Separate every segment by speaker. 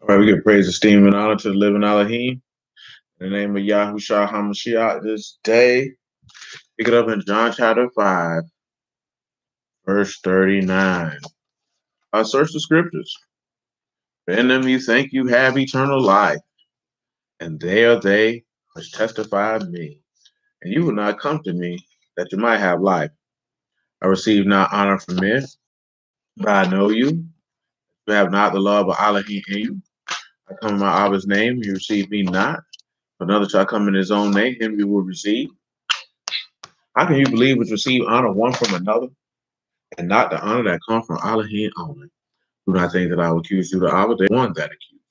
Speaker 1: All right, we give praise, esteem, and honor to the living Elohim. In the name of Yahushua HaMashiach this day. Pick it up in John chapter 5, verse 39. I search the scriptures. In them you think you have eternal life, and they are they which testify of me. And you will not come to me that you might have life. I receive not honor from men, but I know you. You have not the love of Elohim in you. I come in my Abba's name, you receive me not. Another shall come in his own name, him you will receive. How can you believe which receive honor one from another, and not the honor that comes from Elohim only? Do not think that I will accuse you to Abba, the one that accused.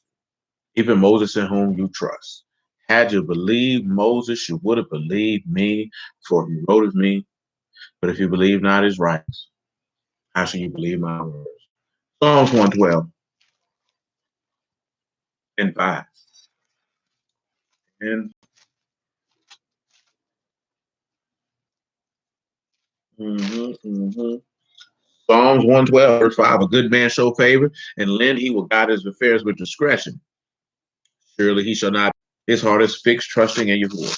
Speaker 1: Even Moses in whom you trust. Had you believed Moses, you would have believed me, for he wrote of me. But if you believe not his writings, how shall you believe my words? Psalms 112 and 5. And Psalms 112, verse 5. A good man show favor, and lend he will guide his affairs with discretion. Surely he shall not. His heart is fixed, trusting in your word.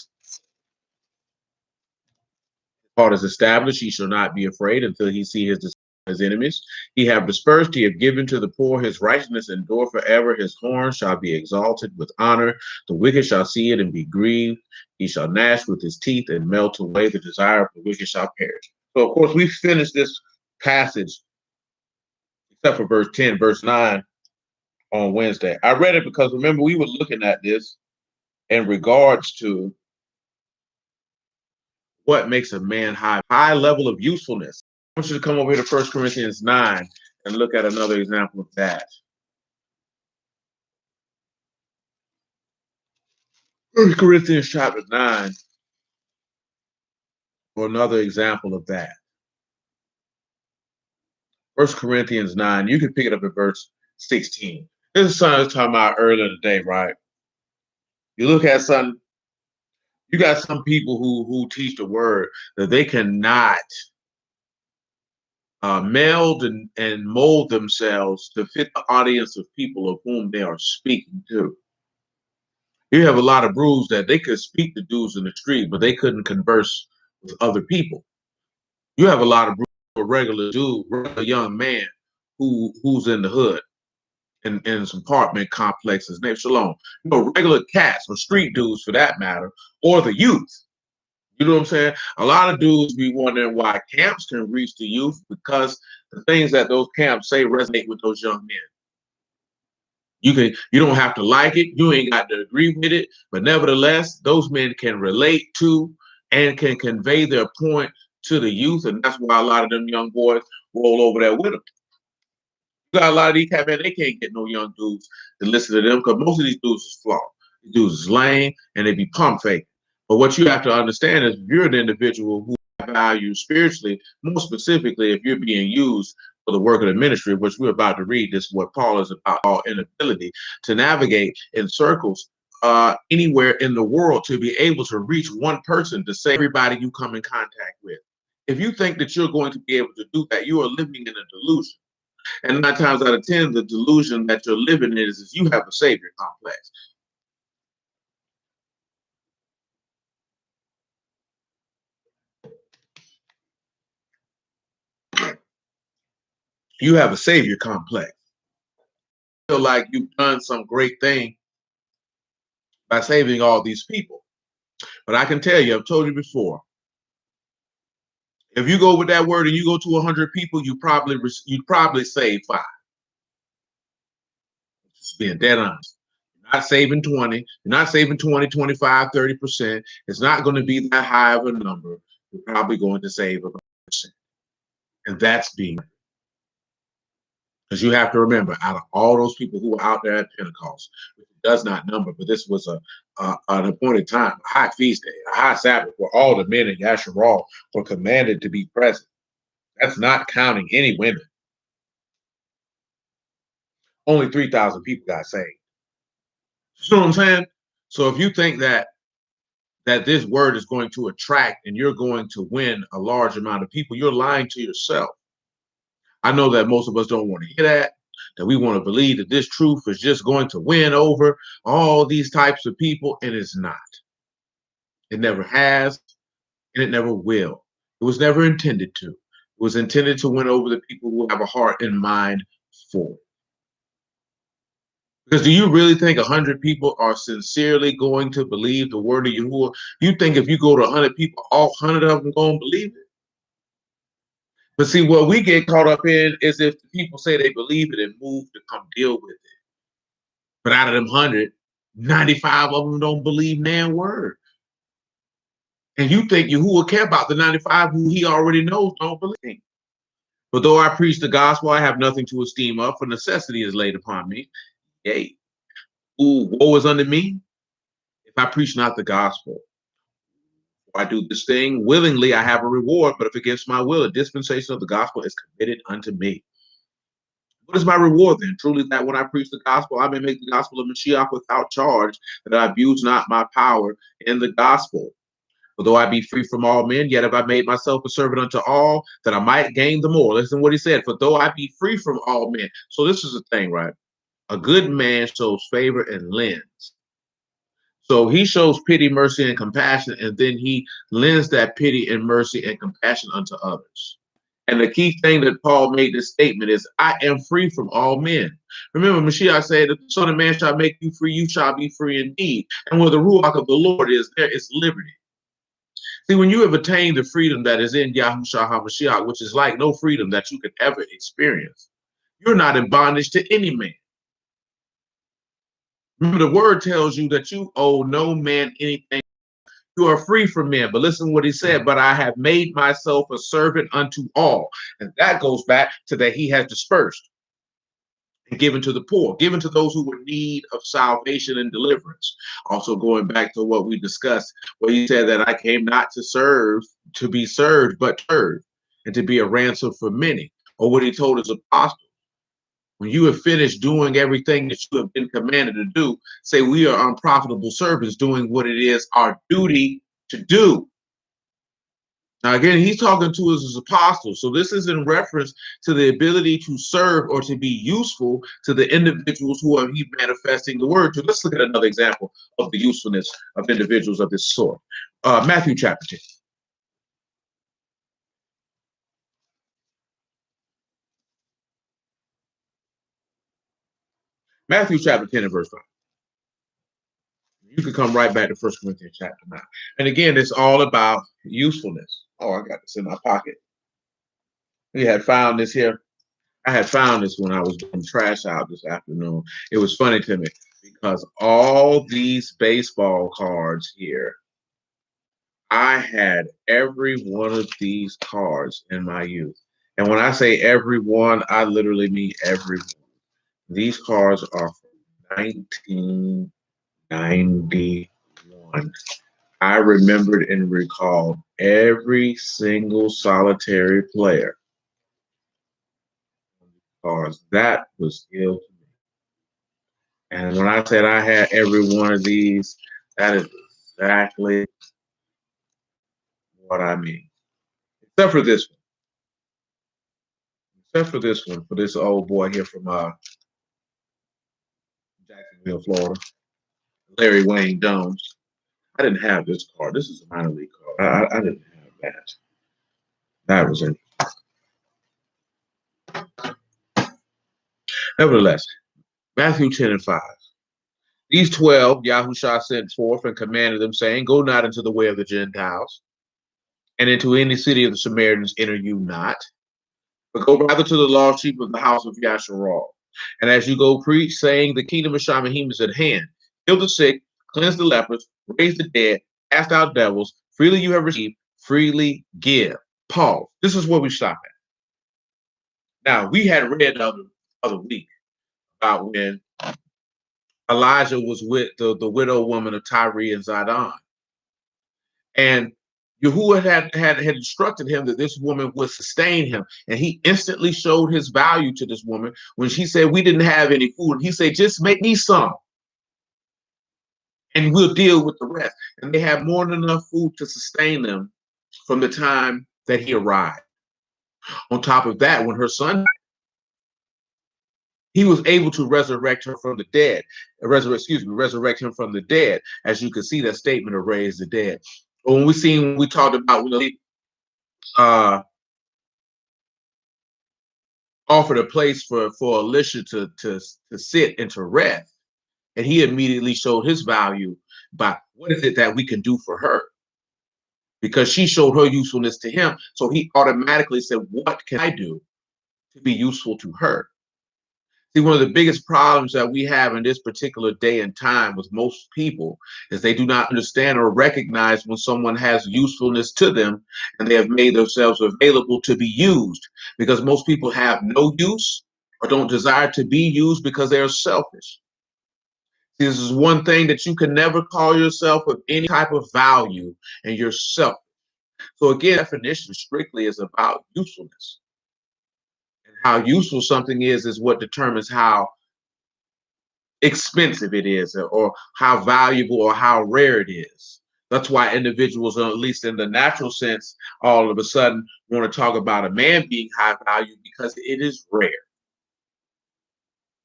Speaker 1: Heart is established, he shall not be afraid until he see his enemies. He have dispersed, he have given to the poor, his righteousness endure forever. His horn shall be exalted with honor. The wicked shall see it and be grieved. He shall gnash with his teeth and melt away. The desire of the wicked shall perish. So, of course, we finished this passage, except for verse 10, verse 9 on Wednesday. I read it because, remember, we were looking at this in regards to what makes a man high level of usefulness. I want you to come over here to 1 Corinthians 9 and look at another example of that. 1 Corinthians chapter 9 for another example of that. 1 Corinthians 9, you can pick it up at verse 16. This is something I was talking about earlier today, right? You look at some, you got some people who teach the word that they cannot meld and mold themselves to fit the audience of people of whom they are speaking to. You have a lot of brews that they could speak to dudes in the street, but they couldn't converse with other people. You have a lot of brews, a regular dude, a young man who's in the hood in some apartment complexes named Shalom. You know, regular cats or street dudes for that matter, or the youth. You know what I'm saying? A lot of dudes be wondering why camps can reach the youth because the things that those camps say resonate with those young men. You don't have to like it, you ain't got to agree with it, but nevertheless, those men can relate to and can convey their point to the youth, and that's why a lot of them young boys roll over there with them. You got a lot of these cats, man, they can't get no young dudes to listen to them because most of these dudes is flawed. These dudes is lame and they be pump fake. But what you have to understand is if you're an individual who values spiritually, more specifically, if you're being used for the work of the ministry, which we're about to read, this is what Paul is about, our inability to navigate in circles anywhere in the world to be able to reach one person to say everybody you come in contact with. If you think that you're going to be able to do that, you are living in a delusion. And 9 times out of 10, the delusion that you're living in is you have a savior complex. You have a savior complex. You feel like you've done some great thing by saving all these people. But I can tell you, I've told you before, if you go with that word and you go to 100 people, you probably save 5. Just being dead honest. You're not saving 20. You're not saving 20, 25, 30%. It's not going to be that high of a number. You're probably going to save about 1%. And that's being, because you have to remember, out of all those people who were out there at Pentecost, which does not number, but this was an appointed time, a high feast day, a high Sabbath, where all the men in Yasharal were commanded to be present. That's not counting any women. Only 3,000 people got saved. You know what I'm saying? So if you think that this word is going to attract and you're going to win a large amount of people, you're lying to yourself. I know that most of us don't want to hear that. that we want to believe that this truth is just going to win over all these types of people, and it's not. It never has, and it never will. It was never intended to. It was intended to win over the people who have a heart and mind for it. Because do you really think 100 people are sincerely going to believe the word of Yahuwah? You think if you go to 100 people, all 100 of them going to believe it? But see, what we get caught up in is if the people say they believe it and move to come deal with it. But out of them 100, 95 of them don't believe nan word. And you think Yahuwah care about the 95 who he already knows don't believe. But though I preach the gospel, I have nothing to esteem of, for necessity is laid upon me. Yea, woe is unto me if I preach not the gospel. If I do this thing willingly, I have a reward, but if against my will, a dispensation of the gospel is committed unto me. What is my reward then? Truly that when I preach the gospel, I may make the gospel of Mashiach without charge, that I abuse not my power in the gospel. For though I be free from all men, yet have I made myself a servant unto all, that I might gain the more. Listen to what he said. For though I be free from all men. So this is the thing, right? A good man shows favor and lends. So he shows pity, mercy, and compassion, and then he lends that pity and mercy and compassion unto others. And the key thing that Paul made this statement is, I am free from all men. Remember, Mashiach said, if the Son of Man shall make you free, you shall be free indeed. And where the Ruach of the Lord is, there is liberty. See, when you have attained the freedom that is in Yahushua HaMashiach, which is like no freedom that you could ever experience, you're not in bondage to any man. Remember, the word tells you that you owe no man anything. You are free from men. But listen to what he said, but I have made myself a servant unto all. And that goes back to that he has dispersed and given to the poor, given to those who were in need of salvation and deliverance. Also going back to what we discussed, where he said that I came not to serve, to be served, but served, and to be a ransom for many. Or what he told his apostles. When you have finished doing everything that you have been commanded to do, say we are unprofitable servants doing what it is our duty to do. Now, again, he's talking to us as apostles. So this is in reference to the ability to serve or to be useful to the individuals who are he manifesting the word to. Let's look at another example of the usefulness of individuals of this sort. Matthew chapter 10. Matthew chapter 10 and verse 5. You could come right back to 1 Corinthians chapter 9. And again, it's all about usefulness. Oh, I got this in my pocket. We had found this here. I had found this when I was doing trash out this afternoon. It was funny to me because all these baseball cards here, I had every one of these cards in my youth. And when I say every one, I literally mean every one. These cards are from 1991. I remembered and recalled every single solitary player. Cards. That was ill to me. And when I said I had every one of these, that is exactly what I mean. Except for this one. Except for this one, for this old boy here from Jacksonville, Florida, Larry Wayne Jones. I didn't have this card. This is a minor league card. I didn't have that. That was it. Nevertheless, Matthew 10 and 5. These 12 Yahushua sent forth and commanded them, saying, go not into the way of the Gentiles, and into any city of the Samaritans enter you not, but go rather to the lost sheep of the house of Yasharal. And as you go preach, saying, the kingdom of Shamahim is at hand. Heal the sick, cleanse the lepers, raise the dead, cast out devils. Freely you have received, freely give. Pause. This is where we stop at. Now, we had read the other week about when Elijah was with the widow woman of Tyre and Zidon. And Yahuwah had instructed him that this woman would sustain him. And he instantly showed his value to this woman when she said, we didn't have any food. He said, just make me some and we'll deal with the rest. And they had more than enough food to sustain them from the time that he arrived. On top of that, when her son died, He was able to resurrect her from the dead. Resurrect him from the dead. As you can see, that statement of raise the dead. When we talked about uh, offered a place for Elisha to sit and to rest, and he immediately showed his value by what is it that we can do for her, because she showed her usefulness to him. So he automatically said, "What can I do to be useful to her?" See, one of the biggest problems that we have in this particular day and time with most people is they do not understand or recognize when someone has usefulness to them and they have made themselves available to be used, because most people have no use or don't desire to be used because they are selfish. See, this is one thing that you can never call yourself of any type of value, and you're selfish. So again, definition strictly is about usefulness. And how useful something is what determines how expensive it is, or how valuable or how rare it is. That's why individuals, at least in the natural sense, all of a sudden want to talk about a man being high value, because it is rare.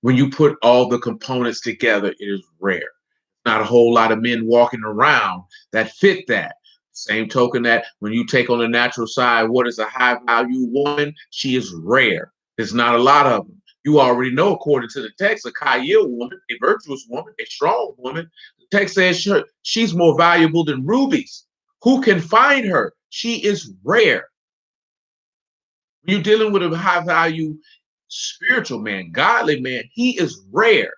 Speaker 1: When you put all the components together, it is rare. Not a whole lot of men walking around that fit that. Same token that when you take on the natural side, what is a high value woman? She is rare. There's not a lot of them. You already know, according to the text, a Kyle woman, a virtuous woman, a strong woman. The text says she's more valuable than rubies. Who can find her? She is rare. When you're dealing with a high value spiritual man, godly man, he is rare,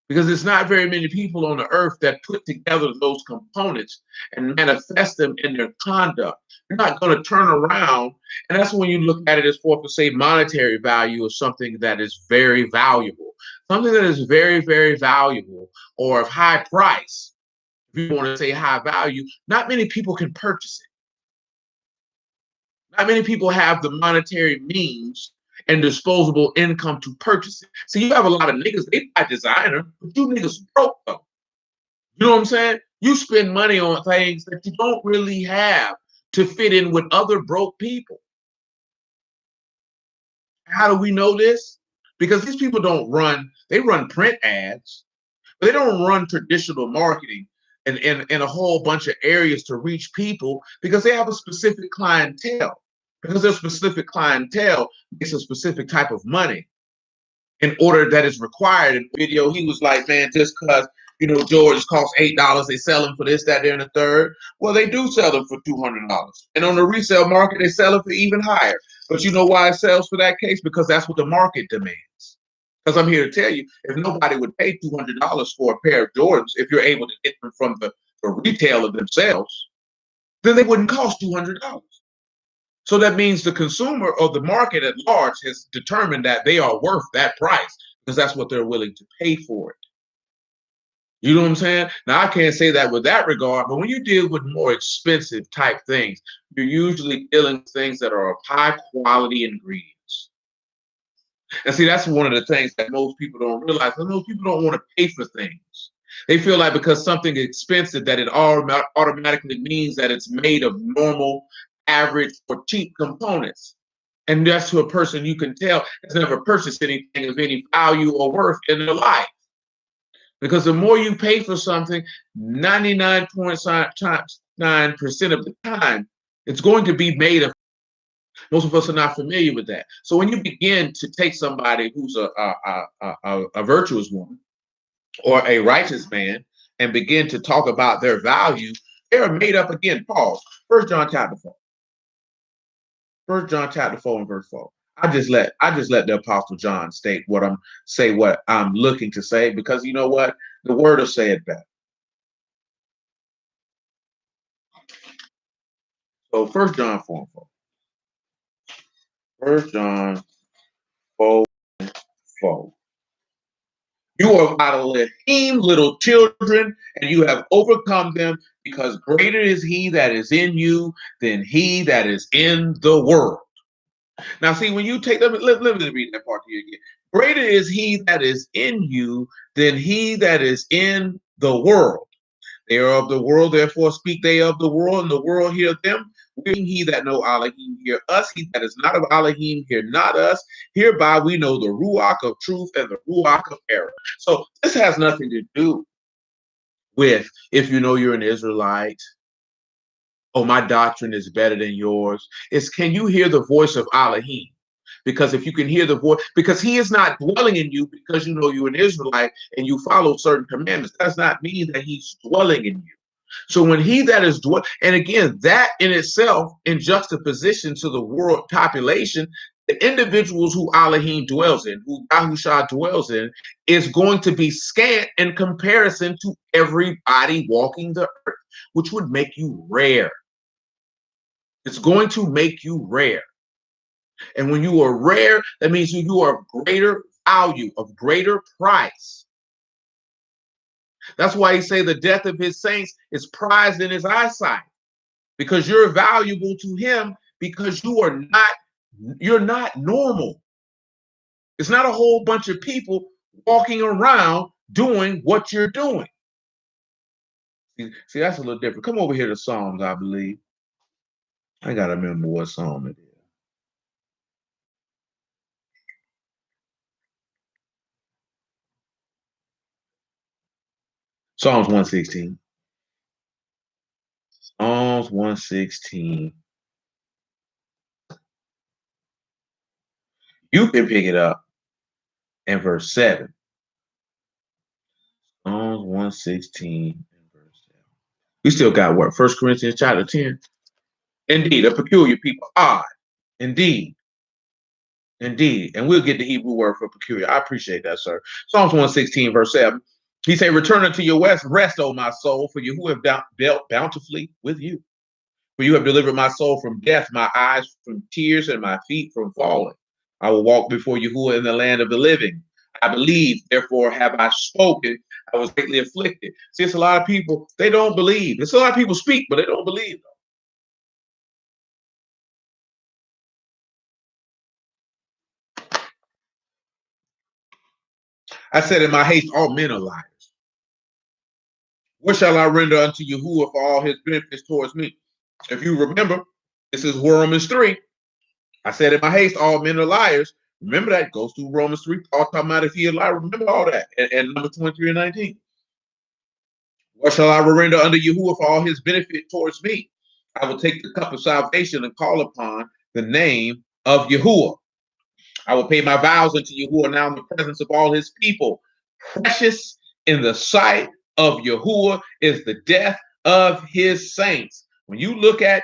Speaker 1: because it's not very many people on the earth that put together those components and manifest them in their conduct. You're not going to turn around, and that's when you look at it as for to say monetary value of something that is very valuable, something that is very, very valuable or of high price. If you want to say high value, not many people can purchase it. Not many people have the monetary means and disposable income to purchase it. So you have a lot of niggas, they buy designer, but you niggas broke though. You know what I'm saying? You spend money on things that you don't really have to fit in with other broke people. How do we know this? Because these people they run print ads, but they don't run traditional marketing in a whole bunch of areas to reach people, because they have a specific clientele. Because their specific clientele makes a specific type of money in order that is required. In the video, he was like, man, just because George costs $8, they sell them for this, that, there, and the third. Well, they do sell them for $200, and on the resale market, they sell them for even higher. But you know why it sells for that case? Because that's what the market demands. Because I'm here to tell you, if nobody would pay $200 for a pair of Jordans, if you're able to get them from the retailer themselves, then they wouldn't cost $200. So that means the consumer or the market at large has determined that they are worth that price, because that's what they're willing to pay for it. You know what I'm saying? Now, I can't say that with that regard, but when you deal with more expensive type things, you're usually dealing with things that are of high quality ingredients. And see, that's one of the things that most people don't realize. Most people don't want to pay for things. They feel like because something is expensive that it automatically means that it's made of normal, average, or cheap components. And that's to a person you can tell has never purchased anything of any value or worth in their life. Because the more you pay for something, 99.9% of the time, it's going to be made of. Most of us are not familiar with that. So when you begin to take somebody who's a virtuous woman or a righteous man and begin to talk about their value, they are made up again. Pause. 1 John chapter 4. 1 John chapter 4 and verse 4. I just let the Apostle John state what I'm looking to say, because you know what? The word will say it better. So 1 John 4 and 4. 1 John 4 and 4. You are Elohim, little children, and you have overcome them, because greater is he that is in you than he that is in the world. Now, see, when you take let me read that part to you again. Greater is he that is in you than he that is in the world. They are of the world, therefore speak they of the world, and the world hear them. He that know Elohim hear us, he that is not of Elohim hear not us. Hereby we know the Ruach of truth and the Ruach of error. So this has nothing to do with if you know you're an Israelite. Oh, my doctrine is better than yours. It's can you hear the voice of Elohim? Because if you can hear the voice, because he is not dwelling in you because you know you're an Israelite and you follow certain commandments, does not mean that he's dwelling in you. So when he that is dwell, and again, that in itself, in juxtaposition to the world population, the individuals who Elohim dwells in, who Yahushua dwells in, is going to be scant in comparison to everybody walking the earth, which would make you rare. It's going to make you rare. And when you are rare, that means you are of greater value, of greater price. That's why he say the death of his saints is prized in his eyesight, because you're valuable to him because you're not normal. It's not a whole bunch of people walking around doing what you're doing. See, that's a little different. Come over here to Psalms, I believe. I gotta remember what psalm it is. Psalms 116. Psalms 116. You can pick it up in verse 7. Psalms 116 and verse 7. We still got what? 1 Corinthians chapter 10. Indeed, a peculiar people. Odd. Indeed. Indeed. And we'll get the Hebrew word for peculiar. I appreciate that, sir. Psalms 116, verse 7. He say, return unto your rest, O my soul, for you who have dealt bountifully with you. For you have delivered my soul from death, my eyes from tears, and my feet from falling. I will walk before you who are in the land of the living. I believe, therefore have I spoken. I was greatly afflicted. See, it's a lot of people, they don't believe. It's a lot of people speak, but they don't believe. I said in my haste, all men are liars. What shall I render unto Yahuwah for all his benefits towards me? If you remember, this is Romans 3. I said in my haste, all men are liars. Remember that goes through Romans 3. Paul talking about if he a liar. Remember all that. And number 23 and 19. What shall I render unto Yahuwah for all his benefit towards me? I will take the cup of salvation and call upon the name of Yahuwah. I will pay my vows unto Yahuwah now in the presence of all his people. Precious in the sight of Yahuwah is the death of his saints. When you look at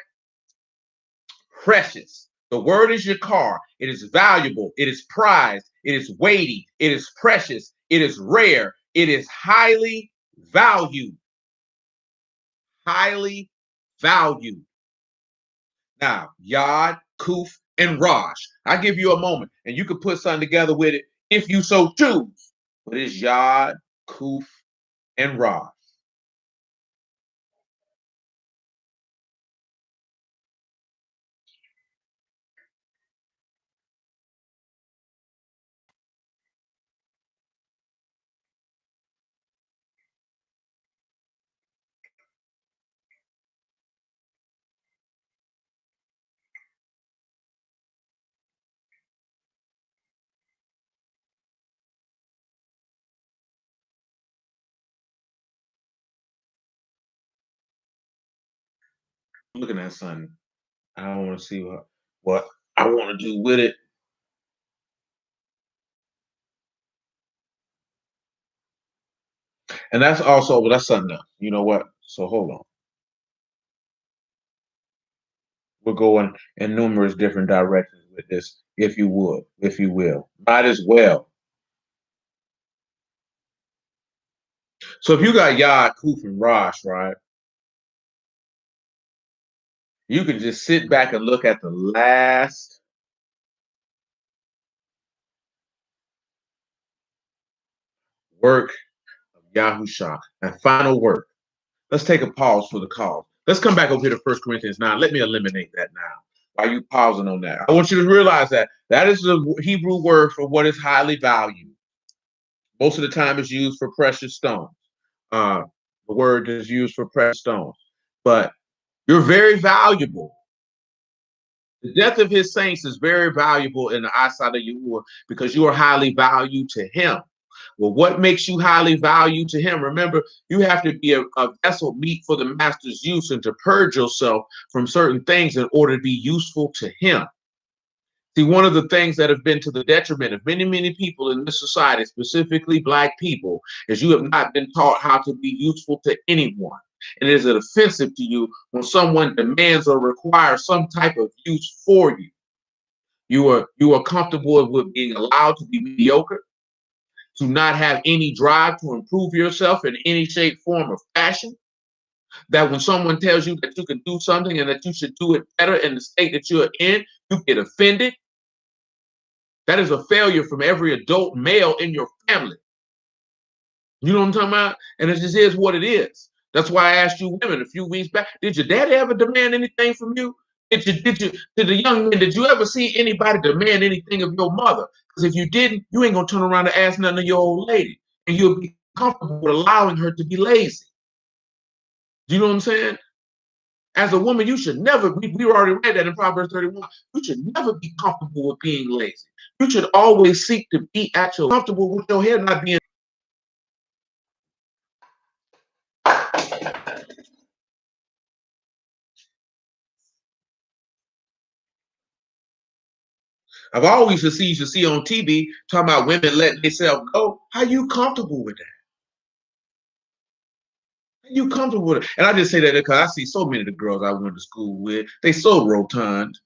Speaker 1: precious, the word is your car. It is valuable. It is prized. It is weighty. It is precious. It is rare. It is highly valued. Highly valued. Now, Yod, Kuf, and Rosh. I give you a moment, and you can put something together with it if you so choose. But it's Yod, Kuf, and Rosh. I'm looking at something. I don't want to see what I want to do with it. And that's also, well, that's something else. You know what? So hold on. We're going in numerous different directions with this, if you would, if you will. Might as well. So if you got Yod, Kuf, and Rosh, right? You can just sit back and look at the last work of Yahusha, that final work. Let's take a pause for the cause. Let's come back over here to 1 Corinthians 9. Let me eliminate that now. Why are you pausing on that? I want you to realize that that is the Hebrew word for what is highly valued. Most of the time it's used for precious stones. The word is used for precious stones. But you're very valuable. The death of his saints is very valuable in the eyesight of Yahuwah because you are highly valued to him. Well, what makes you highly valued to him? Remember, you have to be a vessel meet for the master's use and to purge yourself from certain things in order to be useful to him. See, one of the things that have been to the detriment of many, many people in this society, specifically Black people, is you have not been taught how to be useful to anyone. And is it offensive to you when someone demands or requires some type of use for you? You are comfortable with being allowed to be mediocre, to not have any drive to improve yourself in any shape, form, or fashion. That when someone tells you that you can do something and that you should do it better in the state that you're in, you get offended. That is a failure from every adult male in your family. You know what I'm talking about? And it just is what it is. That's why I asked you women a few weeks back, did your daddy ever demand anything from you? Did the young men, did you ever see anybody demand anything of your mother? Because if you didn't, you ain't gonna turn around and ask nothing of your old lady. And you'll be comfortable with allowing her to be lazy. Do you know what I'm saying? As a woman, you should never, we already read that in Proverbs 31, you should never be comfortable with being lazy. You should always seek to be actually comfortable with your hair not being. I've always used to see on TV talking about women letting themselves go. How you comfortable with that? How you comfortable with it? And I just say that because I see so many of the girls I went to school with, they so rotund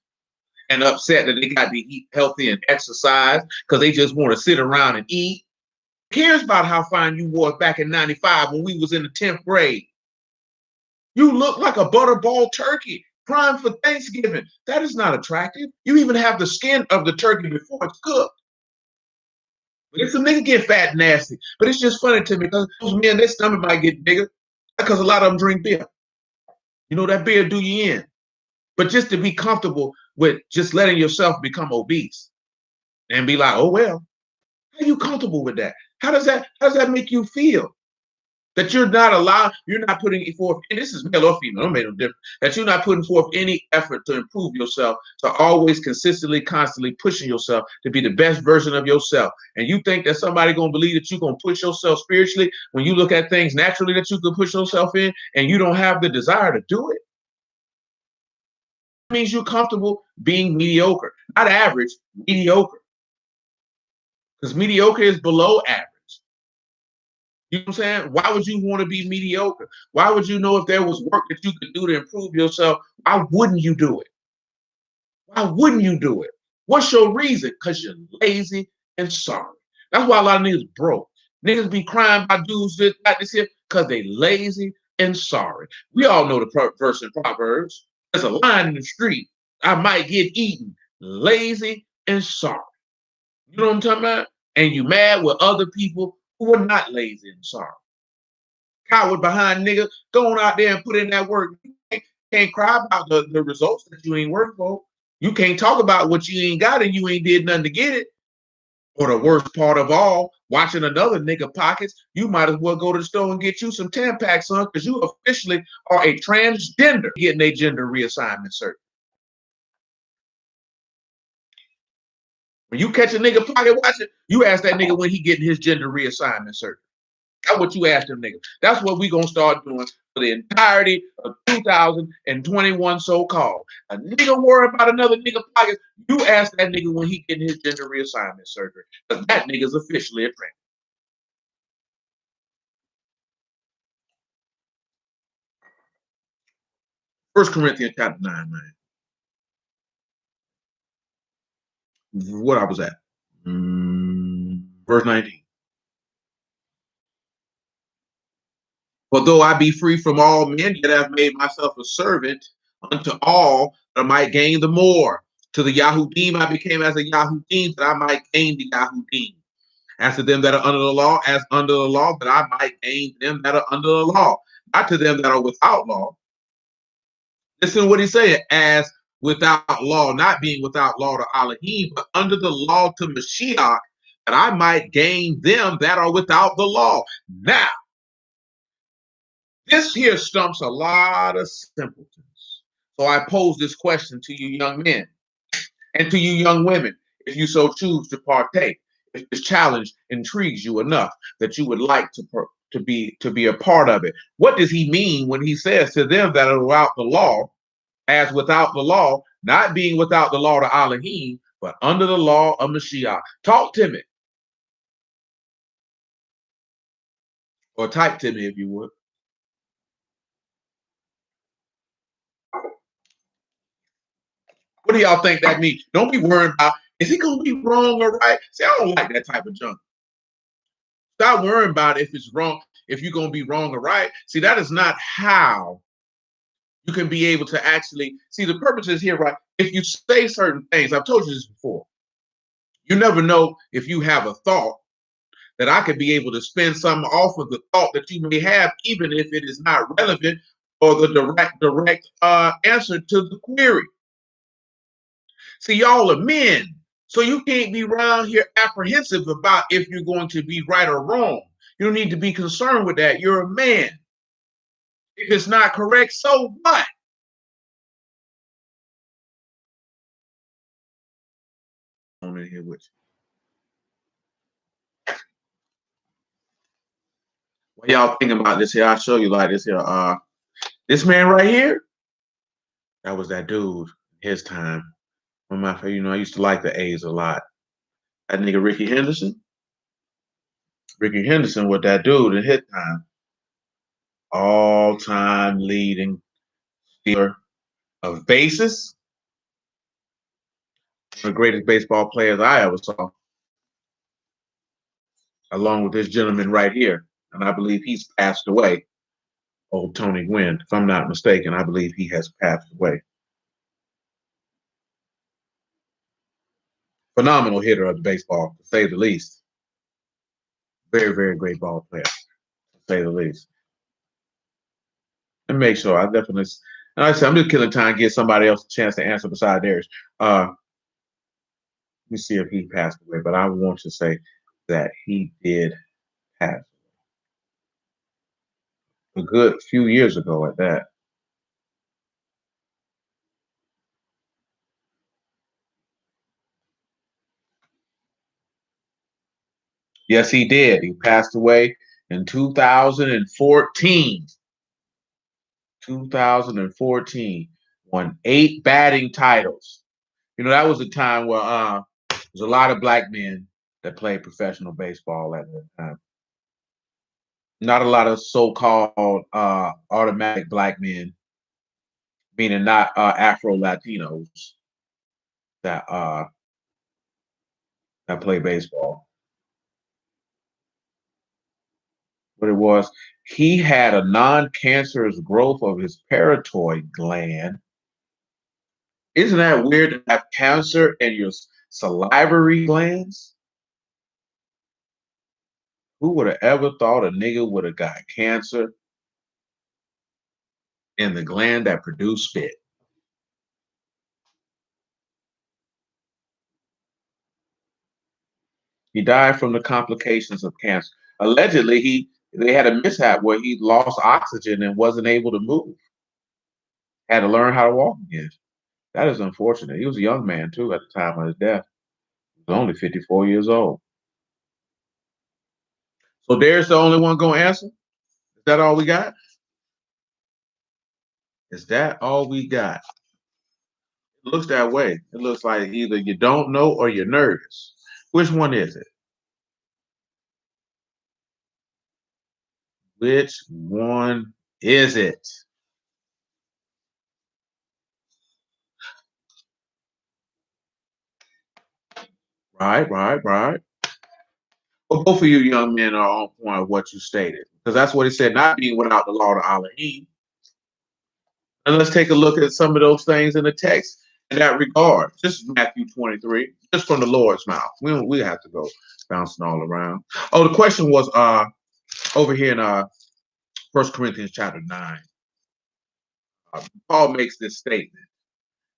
Speaker 1: and upset that they got to eat healthy and exercise because they just want to sit around and eat. Who cares about how fine you were back in 95 when we was in the 10th grade? You look like a butterball turkey, prime for Thanksgiving. That is not attractive. You even have the skin of the turkey before it's cooked. But if some nigga get fat and nasty, but it's just funny to me because those men, their stomach might get bigger because a lot of them drink beer. You know, that beer do you in. But just to be comfortable with just letting yourself become obese and be like, oh well, how are you comfortable with that? How does that make you feel? That you're not allowed, you're not putting forth, and this is male or female, don't make no difference, that you're not putting forth any effort to improve yourself, to always consistently, constantly pushing yourself to be the best version of yourself. And you think that somebody gonna believe that you're gonna push yourself spiritually when you look at things naturally that you can push yourself in and you don't have the desire to do it? It means you're comfortable being mediocre, not average, mediocre. Because mediocre is below average. You know what I'm saying? Why would you want to be mediocre? Why would you know if there was work that you could do to improve yourself? Why wouldn't you do it? Why wouldn't you do it? What's your reason? Because you're lazy and sorry. That's why a lot of niggas broke. Niggas be crying by dudes like this here because they lazy and sorry. We all know the verse in Proverbs. There's a line in the street. I might get eaten. Lazy and sorry. You know what I'm talking about? And you mad with other people who are not lazy and sorry. Coward behind nigga, go on out there and put in that work. You can't cry about the results that you ain't worked for. You can't talk about what you ain't got and you ain't did nothing to get it. Or the worst part of all, watching another nigga pockets, you might as well go to the store and get you some Tampax, son, because you officially are a transgender getting a gender reassignment surgery. When you catch a nigga pocket watching, you ask that nigga when he getting his gender reassignment surgery. That's what you ask them niggas. That's what we gonna start doing for the entirety of 2021 so-called. A nigga worry about another nigga pockets, you ask that nigga when he getting his gender reassignment surgery. Because that nigga's officially a trans. First Corinthians chapter 9, man. What I was at. Verse 19. For though I be free from all men, yet I've made myself a servant unto all that I might gain the more. To the Yahudim I became as a Yahudim that I might gain the Yahudim. As to them that are under the law, as under the law, that I might gain them that are under the law. Not to them that are without law. Listen to what he's saying. As without law, not being without law to Elohim, but under the law to Mashiach, that I might gain them that are without the law. Now, this here stumps a lot of simpletons. So I pose this question to you young men. And to you young women, if you so choose to partake, if this challenge intrigues you enough that you would like to be a part of it. What does he mean when he says to them that are without the law, as without the law, not being without the law to Elohim, but under the law of Mashiach? Talk to me, or type to me if you would. What do y'all think that means? Don't be worried about, is he going to be wrong or right? See, I don't like that type of junk. Stop worrying about if it's wrong, if you're going to be wrong or right. See, that is not how you can be able to actually see the purpose is here, right? If you say certain things, I've told you this before, you never know if you have a thought that I could be able to spin something off of the thought that you may have, even if it is not relevant or the direct answer to the query. See, y'all are men, so you can't be around here apprehensive about if you're going to be right or wrong. You don't need to be concerned with that. You're a man. If it's not correct, so what? I'm in here with you. What y'all thinking about this here? I'll show you like this here. This man right here, that was that dude his time. One of my favorite, you know, I used to like the A's a lot. That nigga Ricky Henderson. Ricky Henderson was that dude in his time. All-time leading stealer of bases. One of the greatest baseball players I ever saw. Along with this gentleman right here. And I believe he's passed away. Old Tony Gwynn. If I'm not mistaken, I believe he has passed away. Phenomenal hitter of the baseball, to say the least. Very, very great ball player, to say the least. And make sure I definitely, and like I said, I'm just killing time, give somebody else a chance to answer beside theirs. Let me see if he passed away, but I want to say that he did pass a good few years ago at that. Yes, he did. He passed away in 2014. 2014. Won 8 batting titles. You know, that was a time where there was a lot of black men that played professional baseball at that time. Not a lot of so-called automatic black men, meaning not Afro Latinos that that play baseball. What it was, he had a non-cancerous growth of his parotid gland. Isn't that weird to have cancer in your salivary glands? Who would have ever thought a nigga would have got cancer in the gland that produced spit? He died from the complications of cancer. Allegedly, they had a mishap where he lost oxygen and wasn't able to move. Had to learn how to walk again. That is unfortunate. He was a young man too at the time of his death. He was only 54 years old. So there's the only one going to answer. Is that all we got? Is that all we got? It looks that way. It looks like either you don't know or you're nervous. Which one is it? Which one is it? Right. Well, both of you young men are on point of what you stated, because that's what he said, not being without the law to Elohim. And let's take a look at some of those things in the text in that regard. Just Matthew 23, just from the Lord's mouth. We have to go bouncing all around. Oh, the question was over here in 1 Corinthians chapter 9. Paul makes this statement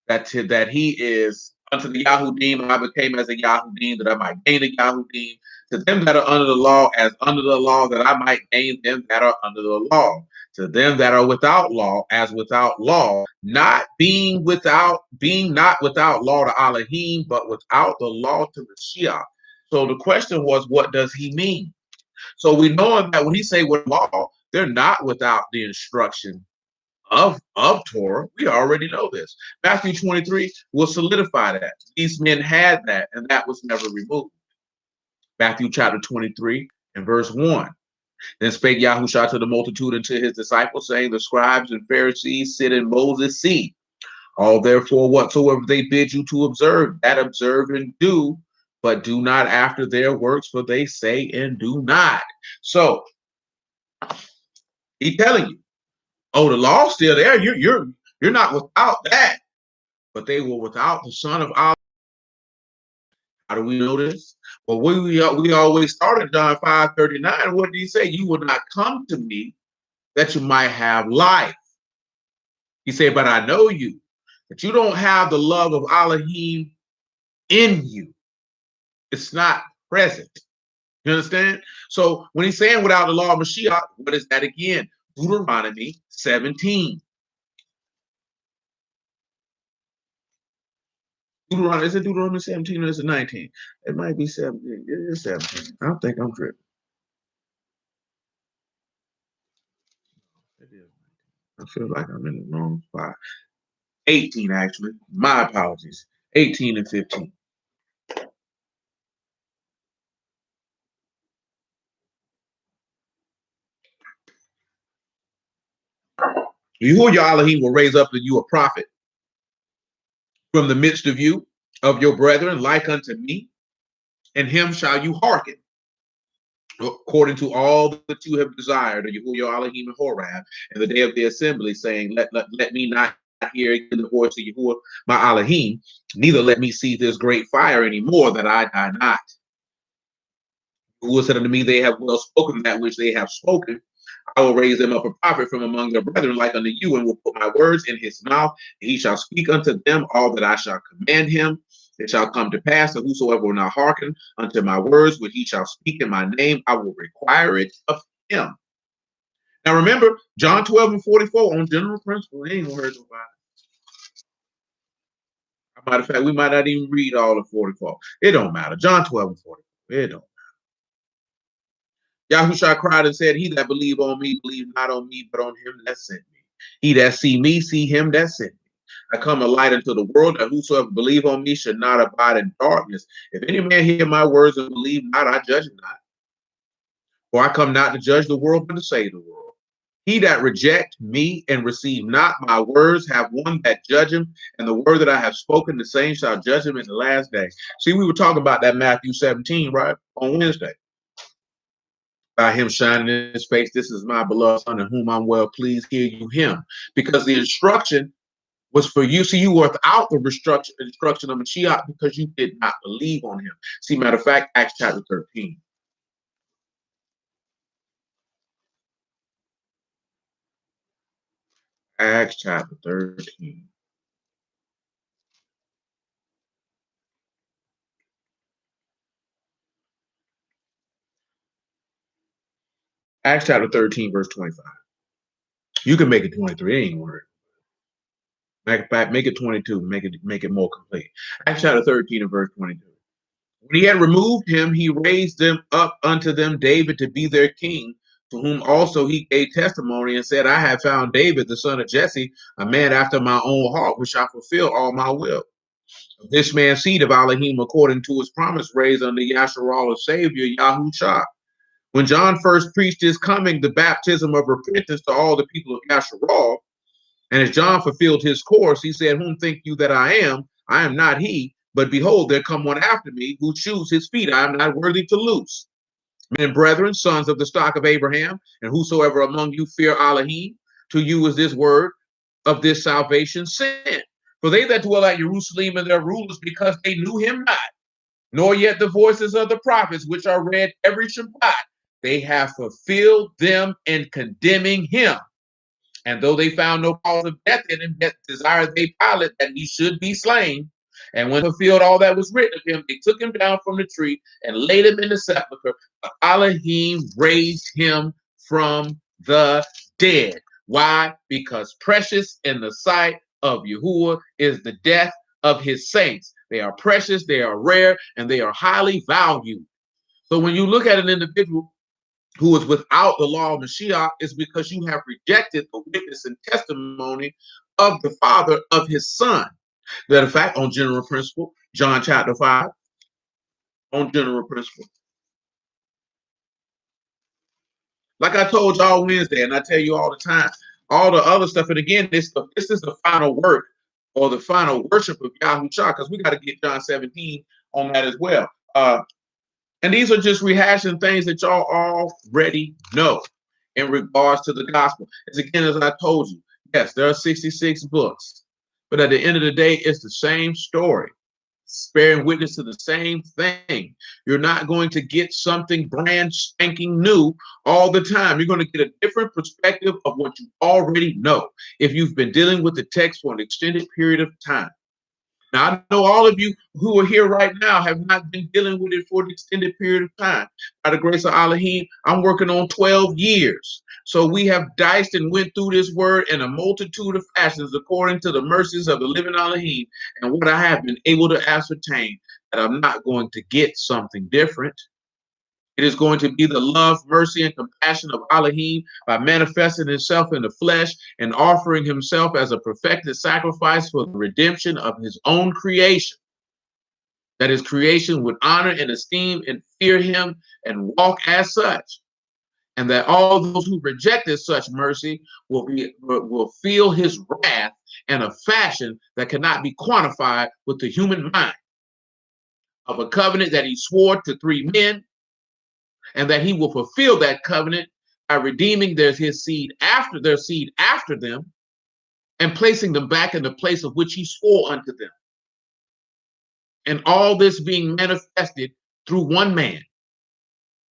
Speaker 1: that he is unto the Yahudim, I became as a Yahudim that I might gain a Yahudim. To them that are under the law, as under the law, that I might gain them that are under the law. to them that are without law, as without law, being not without law to Elohim, but without the law to Mashiach. So the question was, what does he mean? So we know that when he say with law, they're not without the instruction of Torah. We already know this. Matthew 23 will solidify that. These men had that, and that was never removed. Matthew chapter 23 and verse 1. Then spake Yahushua to the multitude and to his disciples, saying, the scribes and Pharisees sit in Moses' seat. All therefore whatsoever they bid you to observe, that observe and do, but do not after their works, for they say and do not. So he's telling you, oh, the law's still there. You're not without that, but they were without the Son of Allah. How do we know this? Well, we always start at John 5:39. What did he say? You will not come to me that you might have life. He said, but I know you, that you don't have the love of Elohim in you. It's not present. You understand? So when he's saying without the law of Mashiach, what is that again? Deuteronomy 17. Is it Deuteronomy 17 or is it 19? It might be 17. It is 17. I don't think I'm tripping. It is. I feel like I'm in the wrong spot. 18, actually. My apologies. 18 and 15. Yahuwah Elohim will raise up to you a prophet from the midst of you, of your brethren, like unto me, and him shall you hearken, according to all that you have desired, Yahuwah Elohim and Horab, in the day of the assembly, saying, let me not hear the voice of Yahuwah my Elohim, neither let me see this great fire anymore, that I die not. Yahuwah said unto me, they have well spoken that which they have spoken. I will raise them up a prophet from among their brethren like unto you, and will put my words in his mouth, and he shall speak unto them all that I shall command him. It shall come to pass that whosoever will not hearken unto my words, which he shall speak in my name, I will require it of him. Now remember, John 12 and 44 on general principle. They ain't gonna hurt nobody. Matter of fact, we might not even read all of 44. It don't matter. John 12 and 44. It don't. Yahushua cried and said, he that believe on me, believe not on me, but on him that sent me. He that see me, see him that sent me. I come a light into the world, that whosoever believe on me should not abide in darkness. If any man hear my words and believe not, I judge him not. For I come not to judge the world, but to save the world. He that reject me and receive not my words have one that judge him, and the word that I have spoken, the same shall judge him in the last day. See, we were talking about that Matthew 17, right, on Wednesday. By him shining in his face, this is my beloved son in whom I'm well pleased, hear you him. Because the instruction was for you. See, you were without the instruction of Mashiach because you did not believe on him. See, matter of fact, Acts chapter 13. Acts chapter 13. Acts chapter 13, verse 25. You can make it 23, ain't worried. Make it 22, make it more complete. Acts chapter 13 and verse 22. When he had removed him, he raised them up unto them David to be their king, to whom also he gave testimony and said, I have found David, the son of Jesse, a man after my own heart, which shall fulfill all my will. This man's seed of Elohim, according to his promise, raised unto Yasharal, a Savior, Yahushua. When John first preached his coming, the baptism of repentance to all the people of Yasharal, and as John fulfilled his course, he said, whom think you that I am? I am not he, but behold, there come one after me who shoes his feet I am not worthy to loose. Men and brethren, sons of the stock of Abraham, and whosoever among you fear Elohim, to you is this word of this salvation sent. For they that dwell at Jerusalem and their rulers, because they knew him not, nor yet the voices of the prophets, which are read every Shabbat, they have fulfilled them in condemning him. And though they found no cause of death in him, yet desired they Pilate that he should be slain. And when fulfilled all that was written of him, they took him down from the tree and laid him in the sepulchre. But Elohim raised him from the dead. Why? Because precious in the sight of Yahuwah is the death of his saints. They are precious, they are rare, and they are highly valued. So when you look at an individual who is without the law of Mashiach, it's because you have rejected the witness and testimony of the Father of his Son. Matter of fact, on general principle, John chapter 5, on general principle. Like I told y'all Wednesday, and I tell you all the time, all the other stuff, and again, this is the final work or the final worship of Yahushua, because we got to get John 17 on that as well. And these are just rehashing things that y'all already know in regards to the gospel. As again, as I told you, yes, there are 66 books, but at the end of the day, it's the same story, bearing witness to the same thing. You're not going to get something brand spanking new all the time. You're going to get a different perspective of what you already know if you've been dealing with the text for an extended period of time. Now, I know all of you who are here right now have not been dealing with it for an extended period of time. By the grace of Elohim, I'm working on 12 years. So we have diced and went through this word in a multitude of fashions according to the mercies of the living Elohim. And what I have been able to ascertain that I'm not going to get something different. It is going to be the love, mercy, and compassion of Elohim by manifesting himself in the flesh and offering himself as a perfected sacrifice for the redemption of his own creation. That his creation would honor and esteem and fear him and walk as such. And that all those who rejected such mercy will feel his wrath in a fashion that cannot be quantified with the human mind. Of a covenant that he swore to three men, and that he will fulfill that covenant by redeeming their seed after them and placing them back in the place of which he swore unto them. And all this being manifested through one man.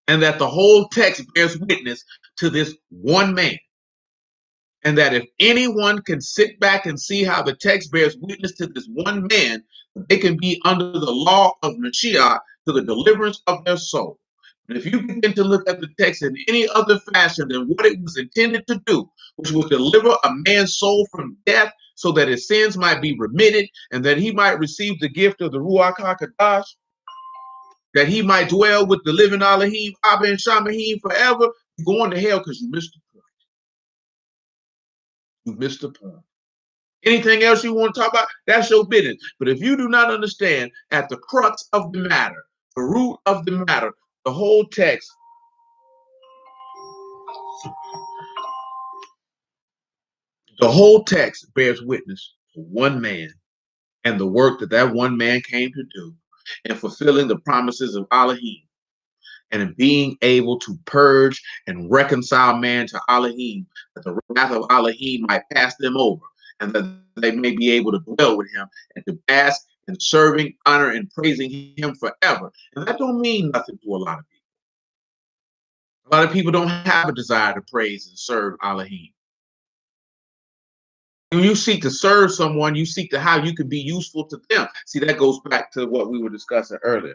Speaker 1: And that the whole text bears witness to this one man. And that if anyone can sit back and see how the text bears witness to this one man, they can be under the law of Mashiach to the deliverance of their soul. And if you begin to look at the text in any other fashion than what it was intended to do, which was deliver a man's soul from death so that his sins might be remitted and that he might receive the gift of the Ruach HaKodesh, that he might dwell with the living Elohim, Abba and Shamahim forever, you're going to hell because you missed the point. You missed the point. Anything else you want to talk about, that's your business. But if you do not understand at the crux of the matter, the root of the matter, the whole text, bears witness to one man and the work that that one man came to do in fulfilling the promises of Elohim and in being able to purge and reconcile man to Elohim, that the wrath of Elohim might pass them over and that they may be able to dwell with him and to bask in serving, honor, and praising him forever. And that don't mean nothing to a lot of people. A lot of people don't have a desire to praise and serve Elohim. When you seek to serve someone, you seek to how you can be useful to them. See, that goes back to what we were discussing earlier.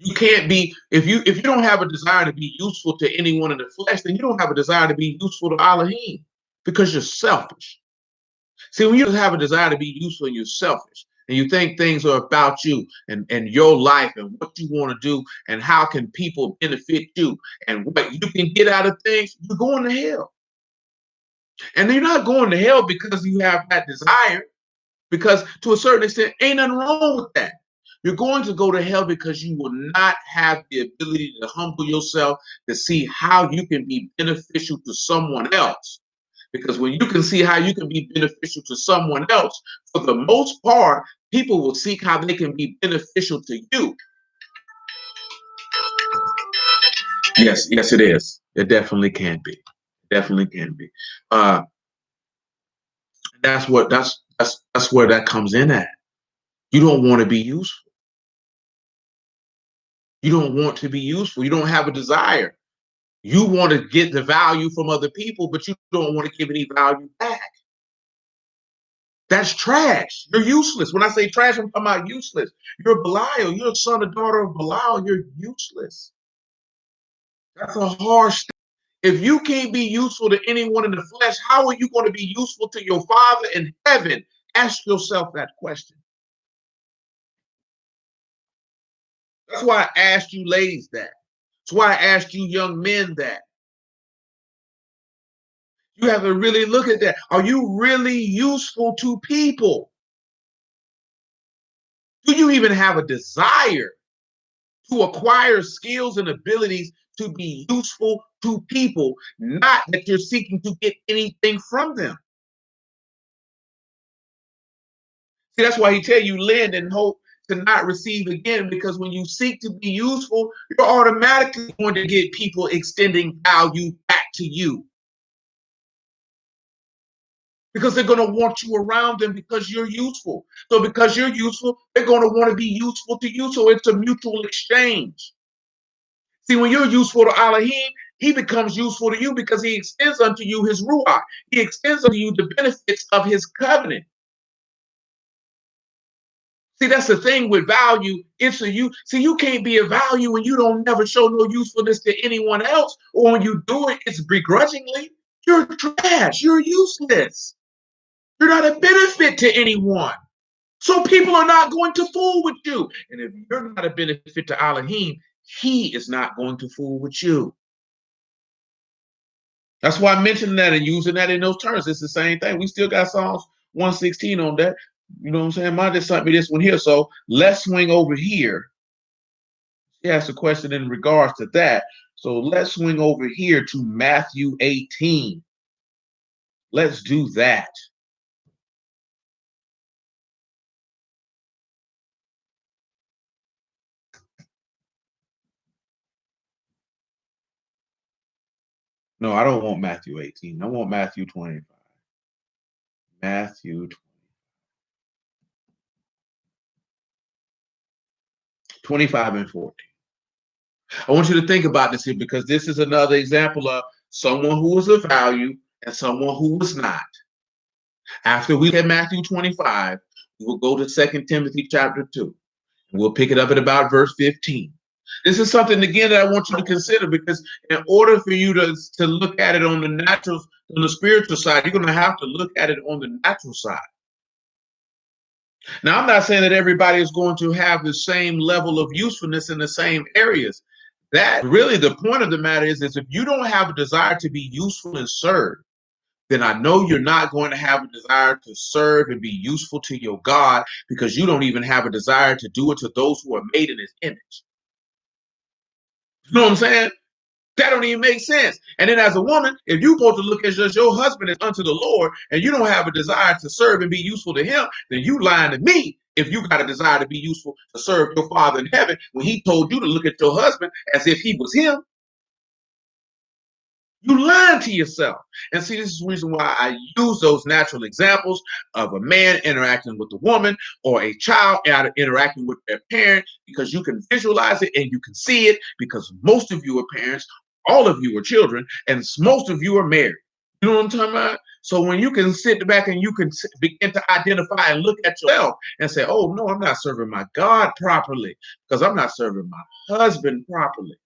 Speaker 1: You can't be, if you don't have a desire to be useful to anyone in the flesh, then you don't have a desire to be useful to Elohim because you're selfish. See, when you have a desire to be useful and you're selfish and you think things are about you and your life and what you want to do and how can people benefit you and what you can get out of things, you're going to hell. And you're not going to hell because you have that desire, because to a certain extent, ain't nothing wrong with that. You're going to go to hell because you will not have the ability to humble yourself to see how you can be beneficial to someone else. Because when you can see how you can be beneficial to someone else, for the most part, people will seek how they can be beneficial to you. Yes, it is. It definitely can be. Definitely can be. That's where that comes in at. You don't want to be useful. You don't want to be useful. You don't have a desire. You want to get the value from other people, but you don't want to give any value back. That's trash. You're useless. When I say trash, I'm talking about useless. You're Belial. You're a son or daughter of Belial. You're useless. That's a harsh thing. If you can't be useful to anyone in the flesh, how are you going to be useful to your Father in heaven? Ask yourself that question. That's why I asked you ladies that. That's why I asked you young men that. You have to really look at that. Are you really useful to people? Do you even have a desire to acquire skills and abilities to be useful to people, not that you're seeking to get anything from them? See, that's why he tell you lend and hope to not receive again, because when you seek to be useful, you're automatically going to get people extending value back to you, because they're going to want you around them because you're useful. So because you're useful, they're going to want to be useful to you. So it's a mutual exchange. See, when you're useful to Elohim, he becomes useful to you because he extends unto you his ruach. He extends unto you the benefits of his covenant. See, that's the thing with value. It's a you. See, you can't be a value when you don't never show no usefulness to anyone else, or when you do it, it's begrudgingly. You're trash. You're useless. You're not a benefit to anyone. So people are not going to fool with you. And if you're not a benefit to Elohim, he is not going to fool with you. That's why I mentioned that and using that in those terms. It's the same thing. We still got Psalms 116 on that. You know what I'm saying? Mine just sent me this one here. So let's swing over here. She asked a question in regards to that. So let's swing over here to Matthew 18. Let's do that. No, I don't want Matthew 18. I want Matthew 25. Matthew 25 and 14. I want you to think about this here, because this is another example of someone who was of value and someone who was not. After we get Matthew 25, we will go to 2 Timothy chapter 2. And we'll pick it up at about verse 15. This is something, again, that I want you to consider, because in order for you to look at it on the natural, on the spiritual side, you're going to have to look at it on the natural side. Now, I'm not saying that everybody is going to have the same level of usefulness in the same areas. That really, the point of the matter is if you don't have a desire to be useful and serve, then I know you're not going to have a desire to serve and be useful to your God, because you don't even have a desire to do it to those who are made in his image. You know what I'm saying? That don't even make sense. And then as a woman, if you're supposed to look at just your husband as unto the Lord, and you don't have a desire to serve and be useful to him, then you lying to me if you got a desire to be useful to serve your Father in heaven when he told you to look at your husband as if he was him. You lying to yourself. And see, this is the reason why I use those natural examples of a man interacting with a woman, or a child interacting with their parent, because you can visualize it and you can see it, because most of you are parents, all of you are children, and most of you are married. You know what I'm talking about? So when you can sit back and you can begin to identify and look at yourself and say, oh, no, I'm not serving my God properly because I'm not serving my husband properly.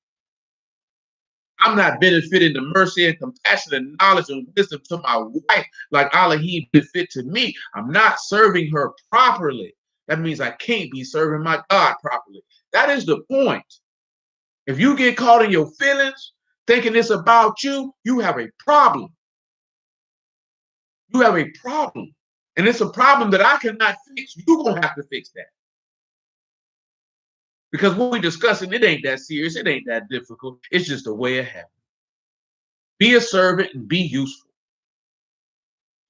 Speaker 1: I'm not benefiting the mercy and compassion and knowledge and wisdom to my wife like Elohim benefit to me. I'm not serving her properly. That means I can't be serving my God properly. That is the point. If you get caught in your feelings, thinking it's about you, you have a problem. You have a problem. And it's a problem that I cannot fix. You're going to have to fix that. Because what we're discussing, it ain't that serious. It ain't that difficult. It's just a way of heaven. Be a servant and be useful.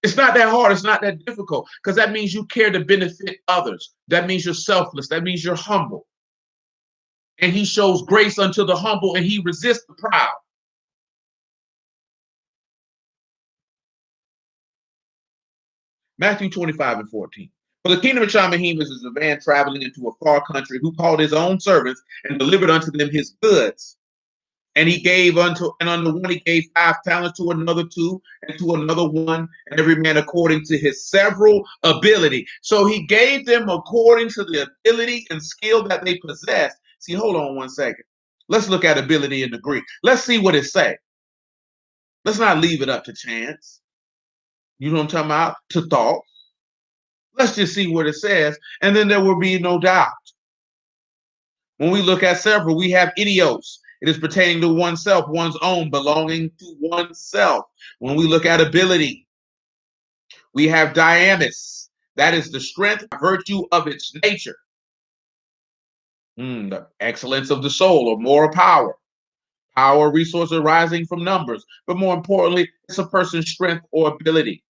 Speaker 1: It's not that hard. It's not that difficult, because that means you care to benefit others. That means you're selfless. That means you're humble. And he shows grace unto the humble and he resists the proud. Matthew 25 and 14. For the kingdom of Shamahim is a man traveling into a far country, who called his own servants and delivered unto them his goods. And he gave unto one he gave 5 talents, to another 2, and to another 1, and every man according to his several ability. So he gave them according to the ability and skill that they possessed. See, hold on one second. Let's look at ability in the Greek. Let's see what it say. Let's not leave it up to chance. You know what I'm talking about? To thought. Let's just see what it says, and then there will be no doubt. When we look at several, we have idios. It is pertaining to oneself, one's own, belonging to oneself. When we look at ability, we have diamis. That is the strength, virtue of its nature. The excellence of the soul, or moral power. Power, resource arising from numbers. But more importantly, it's a person's strength or ability.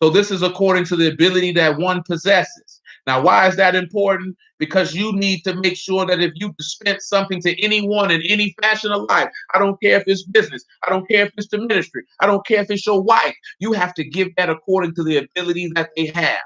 Speaker 1: So this is according to the ability that one possesses. Now, why is that important? Because you need to make sure that if you dispense something to anyone in any fashion of life, I don't care if it's business, I don't care if it's the ministry, I don't care if it's your wife, you have to give that according to the ability that they have.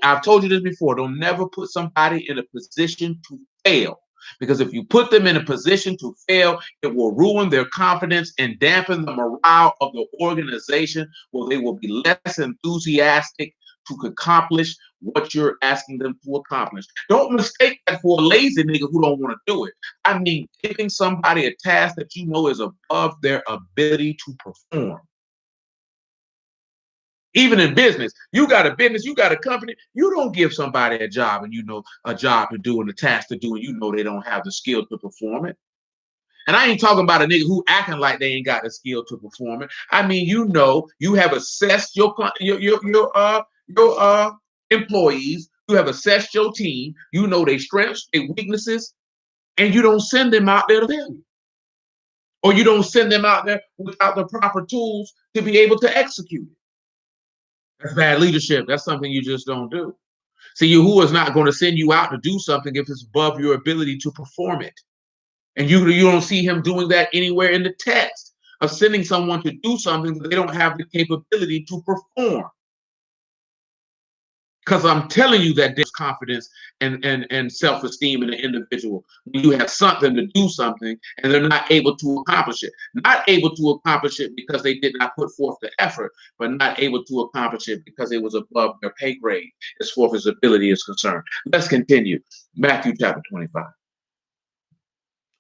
Speaker 1: I've told you this before, don't never put somebody in a position to fail. Because if you put them in a position to fail, it will ruin their confidence and dampen the morale of the organization, where they will be less enthusiastic to accomplish what you're asking them to accomplish. Don't mistake that for a lazy nigga who don't want to do it. I mean, giving somebody a task that you know is above their ability to perform. Even in business, you got a business, you got a company, you don't give somebody a job and you know a job to do and a task to do, and you know they don't have the skill to perform it. And I ain't talking about a nigga who acting like they ain't got the skill to perform it. I mean, you know, you have assessed your employees, you have assessed your team, you know their strengths, their weaknesses, and you don't send them out there to fail. Or you don't send them out there without the proper tools to be able to execute it. That's bad leadership. That's something you just don't do. See, who is not going to send you out to do something if it's above your ability to perform it. And you don't see him doing that anywhere in the text of sending someone to do something that they don't have the capability to perform. Because I'm telling you that there's confidence and self-esteem in an individual when you have something to do something and they're not able to accomplish it. Not able to accomplish it because they did not put forth the effort, but not able to accomplish it because it was above their pay grade as far as ability is concerned. Let's continue. Matthew chapter 25.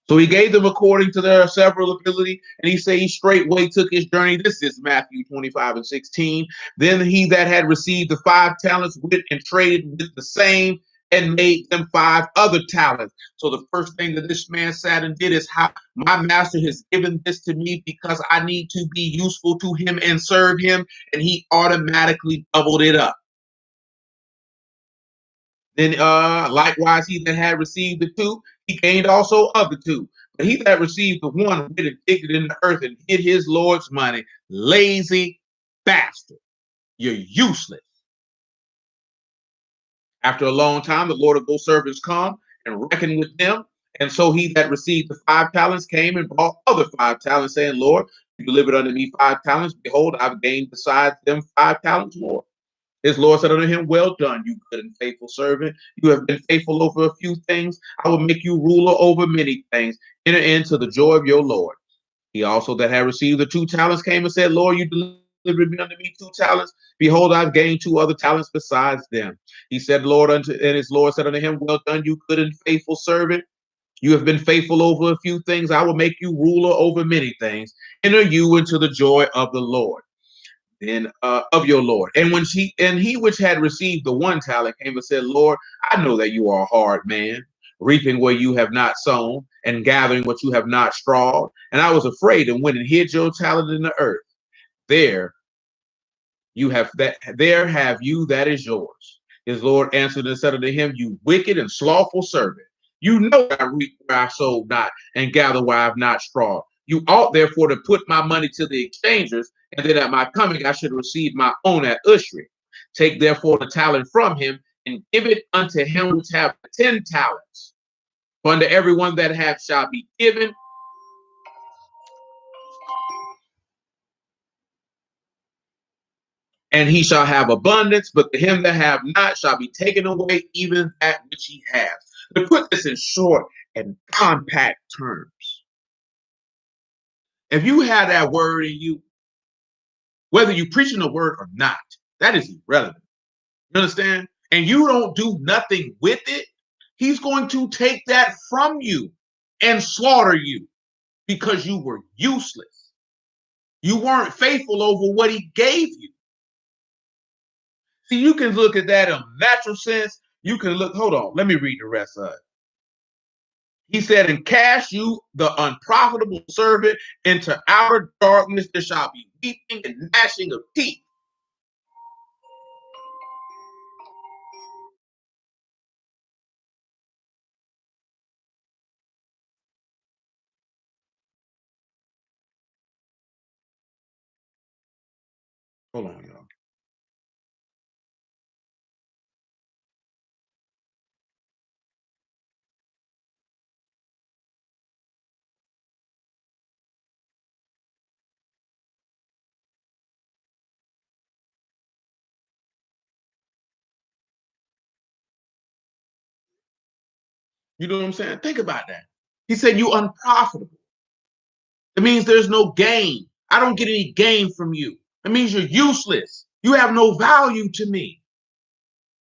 Speaker 1: So he gave them according to their several ability, and he said he straightway took his journey. This is Matthew 25 and 16. Then he that had received the 5 talents went and traded with the same and made them 5 other talents. So the first thing that this man sat and did is, how my master has given this to me because I need to be useful to him and serve him, and he automatically doubled it up. Then likewise, he that had received the 2, he gained also of the 2. But he that received the 1 went and digged it in the earth and hid his Lord's money. Lazy bastard. You're useless. After a long time, the Lord of those servants come and reckon with them. And so he that received the 5 talents came and brought other 5 talents, saying, Lord, you delivered unto me 5 talents. Behold, I've gained besides them 5 talents more. His Lord said unto him, well done, you good and faithful servant. You have been faithful over a few things. I will make you ruler over many things. Enter into the joy of your Lord. He also that had received the 2 talents came and said, Lord, you delivered me unto me 2 talents. Behold, I've gained 2 other talents besides them. He said, and his Lord said unto him, well done, you good and faithful servant. You have been faithful over a few things. I will make you ruler over many things. Enter you into the joy of the Lord. And of your Lord. And he which had received the 1 talent came and said, Lord, I know that you are a hard man, reaping where you have not sown and gathering what you have not strawed. And I was afraid and went and hid your talent in the earth. There have you that is yours. His Lord answered and said unto him, you wicked and slothful servant. You know I reap where I sowed not and gather where I have not strawed. You ought therefore to put my money to the exchangers, and then at my coming I should receive my own at usury. Take therefore the talent from him and give it unto him which have 10 talents. For unto everyone that hath shall be given, and he shall have abundance, but to him that have not shall be taken away even that which he has. To put this in short and compact terms, If you have that word in you, whether you're preaching the word or not, that is irrelevant. You understand? And you don't do nothing with it, he's going to take that from you and slaughter you because you were useless. You weren't faithful over what he gave you. See, you can look at that in a natural sense. You can look, hold on, let me read the rest of it. He said, and cast you, the unprofitable servant, into outer darkness. There shall be weeping and gnashing of teeth. Hold on, y'all. You know what I'm saying? Think about that. He said, you unprofitable. It means there's no gain. I don't get any gain from you. It means you're useless. You have no value to me.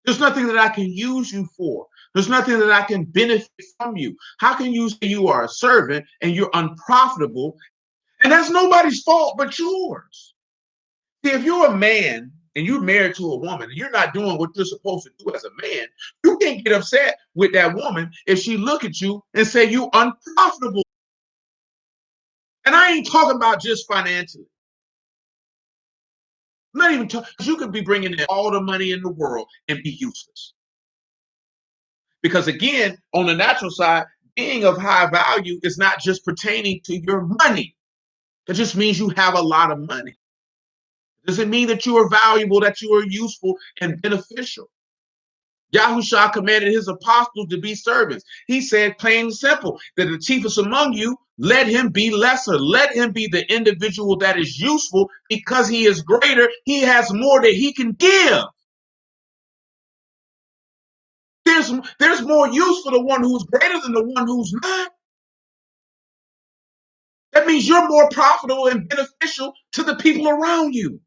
Speaker 1: There's nothing that I can use you for. There's nothing that I can benefit from you. How can you say you are a servant and you're unprofitable? And that's nobody's fault but yours. See, if you're a man and you're married to a woman and you're not doing what you're supposed to do as a man, you can't get upset with that woman if she look at you and say you unprofitable. And I ain't talking about just financially. I'm not even talking, you could be bringing in all the money in the world and be useless. Because again, on the natural side, being of high value is not just pertaining to your money. It just means you have a lot of money. It doesn't mean that you are valuable, that you are useful and beneficial. Yahushua commanded his apostles to be servants. He said, plain and simple, that the chiefest among you, let him be lesser. Let him be the individual that is useful because he is greater. He has more that he can give. There's more use for the one who's greater than the one who's not. That means you're more profitable and beneficial to the people around you.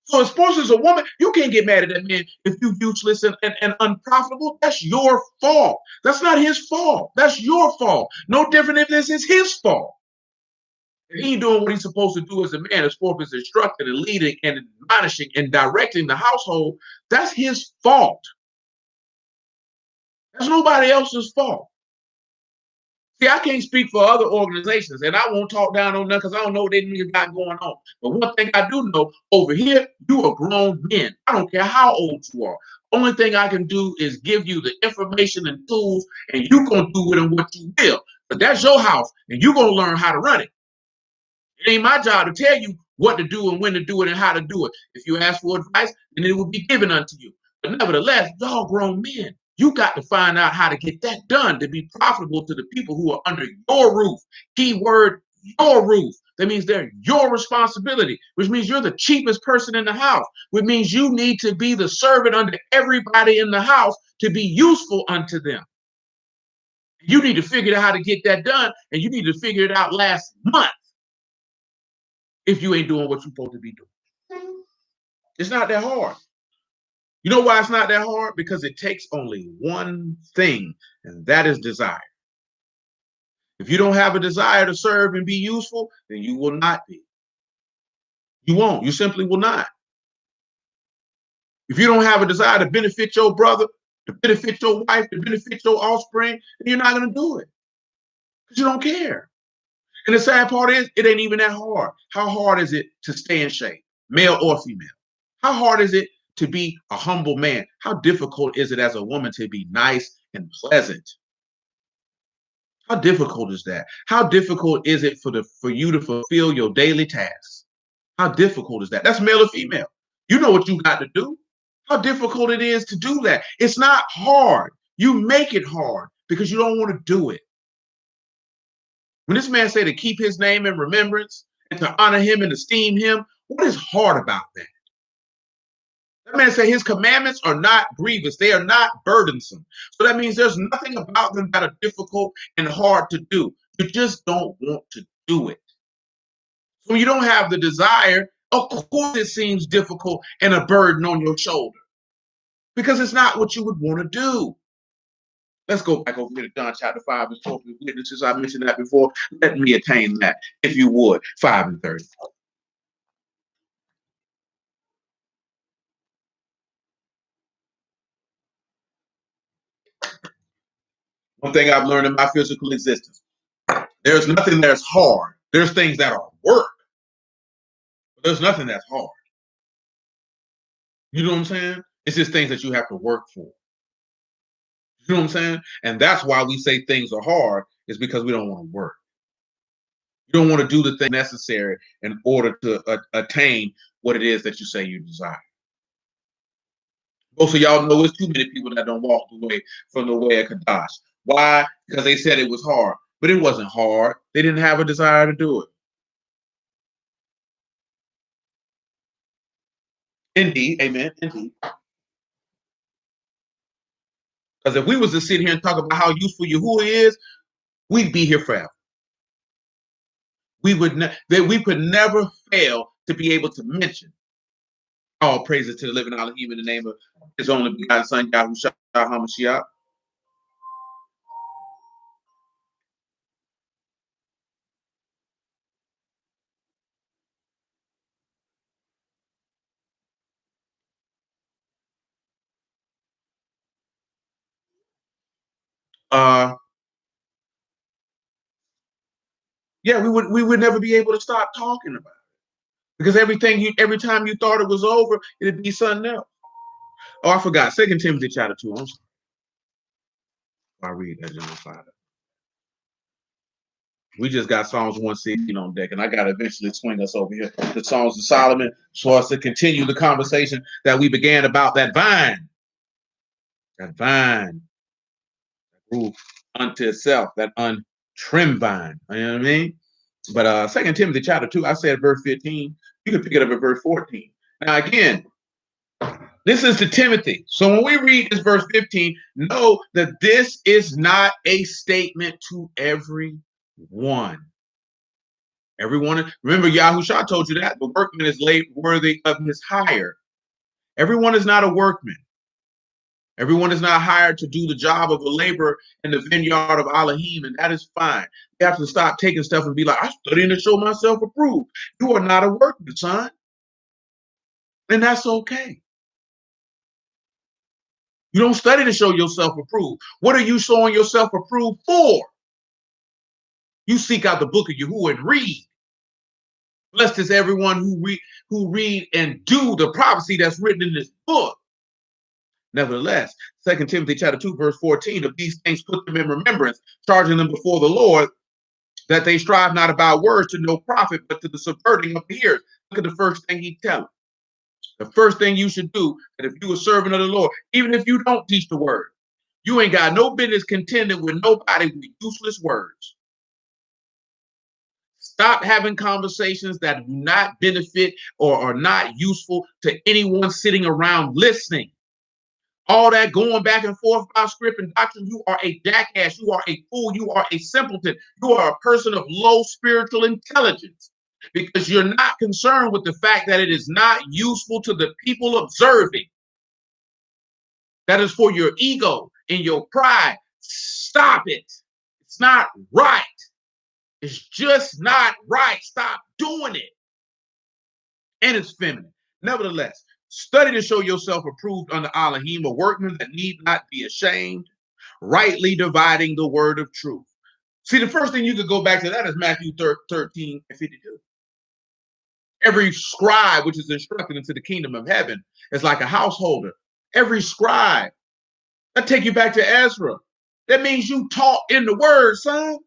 Speaker 1: So as far as a woman, you can't get mad at that man if you're useless and unprofitable. That's your fault. That's not his fault. That's your fault. No different if this is his fault. If he ain't doing what he's supposed to do as a man, as far as instructing and leading and admonishing and directing the household, that's his fault. That's nobody else's fault. See, I can't speak for other organizations, and I won't talk down on them because I don't know what they got going on. But one thing I do know, over here, you are grown men. I don't care how old you are. Only thing I can do is give you the information and tools, and you're going to do with them what you will. But that's your house, and you're going to learn how to run it. It ain't my job to tell you what to do and when to do it and how to do it. If you ask for advice, then it will be given unto you. But nevertheless, y'all grown men. You got to find out how to get that done to be profitable to the people who are under your roof. Keyword, your roof. That means they're your responsibility, which means you're the cheapest person in the house, which means you need to be the servant under everybody in the house to be useful unto them. You need to figure out how to get that done, and you need to figure it out last month if you ain't doing what you're supposed to be doing. It's not that hard. You know why it's not that hard? Because it takes only one thing, and that is desire. If you don't have a desire to serve and be useful, then you will not be. You won't. You simply will not. If you don't have a desire to benefit your brother, to benefit your wife, to benefit your offspring, then you're not going to do it because you don't care. And the sad part is, it ain't even that hard. How hard is it to stay in shape, male or female? How hard is it to be a humble man? How difficult is it as a woman to be nice and pleasant? How difficult is that? How difficult is it for you to fulfill your daily tasks? How difficult is that? That's male or female. You know what you got to do. How difficult it is to do that. It's not hard. You make it hard because you don't want to do it. When this man said to keep his name in remembrance and to honor him and esteem him, what is hard about that? That man said his commandments are not grievous. They are not burdensome. So that means there's nothing about them that are difficult and hard to do. You just don't want to do it. So when you don't have the desire, of course it seems difficult and a burden on your shoulder because it's not what you would want to do. Let's go back over here to John chapter 5 and 12 witnesses. I mentioned that before. Let me attain that, if you would. 5 and 30. One thing I've learned in my physical existence, there's nothing that's hard. There's things that are work, but there's nothing that's hard. You know what I'm saying? It's just things that you have to work for. You know what I'm saying? And that's why we say things are hard, is because we don't want to work. You don't want to do the thing necessary in order to attain what it is that you say you desire. Most of y'all know it's too many people that don't walk the way from the way of Kadash. Why? Because they said it was hard, but it wasn't hard. They didn't have a desire to do it. Indeed, amen. Indeed. Because if we was to sit here and talk about how useful Yahuwah is, we'd be here forever. We could never fail to be able to mention all praises to the living Elohim in the name of His only begotten Son Yahushua HaMashiach. Yeah, we would never be able to stop talking about it because every time you thought it was over, it'd be something else. Oh, I forgot. 2 Timothy chapter 2. I'm sorry. I read that John 5. We just got Psalms 116 on deck, and I got to eventually swing us over here to Songs of Solomon so as to continue the conversation that we began about that vine. That vine that grew unto itself, that untrimmed vine. You know what I mean? But 2 Timothy chapter 2, I said verse 15. You can pick it up at verse 14. Now, again, this is to Timothy. So when we read this verse 15, know that this is not a statement to everyone. Everyone, remember, Yahushua told you that the workman is worthy of his hire. Everyone is not a workman. Everyone is not hired to do the job of a laborer in the vineyard of Elohim, and that is fine. You have to stop taking stuff and be like, I'm studying to show myself approved. You are not a workman, son. And that's okay. You don't study to show yourself approved. What are you showing yourself approved for? You seek out the book of Yahuwah and read. Blessed is everyone who read and do the prophecy that's written in this book. Nevertheless, 2 Timothy chapter 2, verse 14, of these things put them in remembrance, charging them before the Lord that they strive not about words to no profit, but to the subverting of the hearers. Look at the first thing he tells them. The first thing you should do, that if you're a servant of the Lord, even if you don't teach the word, you ain't got no business contending with nobody with useless words. Stop having conversations that do not benefit or are not useful to anyone sitting around listening. All that going back and forth about script and doctrine, you are a jackass, you are a fool, you are a simpleton, you are a person of low spiritual intelligence because you're not concerned with the fact that it is not useful to the people observing. That is for your ego and your pride. Stop it. It's not right. It's just not right. Stop doing it. And it's feminine. Nevertheless, study to show yourself approved under Elohim, a workman that need not be ashamed, rightly dividing the word of truth. See, the first thing you could go back to that is Matthew 13 and 52. Every scribe which is instructed into the kingdom of heaven is like a householder. Every scribe. That take you back to Ezra. That means you taught in the word, son.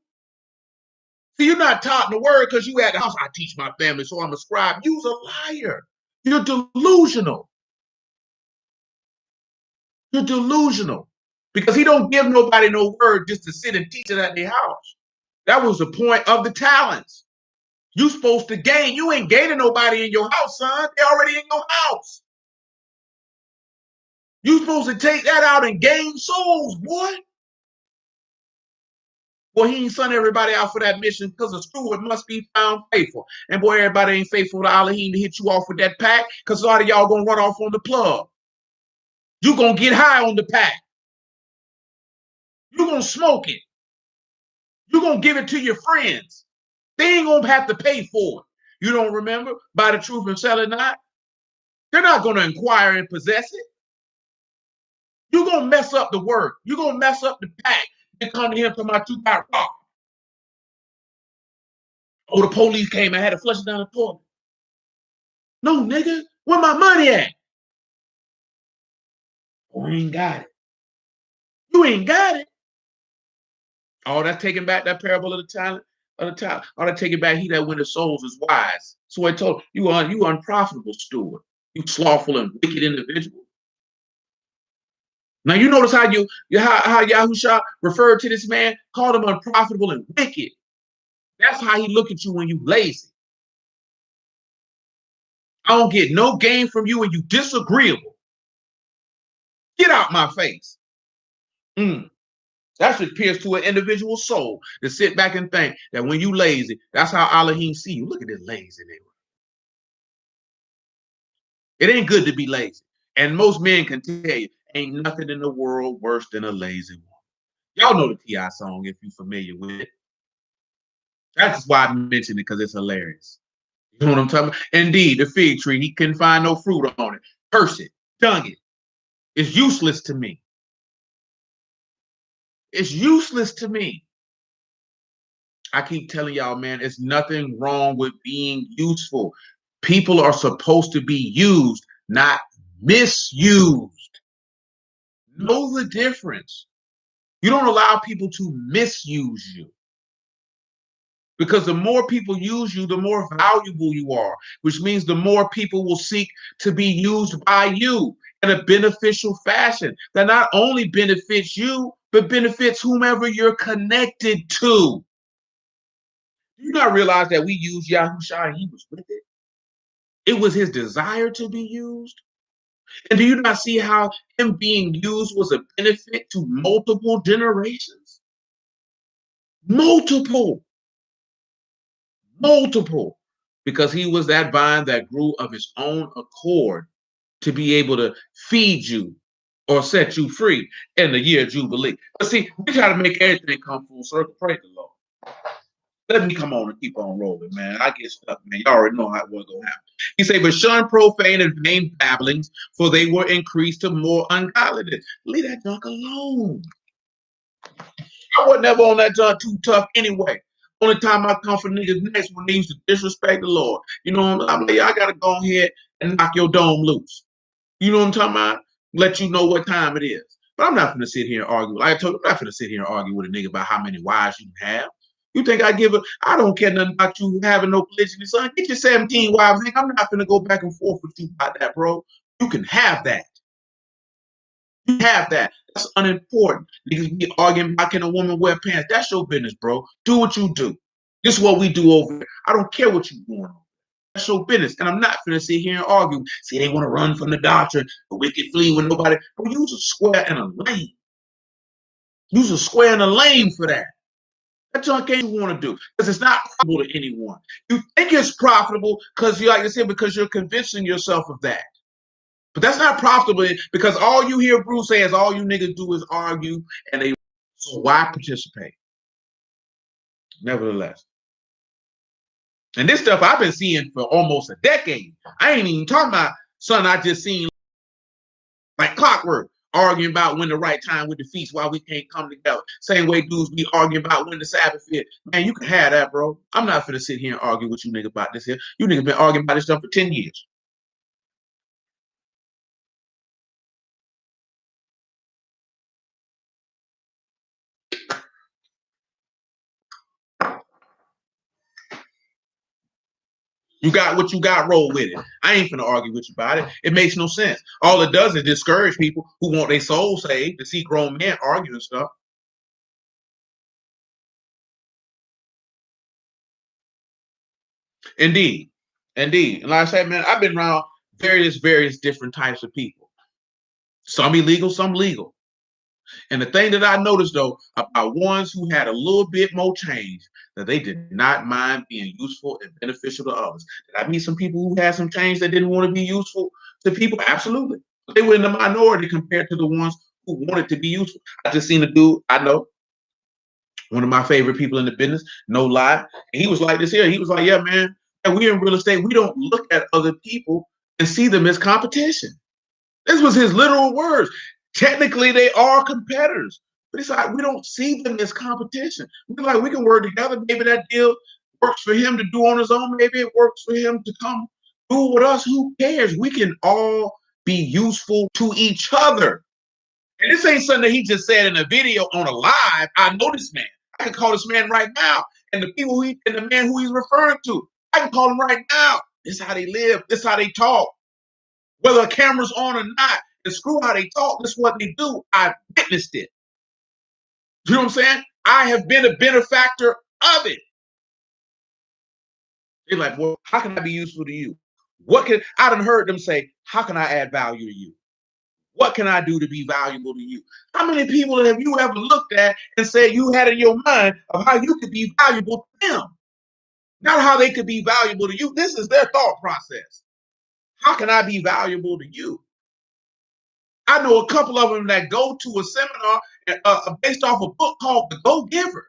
Speaker 1: See, you're not taught in the word because you at the house. I teach my family, so I'm a scribe. You's a liar. You're delusional. You're delusional. Because he don't give nobody no word just to sit and teach it at their house. That was the point of the talents. You supposed to gain. You ain't gaining nobody in your house, son. They're already in your house. You supposed to take that out and gain souls, boy. Well, he ain't sent everybody out for that mission because the steward must be found faithful. And boy, everybody ain't faithful to Elohim to hit you off with that pack because a lot of y'all gonna run off on the plug. You gonna get high on the pack. You gonna smoke it. You gonna give it to your friends. They ain't gonna have to pay for it. You don't remember? Buy the truth and sell it not. They're not gonna inquire and possess it. You're gonna mess up the work. You're gonna mess up the pack and come to him to my 2-pot rock. Oh, the police came and had to flush it down the toilet. No, nigga, where my money at? Oh, I ain't got it. You ain't got it. Oh, that's taking back that parable of the talent. Oh, that taking back he that winneth souls is wise. So I told you, you unprofitable steward. You slothful and wicked individual. Now you notice how Yahusha referred to this man, called him unprofitable and wicked. That's how he look at you when you lazy. I don't get no gain from you and you disagreeable. Get out my face. That should pierce to an individual soul to sit back and think that when you lazy, that's how Elohim see you. Look at this lazy nigga. It ain't good to be lazy. And most men can tell you, ain't nothing in the world worse than a lazy woman. Y'all know the T.I. song if you're familiar with it. That's why I mentioned it, because it's hilarious. You know what I'm talking about? Indeed, the fig tree, he couldn't find no fruit on it. Curse it, dung it. It's useless to me. It's useless to me. I keep telling y'all, man, there's nothing wrong with being useful. People are supposed to be used, not misused. Know the difference. You don't allow people to misuse you. Because the more people use you, the more valuable you are, which means the more people will seek to be used by you in a beneficial fashion that not only benefits you, but benefits whomever you're connected to. Do you not realize that we use Yahusha and he was with it? It was his desire to be used. And do you not see how him being used was a benefit to multiple generations? Multiple. Because he was that vine that grew of his own accord to be able to feed you or set you free in the year of Jubilee. But see, we try to make everything come full circle. Praise the Lord. Let me come on and keep on rolling, man. I get stuck, man. You already know how what's going to happen. He said, but shun profane and vain babblings, for they were increased to more ungodliness. Leave that junk alone. I wasn't ever on that junk too tough anyway. Only time I come for niggas next when they used to disrespect the Lord. You know what I'm like, I gotta go ahead and knock your dome loose. You know what I'm talking about? Let you know what time it is. But I'm not gonna sit here and argue. Like I told you, I'm not gonna sit here and argue with a nigga about how many wives you can have. You think I give a I don't care nothing about you having no polygyny, son. Get your 17 wives, nigga. I'm not gonna go back and forth with you about that, bro. You can have that. You have that. That's unimportant. Niggas be arguing about can a woman wear pants. That's your business, bro. Do what you do. This is what we do over here. I don't care what you're doing. That's your business. And I'm not going to sit here and argue. See, they want to run from the doctrine. The wicked flee when nobody. But use a square and a lane. Use a square and a lane for that. That's what you want to do. Because it's not profitable to anyone. You think it's profitable because you, like I said, because you're convincing yourself of that. But that's not profitable because all you hear Bruce say is all you niggas do is argue and they. So why participate? Nevertheless. And this stuff I've been seeing for almost a decade. I ain't even talking about something I just seen like clockwork, arguing about when the right time with the feast, why we can't come together. Same way dudes be arguing about when the Sabbath is. Man, you can have that, bro. I'm not finna sit here and argue with you niggas about this here. You niggas been arguing about this stuff for 10 years. You got what you got, roll with it. I ain't finna argue with you about it. It makes no sense. All it does is discourage people who want their soul saved to see grown men arguing stuff. Indeed. Indeed. And like I said, man, I've been around various different types of people. Some illegal, some legal. And the thing that I noticed though about ones who had a little bit more change, that they did not mind being useful and beneficial to others. Did I meet some people who had some change that didn't want to be useful to people? Absolutely. They were in the minority compared to the ones who wanted to be useful. I just seen a dude I know, one of my favorite people in the business, no lie. And he was like this here. He was like, yeah, man, and we in real estate, we don't look at other people and see them as competition. This was his literal words. Technically, they are competitors, but it's like we don't see them as competition. We're like, we can work together. Maybe that deal works for him to do on his own. Maybe it works for him to come do with us. Who cares? We can all be useful to each other. And this ain't something that he just said in a video on a live. I know this man. I can call this man right now. And the people and the man who he's referring to, I can call him right now. This is how they live. This is how they talk. Whether a camera's on or not, and screw how they talk, this is what they do. I witnessed it. You know what I'm saying? I have been a benefactor of it. They're like, well, how can I be useful to you? I done heard them say, how can I add value to you? What can I do to be valuable to you? How many people have you ever looked at and said you had in your mind of how you could be valuable to them? Not how they could be valuable to you. This is their thought process. How can I be valuable to you? I know a couple of them that go to a seminar based off a book called The Go Giver.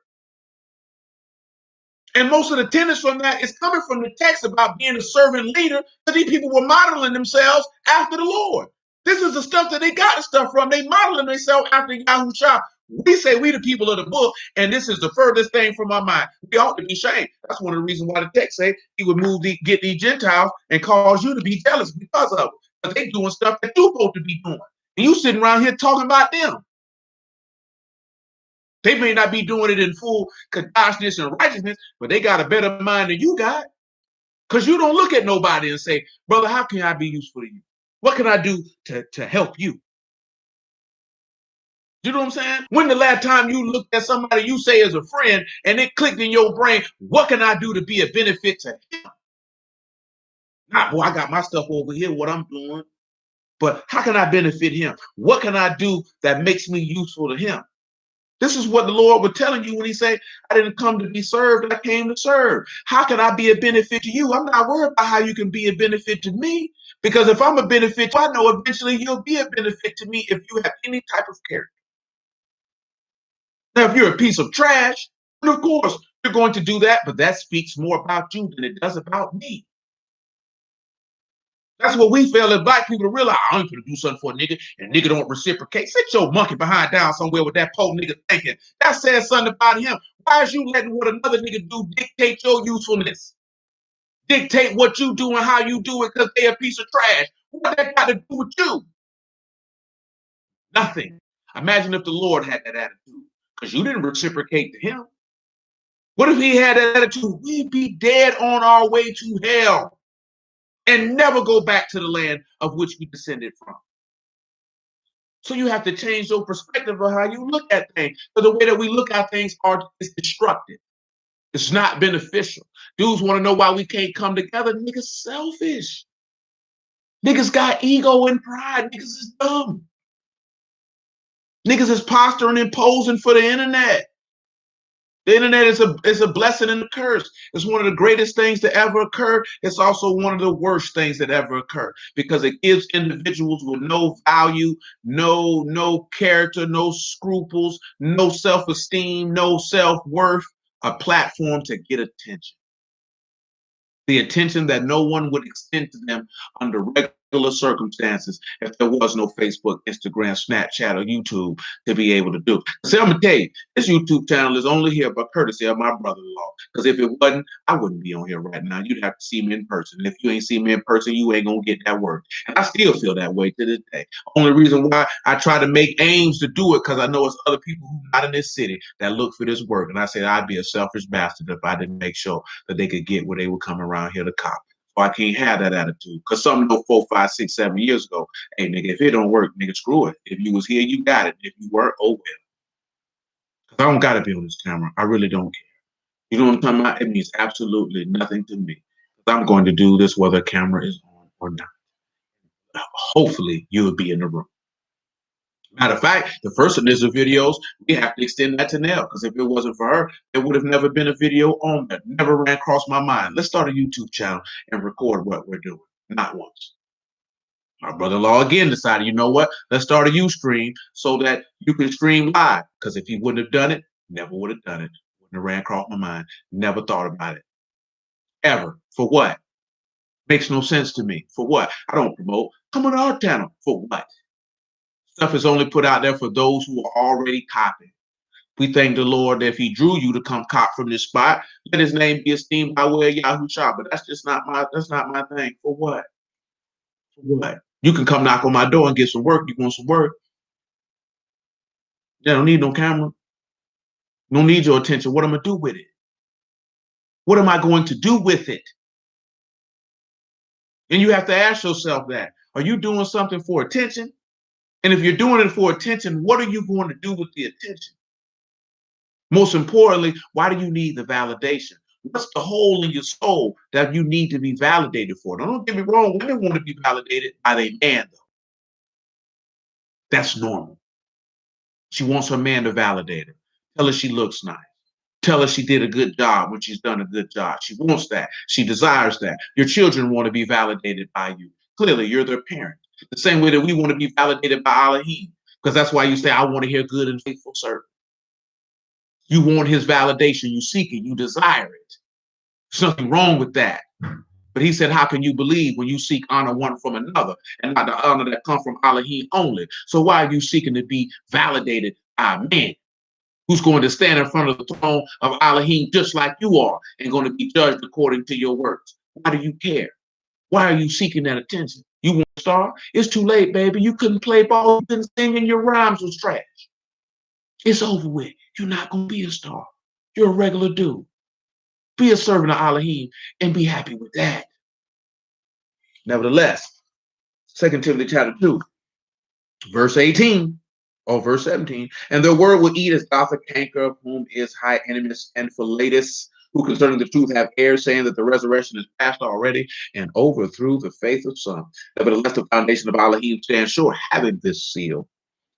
Speaker 1: And most of the tenets from that is coming from the text about being a servant leader, that these people were modeling themselves after the Lord. This is the stuff that they got the stuff from. They modeling themselves after Yahushua. We say we the people of the book, and this is the furthest thing from our mind. We ought to be ashamed. That's one of the reasons why the text say he would get these Gentiles and cause you to be jealous because of it. Because they doing stuff that you're supposed to be doing. And you sitting around here talking about them. They may not be doing it in full kadoshness and righteousness, but they got a better mind than you got. Because you don't look at nobody and say, brother, how can I be useful to you? What can I do to help you? You know what I'm saying? When the last time you looked at somebody you say is a friend and it clicked in your brain, what can I do to be a benefit to him? Not, boy, I got my stuff over here, what I'm doing. But how can I benefit him? What can I do that makes me useful to him? This is what the Lord was telling you when he said, I didn't come to be served, I came to serve. How can I be a benefit to you? I'm not worried about how you can be a benefit to me. Because if I'm a benefit, I know eventually you'll be a benefit to me if you have any type of character. Now, if you're a piece of trash, then of course you're going to do that, but that speaks more about you than it does about me. That's what we fail as black people to realize. I ain't gonna do something for a nigga, and nigga don't reciprocate. Sit your monkey behind down somewhere with that poor nigga thinking. That says something about him. Why is you letting what another nigga do dictate your usefulness? Dictate what you do and how you do it because they a piece of trash. What that got to do with you? Nothing. Imagine if the Lord had that attitude, because you didn't reciprocate to him. What if he had that attitude? We'd be dead on our way to hell and never go back to the land of which we descended from. So you have to change your perspective of how you look at things. So the way that we look at things is destructive. It's not beneficial. Dudes want to know why we can't come together. Niggas selfish. Niggas got ego and pride. Niggas is dumb. Niggas is posturing and posing for the internet. The internet is a blessing and a curse. It's one of the greatest things to ever occur. It's also one of the worst things that ever occur because it gives individuals with no value, no character, no scruples, no self-esteem, no self-worth, a platform to get attention. The attention that no one would extend to them under regular circumstances if there was no Facebook, Instagram, Snapchat, or YouTube to be able to do. See, I'm gonna tell you, this YouTube channel is only here by courtesy of my brother-in-law. Because if it wasn't, I wouldn't be on here right now. You'd have to see me in person. And if you ain't see me in person, you ain't gonna get that work. And I still feel that way to this day. Only reason why I try to make aims to do it because I know it's other people who are not in this city that look for this work. And I said I'd be a selfish bastard if I didn't make sure that they could get where they would come around here to cop. So I can't have that attitude. Because some know 4, 5, 6, 7 years ago, hey nigga, if it don't work, nigga, screw it. If you was here, you got it. If you weren't, oh well. Because I don't gotta be on this camera. I really don't care. You know what I'm talking about? It means absolutely nothing to me. I'm going to do this whether a camera is on or not. Hopefully you'll be in the room. Matter of fact, the first initial videos, we have to extend that to Nell, because if it wasn't for her, there would have never been a video on that. Never ran across my mind. Let's start a YouTube channel and record what we're doing. Not once. Our brother-in-law again decided, you know what? Let's start a Ustream so that you can stream live. Because if he wouldn't have done it, never would have done it. Wouldn't have ran across my mind. Never thought about it. Ever. For what? Makes no sense to me. For what? I don't promote. Come on our channel. For what? Stuff is only put out there for those who are already copying. We thank the Lord that if he drew you to come cop from this spot, let his name be esteemed by way of Yahushua. But that's not my thing. For what? For what? You can come knock on my door and get some work. You want some work? I don't need no camera. Don't need your attention. What am I gonna do with it? What am I going to do with it? And you have to ask yourself that. Are you doing something for attention? And if you're doing it for attention, what are you going to do with the attention? Most importantly, why do you need the validation? What's the hole in your soul that you need to be validated for? Now, don't get me wrong, women want to be validated by their man, though. That's normal. She wants her man to validate her. Tell her she looks nice. Tell her she did a good job when she's done a good job. She wants that. She desires that. Your children want to be validated by you. Clearly, you're their parent. The same way that we want to be validated by Elohim, because that's why you say, I want to hear good and faithful servant. You want his validation. You seek it. You desire it. There's nothing wrong with that. But he said, how can you believe when you seek honor one from another and not the honor that comes from Elohim only? So why are you seeking to be validated by a man who's going to stand in front of the throne of Elohim just like you are and going to be judged according to your works? Why do you care? Why are you seeking that attention? You want a star? It's too late, baby. You couldn't play ball. You couldn't sing, and your rhymes was trash. It's over with. You're not going to be a star. You're a regular dude. Be a servant of Elohim and be happy with that. Nevertheless, 2 Timothy chapter 2, verse 18 or verse 17, and their word will eat as doth a canker, of whom is high enemies and Philetus, who concerning the truth have erred, saying that the resurrection is past already, and overthrew the faith of some. Nevertheless, the foundation of Elohim stands sure, having this seal.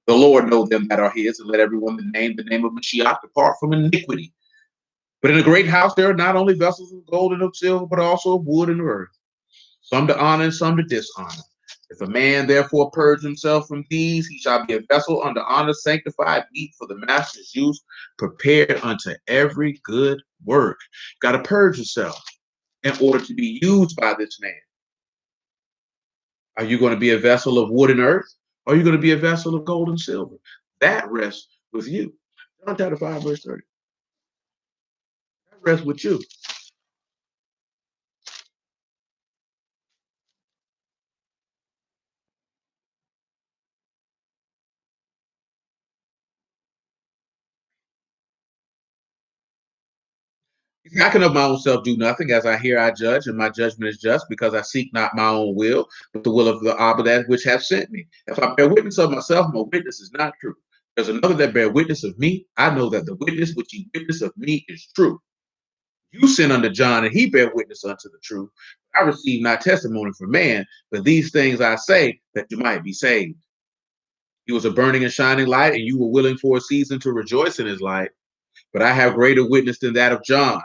Speaker 1: The Lord know them that are his, and let everyone that name the name of Mashiach depart from iniquity. But in a great house there are not only vessels of gold and of silver, but also of wood and of earth, some to honor and some to dishonor. If a man therefore purge himself from these, he shall be a vessel unto honor, sanctified, meet for the master's use, prepared unto every good work. Got to purge yourself in order to be used by this man. Are you going to be a vessel of wood and earth? Or are you going to be a vessel of gold and silver? That rests with you. John chapter 5, verse 30. That rests with you. I can of my own self do nothing. As I hear, I judge, and my judgment is just, because I seek not my own will, but the will of the Abba that which hath sent me. If I bear witness of myself, my witness is not true. There's another that bear witness of me. I know that the witness which he witness of me is true. You sent unto John, and he bear witness unto the truth. I receive not testimony from man, but these things I say, that you might be saved. He was a burning and shining light, and you were willing for a season to rejoice in his light. But I have greater witness than that of John.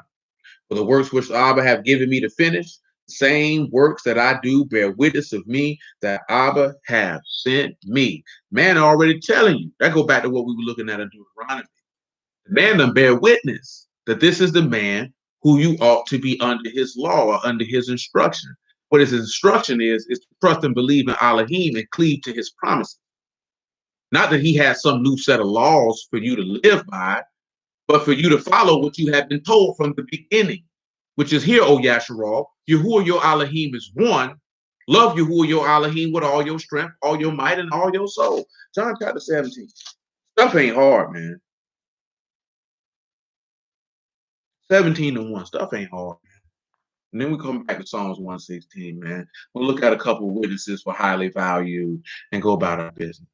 Speaker 1: For the works which Abba have given me to finish, the same works that I do bear witness of me, that Abba have sent me. Man already telling you. That go back to what we were looking at in Deuteronomy. The man done bear witness that this is the man who you ought to be under his law or under his instruction. What his instruction is to trust and believe in Elohim and cleave to his promises. Not that he has some new set of laws for you to live by, but for you to follow what you have been told from the beginning, which is here, O Yasharal, Yahuwah your Elohim is one. Love Yahuwah your Elohim with all your strength, all your might, and all your soul. John chapter 17. Stuff ain't hard, man. 17:1. Stuff ain't hard, man. And then we come back to Psalms 116, man. We'll look at a couple of witnesses for highly valued and go about our business.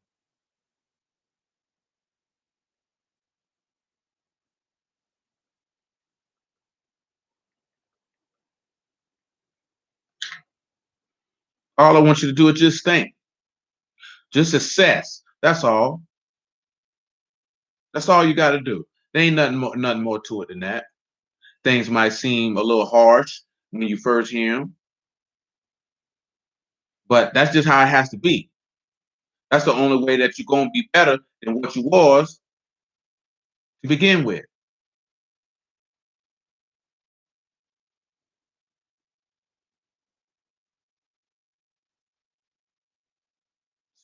Speaker 1: All I want you to do is just think, just assess. That's all. That's all you got to do. There ain't nothing more to it than that. Things might seem a little harsh when you first hear them, but that's just how it has to be. That's the only way that you're going to be better than what you was to begin with.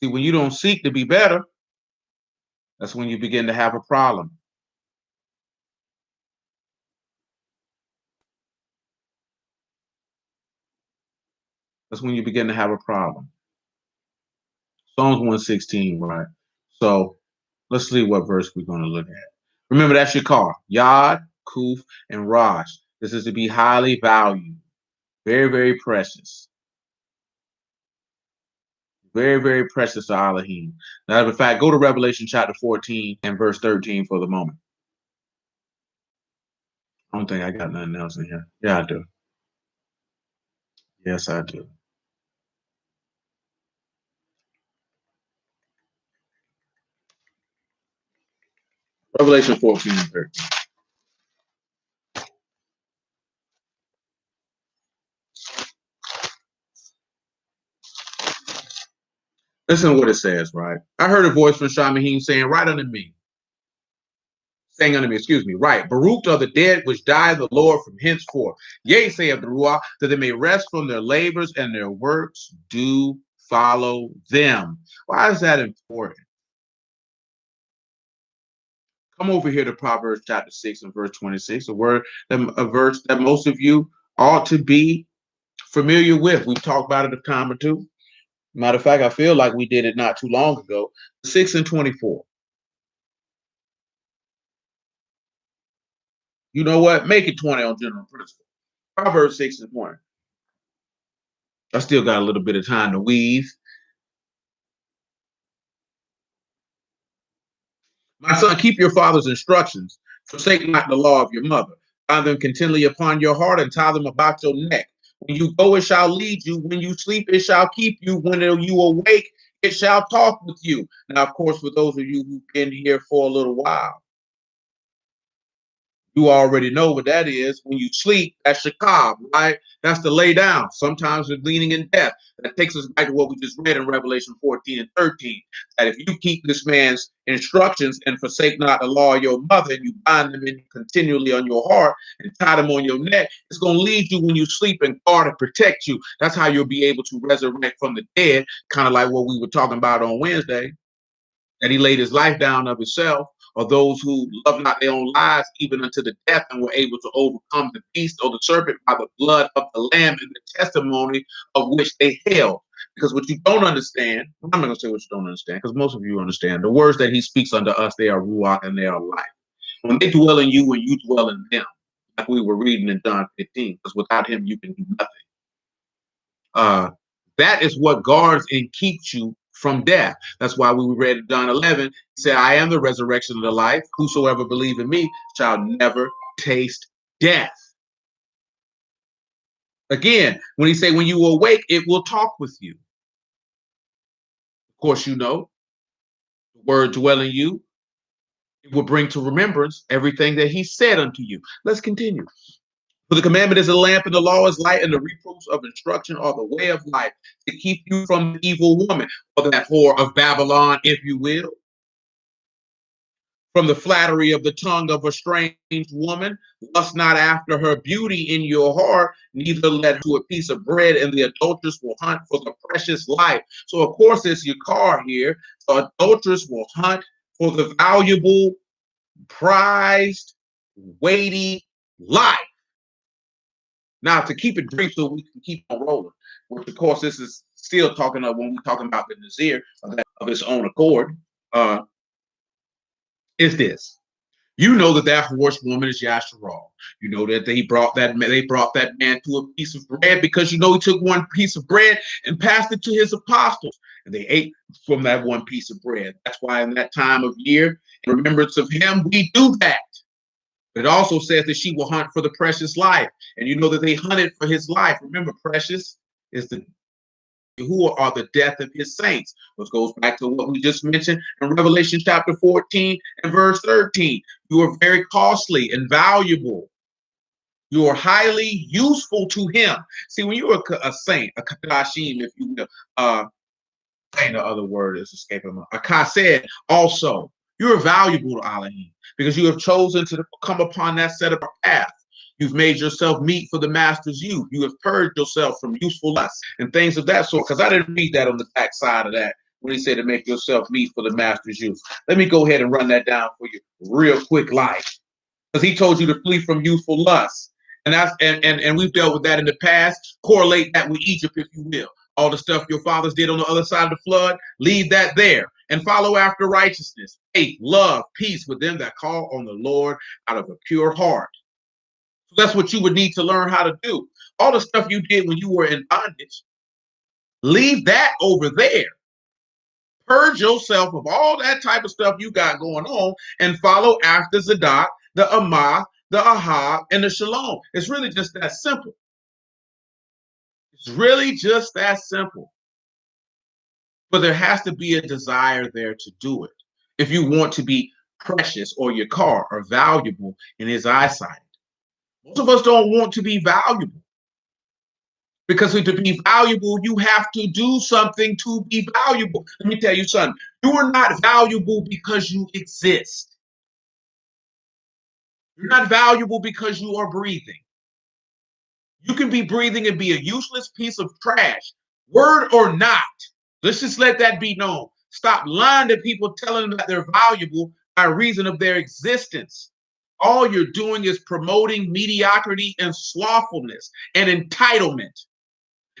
Speaker 1: See, when you don't seek to be better, that's when you begin to have a problem. That's when you begin to have a problem. Psalms 116, right? So let's see what verse we're going to look at. Remember, that's your car. Yod, Kuf, and Rosh. This is to be highly valued. Very, very precious. Very, very precious to Elohim. Now, in fact, go to Revelation chapter 14 and verse 13 for the moment. I don't think I got nothing else in here. Yeah, I do. Yes, I do. Revelation 14 and 13. Listen to what it says, right? I heard a voice from Shamahin saying, right unto me, saying unto me, excuse me, right, Baruch are the dead which die the Lord from henceforth. Yea, saith the Ruach, that they may rest from their labors and their works do follow them. Why is that important? Come over here to Proverbs chapter 6 and verse 26, a verse that most of you ought to be familiar with. We've talked about it a time or two. Matter of fact, I feel like we did it not too long ago. 6 and 24. You know what? Make it 20 on general principle. Proverbs 6 and 20. I still got a little bit of time to weave. My son, keep your father's instructions. Forsake not the law of your mother. Bind them continually upon your heart and tie them about your neck. When you go, it shall lead you. When you sleep, it shall keep you. When you awake, it shall talk with you. Now, of course, for those of you who've been here for a little while, you already know what that is. When you sleep, that's shakab, right? That's to lay down. Sometimes we're leaning in death. That takes us back to what we just read in Revelation 14 and 13. That if you keep this man's instructions and forsake not the law of your mother, and you bind them in continually on your heart and tie them on your neck, it's going to lead you when you sleep and guard and protect you. That's how you'll be able to resurrect from the dead, kind of like what we were talking about on Wednesday, that he laid his life down of himself, or those who love not their own lives even unto the death and were able to overcome the beast or the serpent by the blood of the lamb and the testimony of which they held. Because what you don't understand, I'm not going to say what you don't understand, because most of you understand. The words that he speaks unto us, they are ruach and they are life. When they dwell in you and you dwell in them, like we were reading in John 15, because without him you can do nothing. That is what guards and keeps you from death. That's why we read in John 11, he said, I am the resurrection of the life. Whosoever believe in me shall never taste death. Again, when he say, when you awake, it will talk with you. Of course, you know, the word dwell in you. It will bring to remembrance everything that he said unto you. Let's continue. For the commandment is a lamp and the law is light, and the reproofs of instruction are the way of life, to keep you from the evil woman, or that whore of Babylon, if you will, from the flattery of the tongue of a strange woman. Lust not after her beauty in your heart, neither let her to a piece of bread, and the adulteress will hunt for the precious life. So, of course, it's your car here. The adulteress will hunt for the valuable, prized, weighty life. Now, to keep it brief so we can keep on rolling, which of course this is still talking of when we're talking about the Nazir of its own accord, is this. You know that horsewoman is Yasharal. You know that they brought that man to a piece of bread because you know he took one piece of bread and passed it to his apostles, and they ate from that one piece of bread. That's why in that time of year, in remembrance of him, we do that. But it also says that she will hunt for the precious life. And you know that they hunted for his life. Remember, precious is the Yahuwah are the death of his saints, which goes back to what we just mentioned in Revelation chapter 14 and verse 13. You are very costly and valuable. You are highly useful to him. See, when you're a saint, a kadashim, if you will, the other word is escaping me. A kased also. You're valuable to Elohim because you have chosen to come upon that set of a path. You've made yourself meet for the master's use. You have purged yourself from useful lusts and things of that sort. Because I didn't read that on the back side of that when he said to make yourself meet for the master's use. Let me go ahead and run that down for you real quick, like, because he told you to flee from youthful lusts. And that's and we've dealt with that in the past. Correlate that with Egypt, if you will. All the stuff your fathers did on the other side of the flood, leave that there and follow after righteousness, faith, love, peace with them that call on the Lord out of a pure heart. So that's what you would need to learn how to do. All the stuff you did when you were in bondage, leave that over there. Purge yourself of all that type of stuff you got going on and follow after Zadok, the Amah, the Ahab, and the Shalom. It's really just that simple. It's really just that simple. But there has to be a desire there to do it if you want to be precious or your car or valuable in his eyesight. Most of us don't want to be valuable because to be valuable, you have to do something to be valuable. Let me tell you something. You are not valuable because you exist. You're not valuable because you are breathing. You can be breathing and be a useless piece of trash, word or not. Let's just let that be known. Stop lying to people, telling them that they're valuable by reason of their existence. All you're doing is promoting mediocrity and slothfulness and entitlement.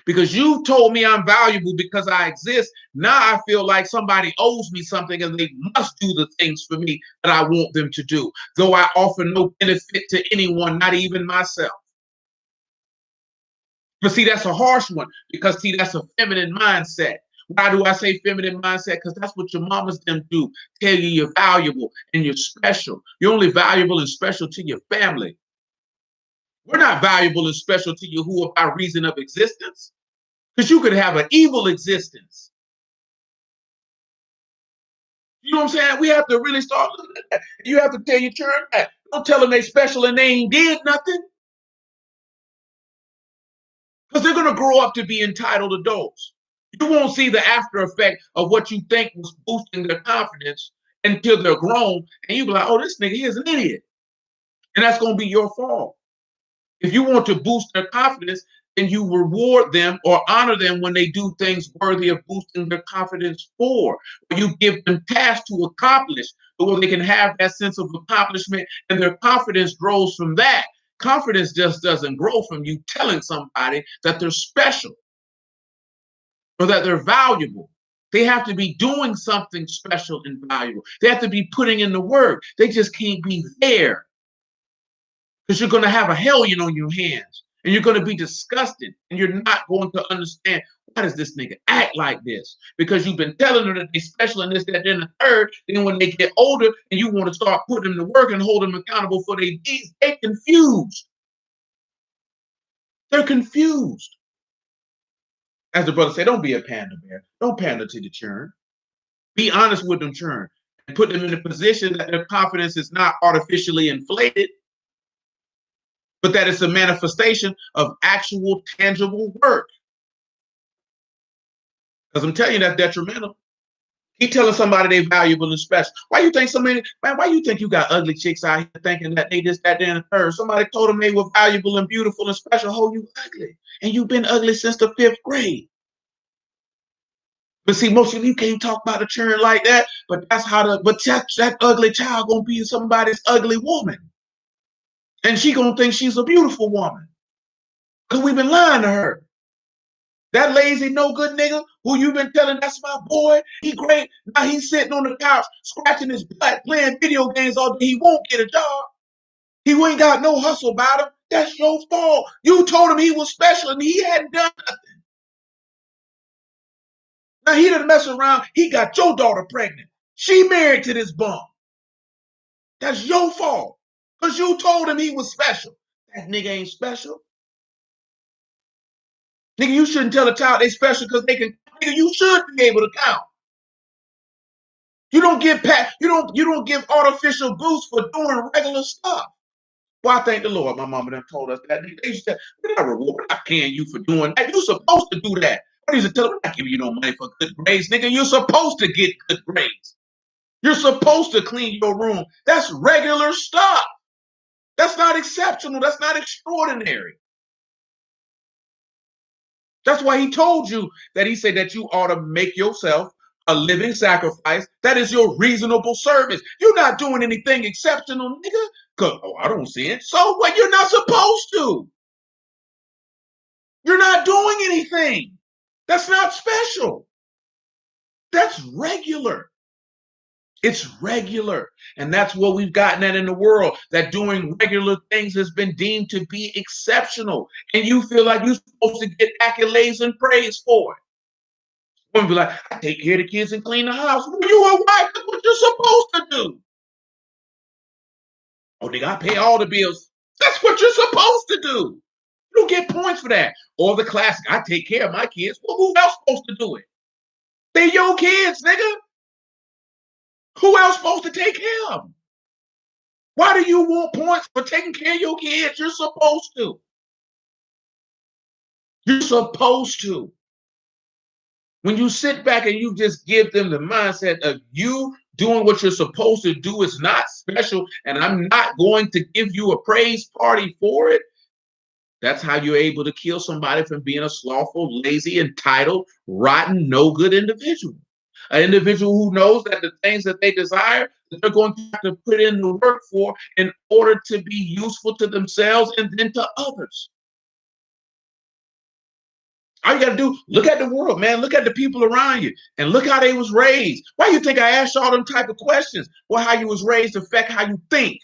Speaker 1: Because you told me I'm valuable because I exist. Now I feel like somebody owes me something and they must do the things for me that I want them to do, though I offer no benefit to anyone, not even myself. But see, that's a harsh one because, see, that's a feminine mindset. Why do I say feminine mindset? Because that's what your mamas them do. Tell you you're valuable and you're special. You're only valuable and special to your family. We're not valuable and special to you who are by reason of existence. Because you could have an evil existence. You know what I'm saying? We have to really start looking at that. You have to tell your children that. Don't tell them they special and they ain't did nothing. Because they're going to grow up to be entitled adults. You won't see the after effect of what you think was boosting their confidence until they're grown. And you be like, oh, this nigga is an idiot. And that's going to be your fault. If you want to boost their confidence, then you reward them or honor them when they do things worthy of boosting their confidence for. Or you give them tasks to accomplish so they can have that sense of accomplishment and their confidence grows from that. Confidence just doesn't grow from you telling somebody that they're special or that they're valuable. They have to be doing something special and valuable. They have to be putting in the work. They just can't be there. Because you're going to have a hellion on your hands and you're going to be disgusted and you're not going to understand why does this nigga act like this? Because you've been telling them that they're special and this, that, and the third. Then when they get older and you want to start putting them to work and hold them accountable for their deeds, they're confused. They're confused. As the brother said, don't be a panda bear. Don't pander to the churn. Be honest with them, churn, and put them in a position that their confidence is not artificially inflated, but that it's a manifestation of actual tangible work. Because I'm telling you, that's detrimental. He telling somebody they valuable and special. Why you think so many, man, why you think you got ugly chicks out here thinking that they this, that, and the third? Somebody told them they were valuable and beautiful and special. Oh, you ugly. And you've been ugly since the 5th grade. But see, most of you can't talk about a churn like that, but that's how that ugly child gonna be somebody's ugly woman. And she gonna think she's a beautiful woman. Because we've been lying to her. That lazy, no good nigga who you been telling that's my boy, he great. Now he's sitting on the couch, scratching his butt, playing video games all day. He won't get a job. He ain't got no hustle about him. That's your fault. You told him he was special and he hadn't done nothing. Now he didn't mess around. He got your daughter pregnant. She married to this bum. That's your fault. Because you told him he was special. That nigga ain't special. Nigga, you shouldn't tell a child they special because they can. Nigga, you should be able to count. You don't give you don't give artificial boosts for doing regular stuff. Well, I thank the Lord. My mama done told us that. They used to say, we're not paying you for doing that. You're supposed to do that. I used to tell them, we're not giving you no money for good grades, nigga. You're supposed to get good grades. You're supposed to clean your room. That's regular stuff. That's not exceptional. That's not extraordinary. That's why he told you that he said that you ought to make yourself a living sacrifice. That is your reasonable service. You're not doing anything exceptional, nigga. Because, oh, I don't see it. So what? You're not supposed to. You're not doing anything. That's not special. That's regular. It's regular. And that's what we've gotten at in the world, that doing regular things has been deemed to be exceptional. And you feel like you're supposed to get accolades and praise for it. Women be like, I take care of the kids and clean the house. Well, you a wife, that's what you're supposed to do. Oh, nigga, I pay all the bills. That's what you're supposed to do. You don't get points for that. Or the classic, I take care of my kids. Well, who else supposed to do it? They your kids, nigga. Who else supposed to take care of them? Why do you want points for taking care of your kids? You're supposed to. You're supposed to. When you sit back and you just give them the mindset of you doing what you're supposed to do is not special, and I'm not going to give you a praise party for it, that's how you're able to kill somebody from being a slothful, lazy, entitled, rotten, no good individual. An individual who knows that the things that they desire, that they're going to have to put in the work for in order to be useful to themselves and then to others. All you got to do, look at the world, man. Look at the people around you and look how they was raised. Why do you think I asked all them type of questions? Well, how you was raised affect how you think,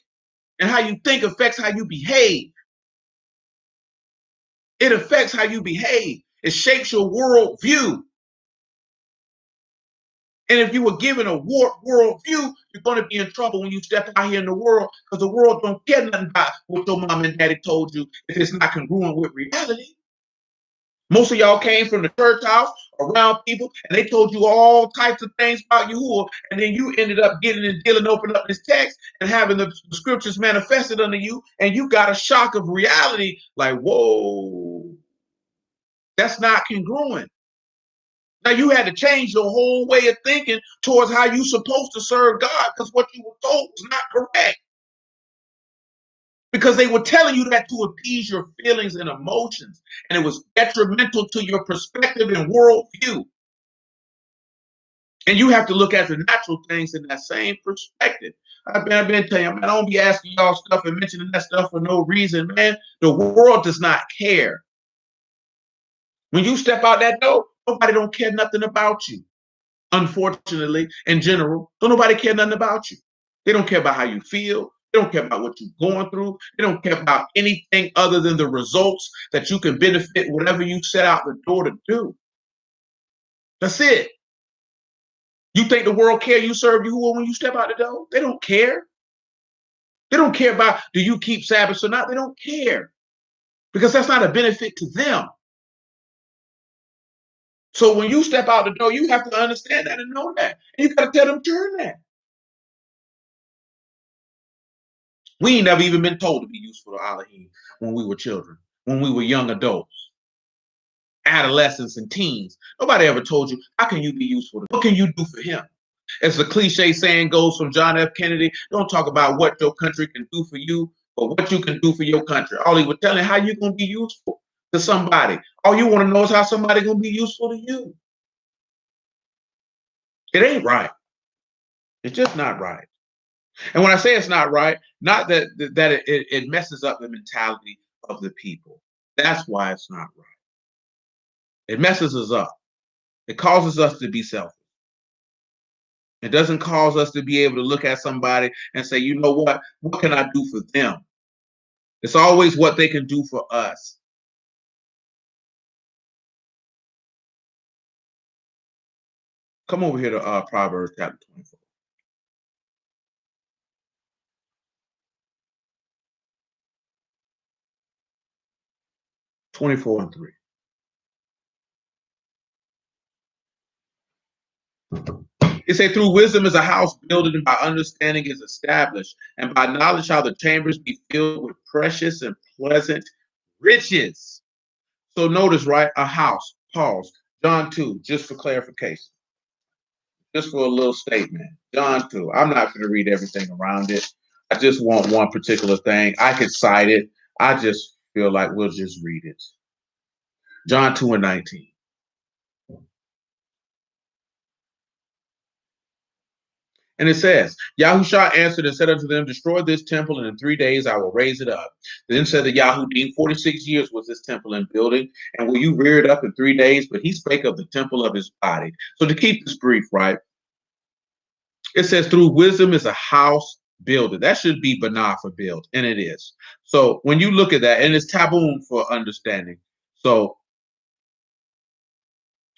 Speaker 1: and how you think affects how you behave. It affects how you behave. It shapes your world view. And if you were given a warped world view, you're going to be in trouble when you step out here in the world, because the world don't care nothing about what your mom and daddy told you if it's not congruent with reality. Most of y'all came from the church house around people, and they told you all types of things about Yahuwah, and then you ended up getting and dealing, open up this text and having the scriptures manifested unto you, and you got a shock of reality, like, whoa, that's not congruent. Now you had to change your whole way of thinking towards how you supposed to serve God, because what you were told was not correct. Because they were telling you that to appease your feelings and emotions, and it was detrimental to your perspective and worldview. And you have to look at the natural things in that same perspective. I've been telling you, man, I don't be asking y'all stuff and mentioning that stuff for no reason, man. The world does not care. When you step out that door, nobody don't care nothing about you. Unfortunately, in general, don't nobody care nothing about you. They don't care about how you feel. They don't care about what you're going through. They don't care about anything other than the results that you can benefit whatever you set out the door to do. That's it. You think the world care you serve Yahuwah when you step out the door? They don't care. They don't care about do you keep Sabbath or not. They don't care because that's not a benefit to them. So when you step out the door, you have to understand that and know that. And you got to tell them, turn that. We ain't never even been told to be useful to Elohim when we were children, when we were young adults, adolescents, and teens. Nobody ever told you, how can you be useful? What can you do for him? As the cliche saying goes from John F. Kennedy, don't talk about what your country can do for you, but what you can do for your country. All he was telling how you going to be useful to somebody. All you want to know is how somebody going to be useful to you. It ain't right. It's just not right. And when I say it's not right, not that it messes up the mentality of the people. That's why it's not right. It messes us up. It causes us to be selfish. It doesn't cause us to be able to look at somebody and say, you know what? What can I do for them? It's always what they can do for us. Come over here to Proverbs chapter 24. 24 and 3. It say through wisdom is a house builded, and by understanding is established, and by knowledge shall the chambers be filled with precious and pleasant riches. So notice, right, a house. Pause. John 2, just for clarification, just for a little statement. John 2. I'm not going to read everything around it. I just want one particular thing. I could cite it. I just feel like we'll just read it. John 2 and 19. And it says, Yahushua answered and said unto them, destroy this temple, and in 3 days I will raise it up. Then said the Yahudim, 46 years was this temple in building, and will you rear it up in 3 days? But he spake of the temple of his body. So to keep this brief, right, it says, through wisdom is a house builded. That should be Banah for build, and it is. So when you look at that, and it's Tabun for understanding. So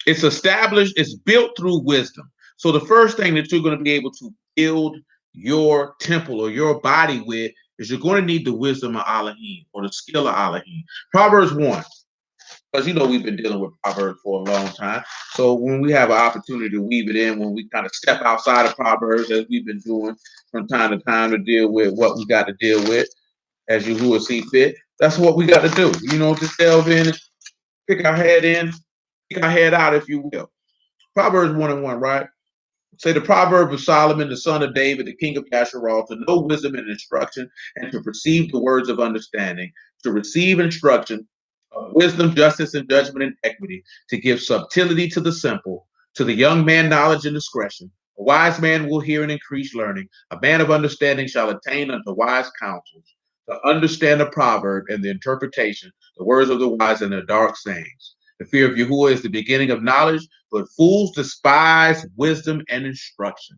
Speaker 1: it's established, it's built through wisdom. So the first thing that you're going to be able to build your temple or your body with is you're going to need the wisdom of Elohim or the skill of Elohim. Proverbs 1, because you know we've been dealing with Proverbs for a long time. So when we have an opportunity to weave it in, when we kind of step outside of Proverbs, as we've been doing from time to time to deal with what we got to deal with, as you who will see fit, that's what we got to do. You know, just delve in, pick our head in, pick our head out, if you will. Proverbs 1 and 1, right? Say the proverb of Solomon, the son of David, the king of Yasharal, to know wisdom and instruction, and to perceive the words of understanding, to receive instruction of wisdom, justice, and judgment and equity, to give subtlety to the simple, to the young man knowledge and discretion. A wise man will hear and increase learning. A man of understanding shall attain unto wise counsels. To understand a proverb and the interpretation, the words of the wise and their dark sayings. The fear of Yahuwah is the beginning of knowledge, but fools despise wisdom and instruction.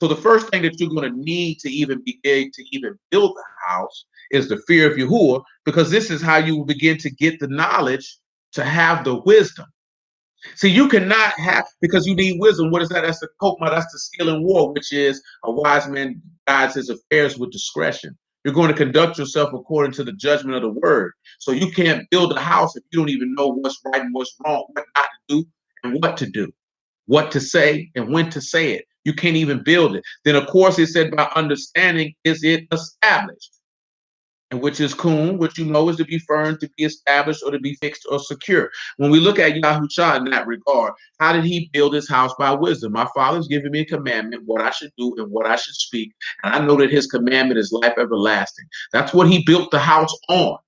Speaker 1: So the first thing that you're going to need to even begin to even build a house is the fear of Yahuwah, because this is how you will begin to get the knowledge to have the wisdom. See, you cannot have, because you need wisdom. What is that? That's the kokma, that's the skill in war, which is a wise man guides his affairs with discretion. You're going to conduct yourself according to the judgment of the word. So you can't build a house if you don't even know what's right and what's wrong, what not to do and what to do, what to say and when to say it. You can't even build it. Then, of course, it said by understanding is it established, and which is kun, which you know is to be firm, to be established, or to be fixed or secure. When we look at Yahushua in that regard, how did he build his house? By wisdom. My father's given me a commandment, what I should do and what I should speak. And I know that his commandment is life everlasting. That's what he built the house on.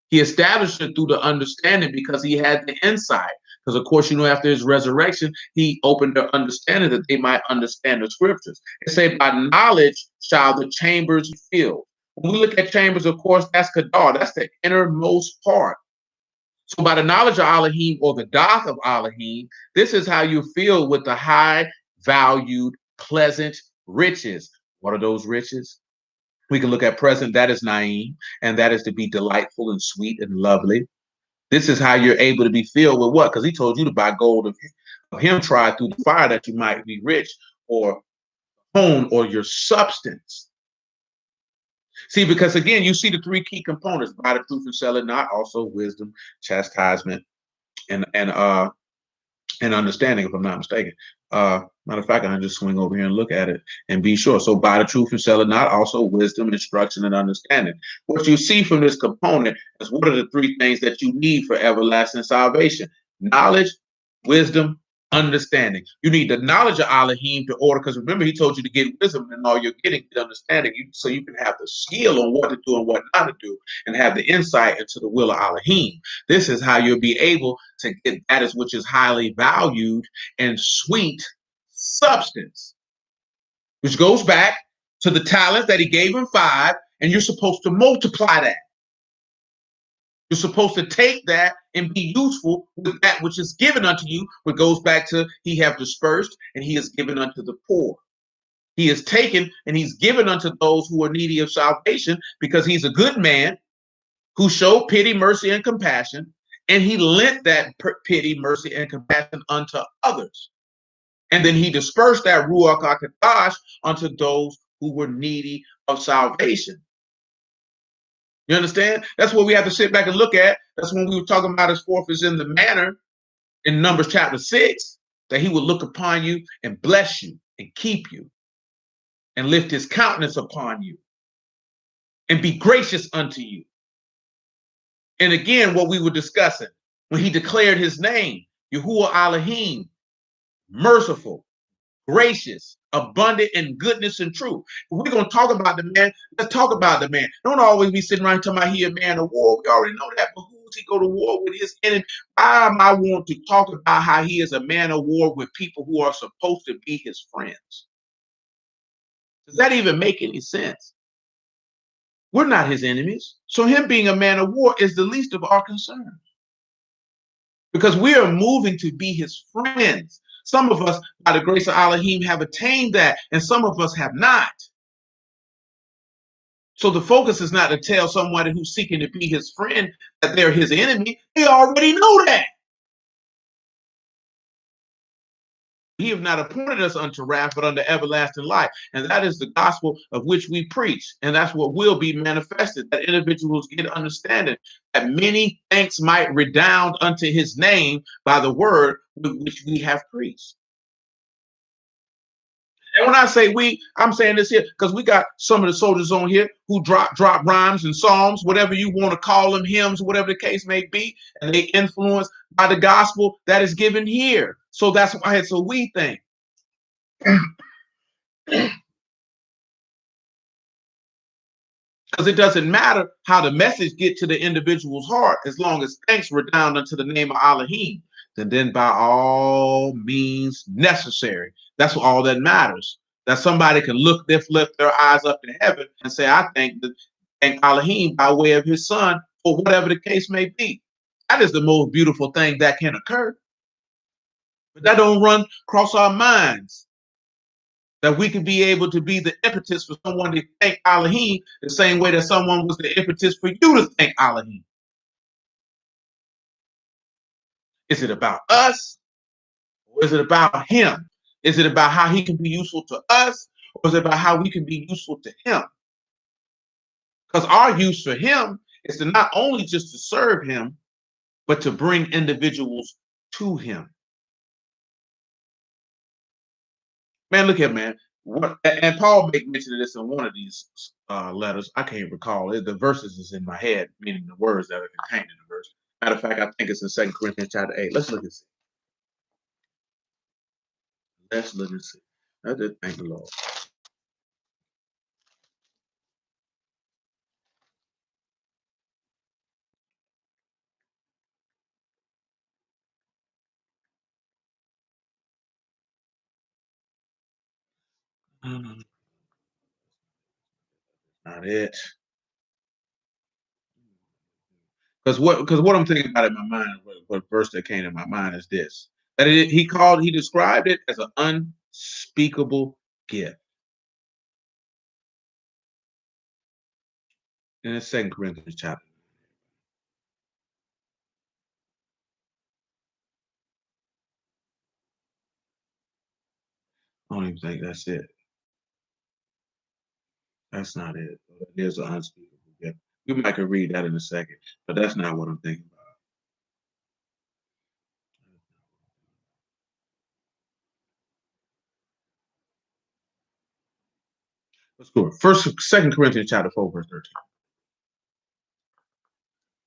Speaker 1: He established it through the understanding because he had the insight. Because, of course, you know, after his resurrection, he opened their understanding that they might understand the scriptures. It say, by knowledge shall the chambers be filled. When we look at chambers, of course, that's Kadar. That's the innermost part. So by the knowledge of Elohim or the Dath of Elohim, this is how you feel with the high valued, pleasant riches. What are those riches? We can look at present, that is Naim, and that is to be delightful and sweet and lovely. This is how you're able to be filled with what? Because he told you to buy gold of him tried through the fire that you might be rich, or hone, or your substance. See, because again, you see the three key components: by the truth and sell it not, also wisdom, chastisement, and understanding, if I'm not mistaken. Matter of fact, I can just swing over here and look at it and be sure. So by the truth and sell it not, also wisdom, instruction, and understanding. What you see from this component is what are the three things that you need for everlasting salvation: knowledge, wisdom, understanding. You need the knowledge of Elohim to order, because remember, he told you to get wisdom, and all you're getting is understanding, so you can have the skill on what to do and what not to do, and have the insight into the will of Elohim. This is how you'll be able to get that is which is highly valued and sweet substance, which goes back to the talents that he gave him 5, and you're supposed to multiply that. You're supposed to take that and be useful with that which is given unto you, which goes back to he have dispersed and he is given unto the poor. He is taken and he's given unto those who are needy of salvation, because he's a good man who showed pity, mercy, and compassion, and he lent that pity, mercy, and compassion unto others. And then he dispersed that Ruach HaKodesh unto those who were needy of salvation. You understand? That's what we have to sit back and look at. That's when we were talking about his fourth is in the manner in Numbers chapter 6. that he would look upon you and bless you and keep you and lift his countenance upon you and be gracious unto you. And again, what we were discussing, when he declared his name, Yahuwah Elohim, merciful, gracious, abundant in goodness and truth. If we're going to talk about the man, let's talk about the man. Don't always be sitting around talking about he a man of war. We already know that, but who does he go to war with his enemy? Why am I want to talk about how he is a man of war with people who are supposed to be his friends? Does that even make any sense? We're not his enemies. So him being a man of war is the least of our concerns. Because we are moving to be his friends. Some of us, by the grace of Elohim, have attained that, and some of us have not. So the focus is not to tell someone who's seeking to be his friend that they're his enemy. They already know that. He have not appointed us unto wrath, but unto everlasting life. And that is the gospel of which we preach. And that's what will be manifested, that individuals get understanding, that many thanks might redound unto his name by the word which we have preached. And when I say we, I'm saying this here because we got some of the soldiers on here who drop rhymes and psalms, whatever you want to call them, hymns, whatever the case may be, and they influenced by the gospel that is given here. So that's why it's a we thing. Because it doesn't matter how the message get to the individual's heart, as long as thanks redound unto the name of Elohim, then by all means necessary. That's all that matters. That somebody can lift their eyes up to heaven and say, I thank Elohim by way of his son, or whatever the case may be. That is the most beautiful thing that can occur. But that don't run across our minds, that we could be able to be the impetus for someone to thank Elohim the same way that someone was the impetus for you to thank Elohim. Is it about us, or is it about him? Is it about how he can be useful to us, or is it about how we can be useful to him? Because our use for him is to not only just to serve him, but to bring individuals to him. Man, look here, man. And Paul made mention of this in one of these letters. I can't recall it. The verses is in my head, meaning the words that are contained in the verse. Matter of fact, I think it's in 2 Corinthians chapter 8. Let's look and see. Let's look and see. I just thank the Lord. Not it. Because what I'm thinking about in my mind, what verse that came in my mind is this: that he described it as an unspeakable gift. In 2 Corinthians chapter. I don't even think that's it. That's not it. It is an unspeakable gift. We might could read that in a second, but that's not what I'm thinking about. Let's go. Second Corinthians chapter 4, verse 13.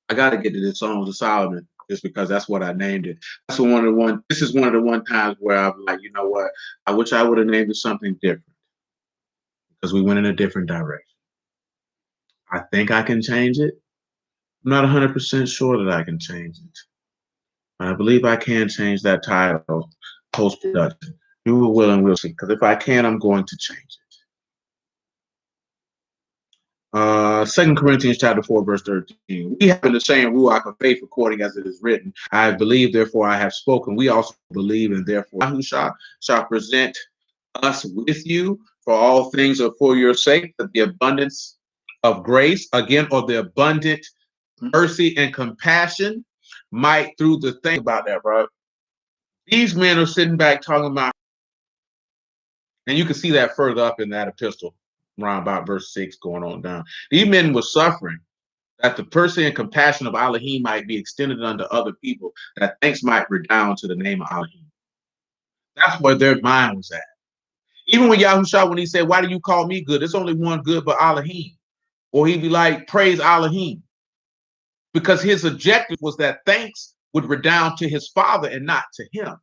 Speaker 1: I got to get to this Songs of Solomon just because that's what I named it. This is one of the one times where I'm like, you know what? I wish I would have named it something different because we went in a different direction. I think I can change it. I'm not 100% sure that I can change it. But I believe I can change that title post-production. You will and we'll see. Because if I can, I'm going to change it. 2 Corinthians chapter 4, verse 13. We have in the same ruach of faith according as it is written. I believe, therefore I have spoken. We also believe, and therefore Yahushua shall present us with you, for all things are for your sake, that the abundance of grace, again, or the abundant mercy and compassion might through the thing about that, bro. These men are sitting back talking about, and you can see that further up in that epistle, around about verse 6 going on down. These men were suffering that the mercy and compassion of Elohim might be extended unto other people, that thanks might redound to the name of Elohim. That's where their mind was at. Even when Yahushua, when he said, "Why do you call me good?" There's only one good, but Elohim. Or he'd be like, "Praise Elohim," because his objective was that thanks would redound to his Father and not to him.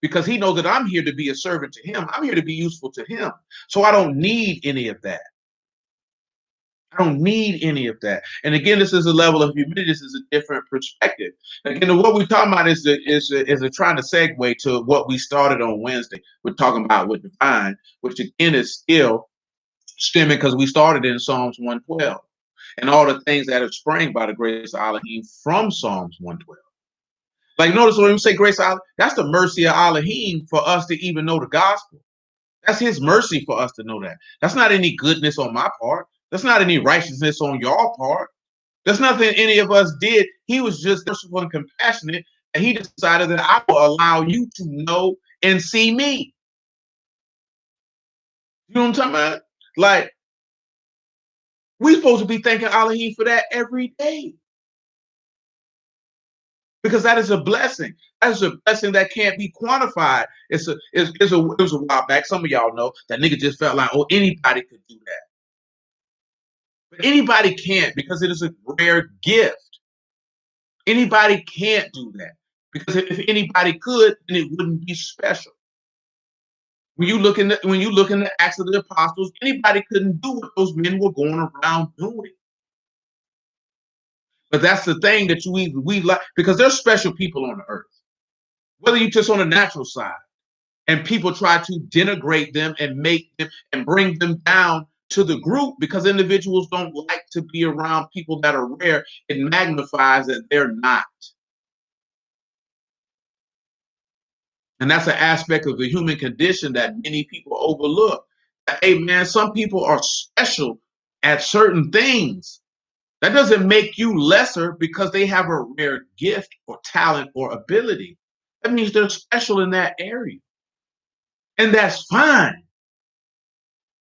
Speaker 1: Because he knows that I'm here to be a servant to him. I'm here to be useful to him. So I don't need any of that. I don't need any of that. And again, this is a level of humility. This is a different perspective. Again, what we're talking about is trying to segue to what we started on Wednesday. We're talking about with divine, which again is still stemming because we started in Psalms 112 and all the things that have sprang by the grace of Elohim from Psalms 112. Like, notice when we say grace of Elohim, that's the mercy of Elohim for us to even know the gospel. That's his mercy for us to know that. That's not any goodness on my part. That's not any righteousness on your part. That's nothing any of us did. He was just merciful and compassionate, and he decided that I will allow you to know and see me. You know what I'm talking about? Like, we're supposed to be thanking Elohim for that every day. Because that is a blessing. That is a blessing that can't be quantified. It was a while back. Some of y'all know that nigga just felt like, oh, anybody could do that. But anybody can't, because it is a rare gift. Anybody can't do that. Because if anybody could, then it wouldn't be special. When you look in the Acts of the Apostles, anybody couldn't do what those men were going around doing. But that's the thing that we like, because there's special people on the earth. Whether you just on the natural side, and people try to denigrate them and make them and bring them down to the group because individuals don't like to be around people that are rare. It magnifies that they're not. And that's an aspect of the human condition that many people overlook. Hey, man, some people are special at certain things. That doesn't make you lesser because they have a rare gift or talent or ability. That means they're special in that area. And that's fine.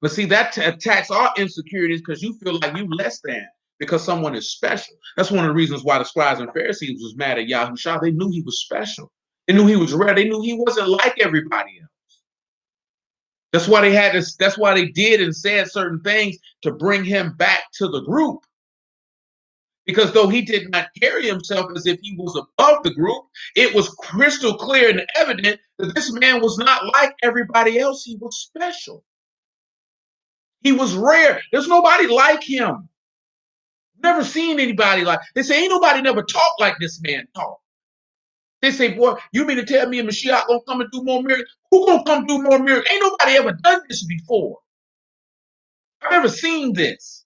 Speaker 1: But see, that attacks our insecurities because you feel like you less than because someone is special. That's one of the reasons why the scribes and Pharisees was mad at Yahushua. They knew he was special. They knew he was rare. They knew he wasn't like everybody else. That's why they had this. That's why they did and said certain things to bring him back to the group. Because though he did not carry himself as if he was above the group, it was crystal clear and evident that this man was not like everybody else. He was special. He was rare. There's nobody like him. Never seen anybody like. They say ain't nobody never talked like this man talked. They say, boy, you mean to tell me a Mashiach gonna come and do more miracles? Who gonna come do more miracles? Ain't nobody ever done this before. I've never seen this.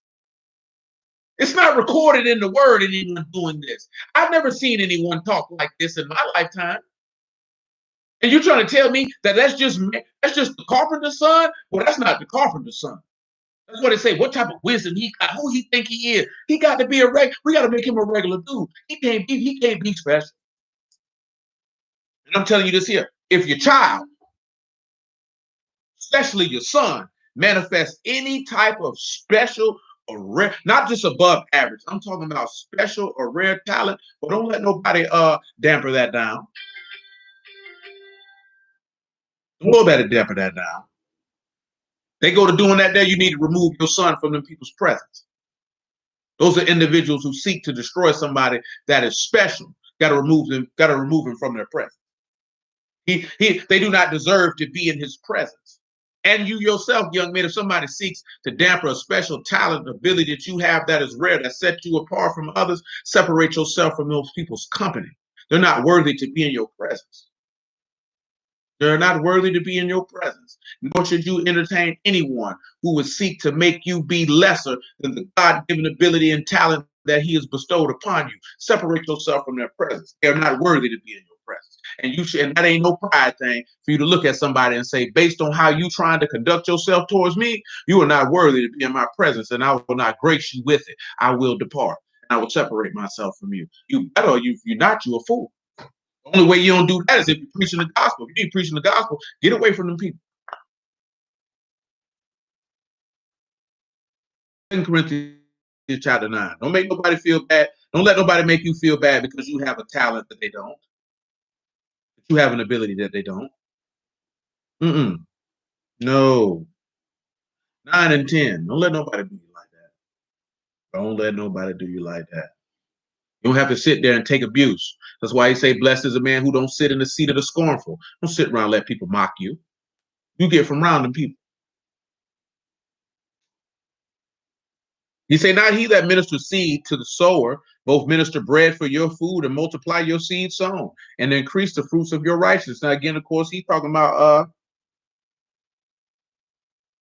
Speaker 1: It's not recorded in the word anyone doing this. I've never seen anyone talk like this in my lifetime. And you're trying to tell me that that's just the carpenter's son? Well, that's not the carpenter's son. That's what they say. What type of wisdom he got? Who he think he is? He got to be a regular. We got to make him a regular dude. He can't be special. And I'm telling you this here. If your child, especially your son, manifests any type of special or rare, not just above average. I'm talking about special or rare talent, but don't let nobody damper that down. Don't nobody damper that down. They go to doing that there, you need to remove your son from them people's presence. Those are individuals who seek to destroy somebody that is special. Got to remove them from their presence. They do not deserve to be in his presence. And you yourself, young man, if somebody seeks to damper a special talent, ability that you have that is rare, that sets you apart from others, separate yourself from those people's company. They're not worthy to be in your presence. They're not worthy to be in your presence. Nor should you entertain anyone who would seek to make you be lesser than the God-given ability and talent that he has bestowed upon you. Separate yourself from their presence. They're not worthy to be in your presence. And that ain't no pride thing for you to look at somebody and say, based on how you trying to conduct yourself towards me, you are not worthy to be in my presence, and I will not grace you with it. I will depart. I will separate myself from you. You better, or you're not, you a fool. The only way you don't do that is if you're preaching the gospel. If you ain't preaching the gospel, get away from them people. 2 Corinthians chapter 9. Don't make nobody feel bad. Don't let nobody make you feel bad because you have a talent that they don't. You have an ability that they don't. No. 9 and 10. Don't let nobody do you like that. Don't let nobody do you like that. You don't have to sit there and take abuse. That's why he say, blessed is a man who don't sit in the seat of the scornful. Don't sit around and let people mock you. You get from around them people. He say, not he that ministers seed to the sower, both minister bread for your food and multiply your seed sown and increase the fruits of your righteousness. Now, again, of course, he's talking about,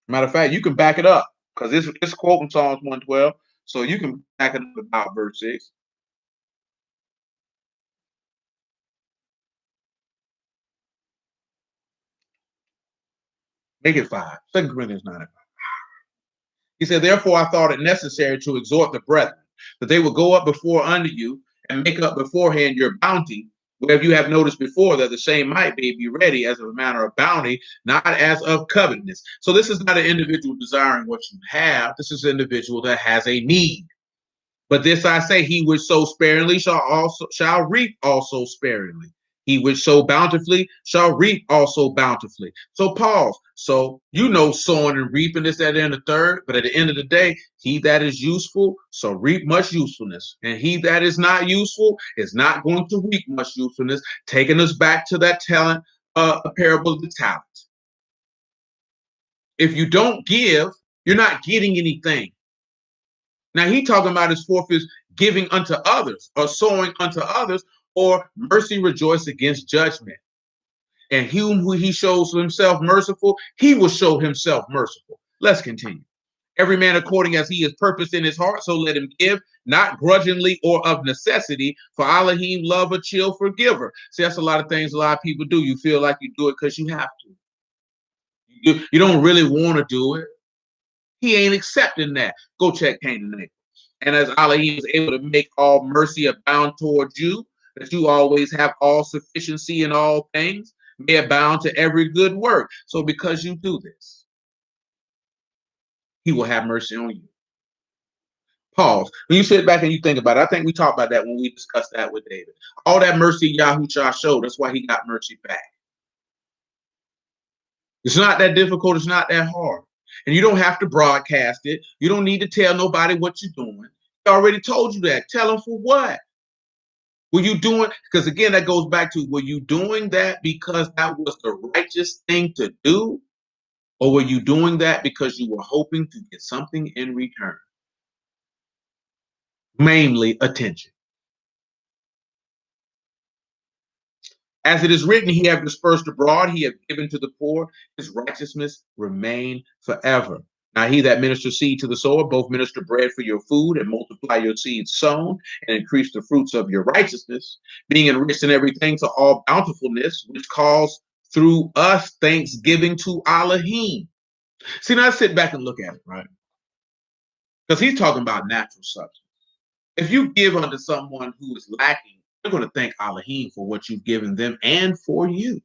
Speaker 1: matter of fact, you can back it up because it's quoting Psalms 112. So you can back it up about verse 6. Make it 5. 2 Corinthians 9 and 5. He said, therefore, I thought it necessary to exhort the brethren that they would go up before unto you and make up beforehand your bounty, wherever you have noticed before that the same might be ready as of a matter of bounty, not as of covetousness. So this is not an individual desiring what you have. This is an individual that has a need. But this I say, he which sow sparingly shall reap also sparingly. He which sow bountifully shall reap also bountifully. So pause. So sowing and reaping is at the end of the third, but at the end of the day, he that is useful shall reap much usefulness, and he that is not useful is not going to reap much usefulness. Taking us back to that talent, a parable of the talents. If you don't give, you're not getting anything. Now he talking about his fourth is giving unto others or sowing unto others, or mercy rejoice against judgment. And who he shows himself merciful, he will show himself merciful. Let's continue. Every man according as he is purposed in his heart, so let him give, not grudgingly or of necessity, for Elohim love a chill forgiver. See, that's a lot of things a lot of people do. You feel like you do it because you have to. You don't really want to do it. He ain't accepting that. Go check Cain and Abel. And as Elohim is able to make all mercy abound towards you, that you always have all sufficiency in all things, may abound to every good work. So because you do this, he will have mercy on you. Pause. When you sit back and you think about it, I think we talked about that when we discussed that with David. All that mercy Yahushua showed, that's why he got mercy back. It's not that difficult. It's not that hard. And you don't have to broadcast it. You don't need to tell nobody what you're doing. He already told you that. Tell them for what? Were you doing, because again, that goes back to, were you doing that because that was the righteous thing to do? Or were you doing that because you were hoping to get something in return? Mainly attention. As it is written, he hath dispersed abroad, he hath given to the poor, his righteousness remain forever. Now he that ministers seed to the sower, both minister bread for your food and multiply your seed sown and increase the fruits of your righteousness, being enriched in everything to all bountifulness, which calls through us thanksgiving to Elohim. See, now I sit back and look at it, right? Because he's talking about natural substance. If you give unto someone who is lacking, you're going to thank Elohim for what you've given them and for you.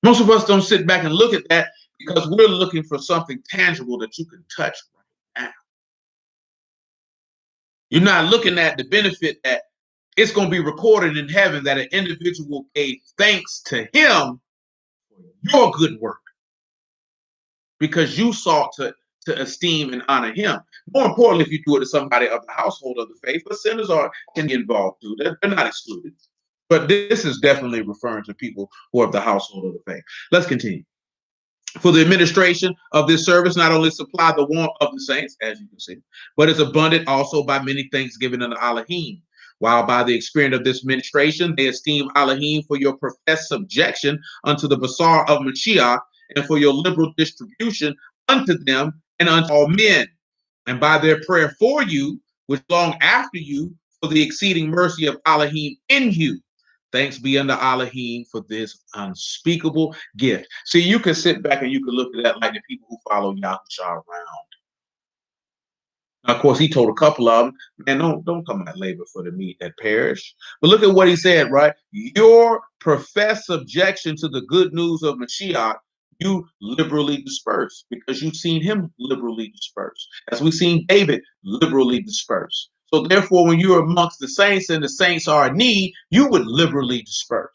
Speaker 1: Most of us don't sit back and look at that because we're looking for something tangible that you can touch right now. You're not looking at the benefit that it's going to be recorded in heaven that an individual gave thanks to him for your good work because you sought to esteem and honor him. More importantly, if you do it to somebody of the household of the faith, but sinners can get involved too. They're not excluded. But this is definitely referring to people who are of the household of the faith. Let's continue. For the administration of this service not only supply the want of the saints, as you can see, but is abundant also by many thanksgiving unto Elohim. While by the experience of this ministration, they esteem Elohim for your professed subjection unto the Basar of Mashiach and for your liberal distribution unto them and unto all men. And by their prayer for you, which long after you, for the exceeding mercy of Elohim in you. Thanks be unto Elohim for this unspeakable gift. See, you can sit back and you can look at that like the people who follow Yahushua around. Now, of course, he told a couple of them, man, don't come out labor for the meat that perish. But look at what he said, right? Your professed subjection to the good news of Mashiach, you liberally disperse because you've seen him liberally disperse. As we've seen David liberally disperse. So therefore, when you're amongst the saints and the saints are in need, you would liberally disperse.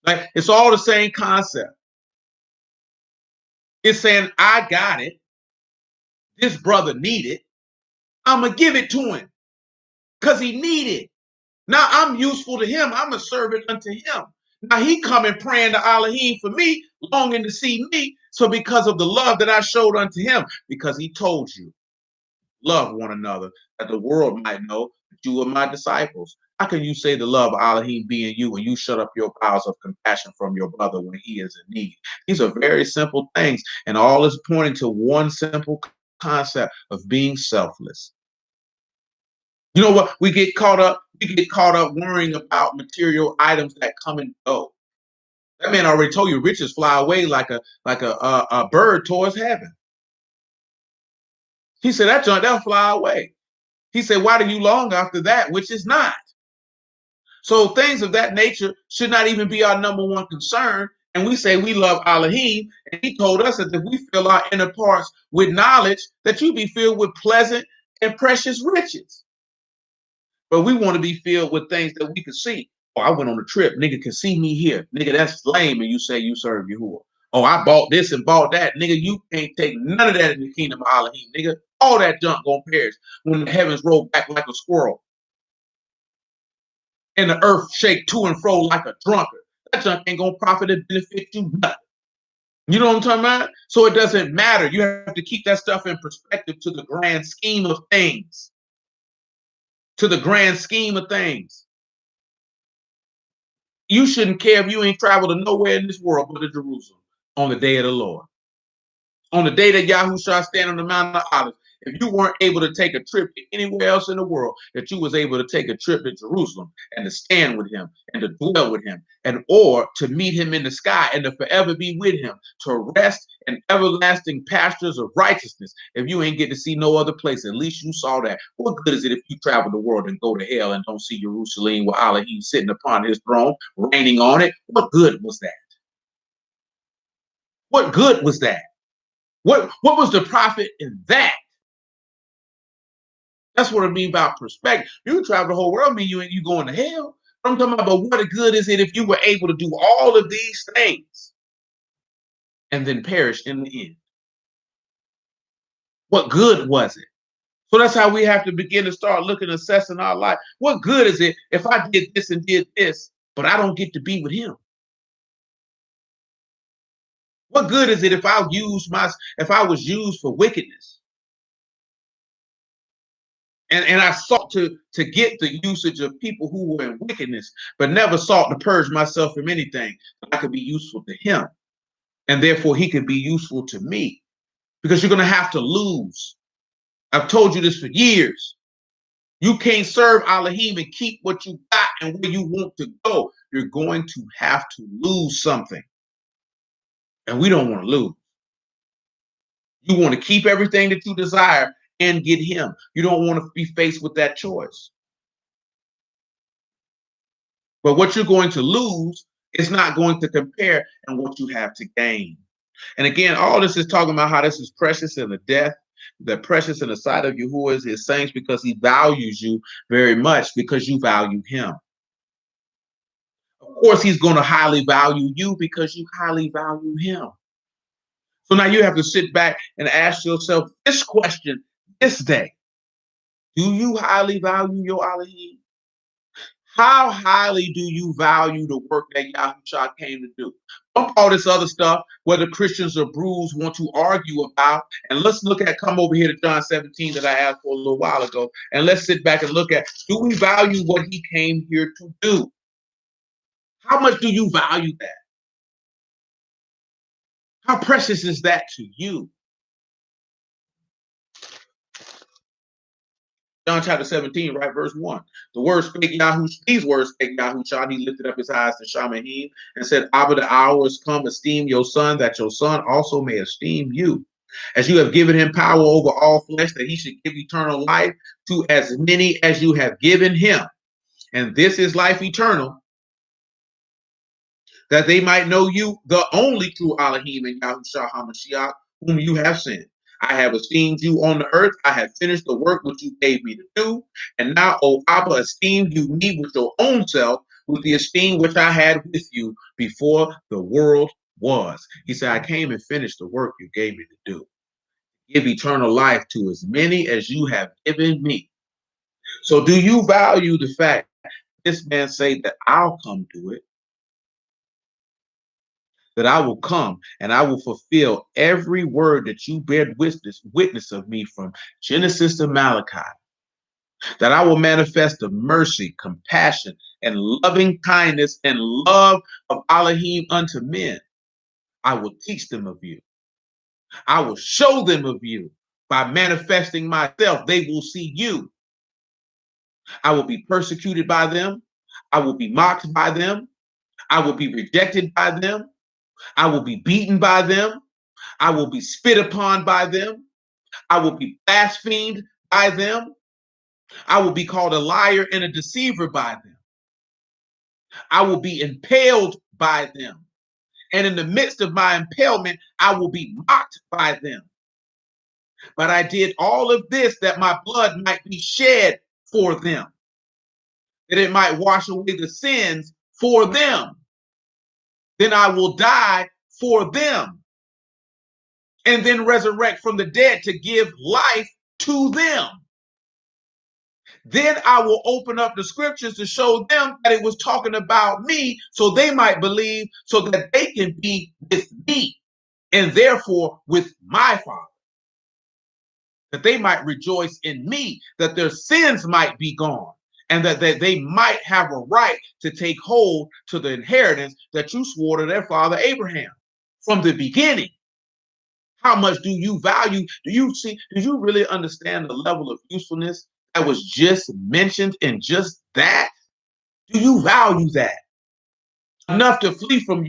Speaker 1: Like, it's all the same concept. It's saying, I got it. This brother need it. I'm going to give it to him because he need it. Now I'm useful to him. I'm a servant unto him. Now he coming praying to Elohim for me, longing to see me. So because of the love that I showed unto him, because he told you, love one another, that the world might know that you are my disciples. How can you say the love of Elohim be in you when you shut up your bowels of compassion from your brother when he is in need? These are very simple things, and all is pointing to one simple concept of being selfless. You know what? We get caught up worrying about material items that come and go. That man already told you riches fly away like a bird towards heaven. He said that junk, that'll fly away. He said, why do you long after that which is not? So things of that nature should not even be our number one concern. And we say we love Elohim, and he told us that if we fill our inner parts with knowledge, that you be filled with pleasant and precious riches. But we want to be filled with things that we can see. Oh, I went on a trip. Nigga can see me here. Nigga, that's lame. And you say you serve Yahuwah. Oh, I bought this and bought that. Nigga, you can't take none of that in the kingdom of Elohim. Nigga, all that junk gonna perish when the heavens roll back like a squirrel and the earth shake to and fro like a drunkard. That junk ain't gonna profit and benefit you nothing. You know what I'm talking about? So it doesn't matter. You have to keep that stuff in perspective to the grand scheme of things. To the grand scheme of things. You shouldn't care if you ain't traveled to nowhere in this world but to Jerusalem on the day of the Lord. On the day that Yahushua stand on the Mount of Olives, if you weren't able to take a trip to anywhere else in the world, that you was able to take a trip to Jerusalem and to stand with him and to dwell with him, and or to meet him in the sky and to forever be with him, to rest in everlasting pastures of righteousness. If you ain't get to see no other place, at least you saw that. What good is it if you travel the world and go to hell and don't see Jerusalem with Elohim sitting upon his throne, reigning on it? What good was that? What good was that? What was the profit in that? That's what I mean by perspective. You can travel the whole world, mean you going to hell. I'm talking about what good is it if you were able to do all of these things and then perish in the end? What good was it? So that's how we have to begin to start looking, assessing our life. What good is it if I did this and did this, but I don't get to be with him? What good is it if I was used for wickedness? And I sought to get the usage of people who were in wickedness, but never sought to purge myself from anything. I could be useful to him, and therefore he could be useful to me, because you're going to have to lose. I've told you this for years. You can't serve Elohim and keep what you got and where you want to go. You're going to have to lose something, and we don't want to lose. You want to keep everything that you desire and get him. You don't want to be faced with that choice. But what you're going to lose is not going to compare and what you have to gain. And again, all this is talking about how this is precious in the death, the precious in the sight of Yahuwah is his saints, because he values you very much because you value him. Of course, he's going to highly value you because you highly value him. So now you have to sit back and ask yourself this question this day. Do you highly value your Elohim? How highly do you value the work that Yahushua came to do? Bump all this other stuff, whether Christians or Brews want to argue about, and let's come over here to John 17 that I asked for a little while ago, and let's sit back and look at, do we value what he came here to do? How much do you value that? How precious is that to you? John chapter 17, right, verse 1. These words spake Yahushua, and he lifted up his eyes to Shamahim and said, Abba, the hour is come, esteem your son, that your son also may esteem you. As you have given him power over all flesh, that he should give eternal life to as many as you have given him. And this is life eternal, that they might know you, the only true Elohim, and Yahushua HaMashiach, whom you have sent. I have esteemed you on the earth. I have finished the work which you gave me to do. And now, O Abba, esteem you me with your own self, with the esteem which I had with you before the world was. He said, I came and finished the work you gave me to do. Give eternal life to as many as you have given me. So do you value the fact this man say that I'll come do it? That I will come and I will fulfill every word that you bear witness of me from Genesis to Malachi, that I will manifest the mercy, compassion, and loving kindness and love of Elohim unto men. I will teach them of you. I will show them of you. By manifesting myself, they will see you. I will be persecuted by them. I will be mocked by them. I will be rejected by them. I will be beaten by them. I will be spit upon by them. I will be blasphemed by them. I will be called a liar and a deceiver by them. I will be impaled by them. And in the midst of my impalement, I will be mocked by them. But I did all of this that my blood might be shed for them, that it might wash away the sins for them. Then I will die for them and then resurrect from the dead to give life to them. Then I will open up the scriptures to show them that it was talking about me so they might believe, so that they can be with me and therefore with my Father, that they might rejoice in me, that their sins might be gone, and that they might have a right to take hold to the inheritance that you swore to their father Abraham from the beginning. How much do you value? Do you really understand the level of usefulness that was just mentioned in just that? Do you value that enough to flee from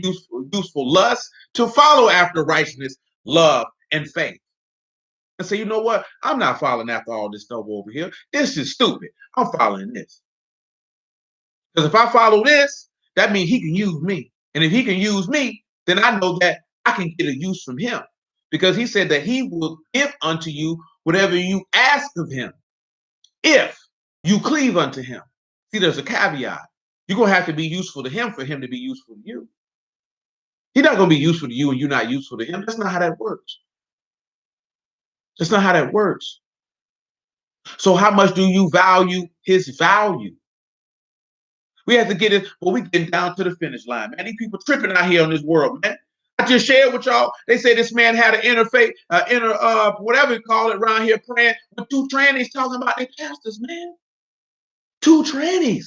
Speaker 1: useful lust, to follow after righteousness, love, and faith? And say, you know what? I'm not following after all this stuff over here. This is stupid. I'm following this. Because if I follow this, that means he can use me. And if he can use me, then I know that I can get a use from him. Because he said that he will give unto you whatever you ask of him, if you cleave unto him. See, there's a caveat. You're going to have to be useful to him for him to be useful to you. He's not going to be useful to you and you're not useful to him. That's not how that works. That's not how that works. So how much do you value his value? We have to get it, well, we getting down to the finish line, man. These people tripping out here in this world, man. I just shared with y'all, they say this man had an interfaith, whatever you call it around here, praying with two trannies talking about their pastors, man. Two trannies.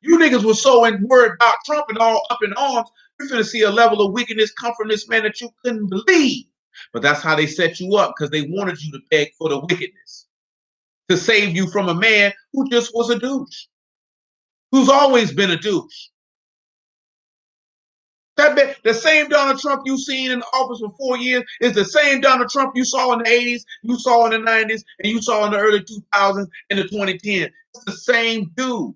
Speaker 1: You niggas were so worried about Trump and all up in arms, you're going to see a level of wickedness come from this man that you couldn't believe. But that's how they set you up, because they wanted you to beg for the wickedness, to save you from a man who just was a douche, who's always been a douche. The same Donald Trump you seen in office for 4 years is the same Donald Trump you saw in the 80s, you saw in the 90s, and you saw in the early 2000s and the 2010s. It's the same dude.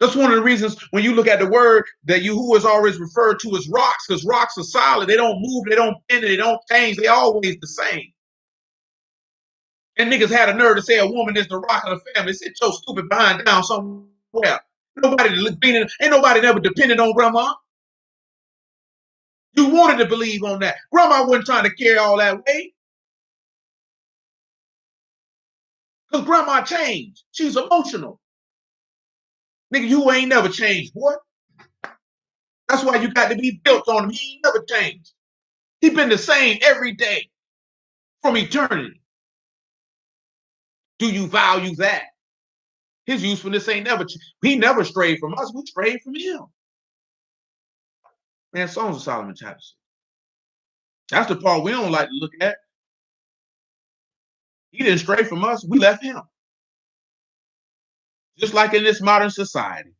Speaker 1: That's one of the reasons when you look at the word that who is always referred to as rocks, because rocks are solid. They don't move, they don't bend, they don't change. They always the same. And niggas had a nerve to say a woman is the rock of the family. Sit your stupid behind down somewhere. Ain't nobody never depended on grandma. You wanted to believe on that. Grandma wasn't trying to carry all that weight. Because grandma changed. She's emotional. Nigga, you ain't never changed, boy. That's why you got to be built on him. He ain't never changed. He been the same every day from eternity. Do you value that? His usefulness ain't never changed. He never strayed from us. We strayed from him. Man, Songs of Solomon chapter 6. That's the part we don't like to look at. He didn't stray from us. We left him. Just like in this modern society,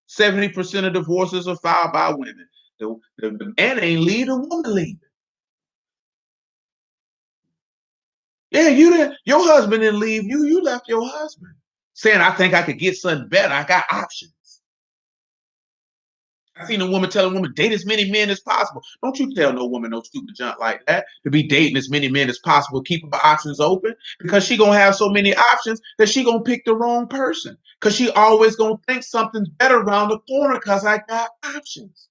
Speaker 1: 70% of divorces are filed by women. The man ain't leave, the woman leaving. Yeah, you didn't. Your husband didn't leave you. You left your husband, saying, "I think I could get something better. I got options." I seen a woman tell a woman, date as many men as possible. Don't you tell no woman no stupid junk like that to be dating as many men as possible, keep her options open, because she gonna have so many options that she gonna pick the wrong person. Because she always gonna think something's better around the corner because I got options.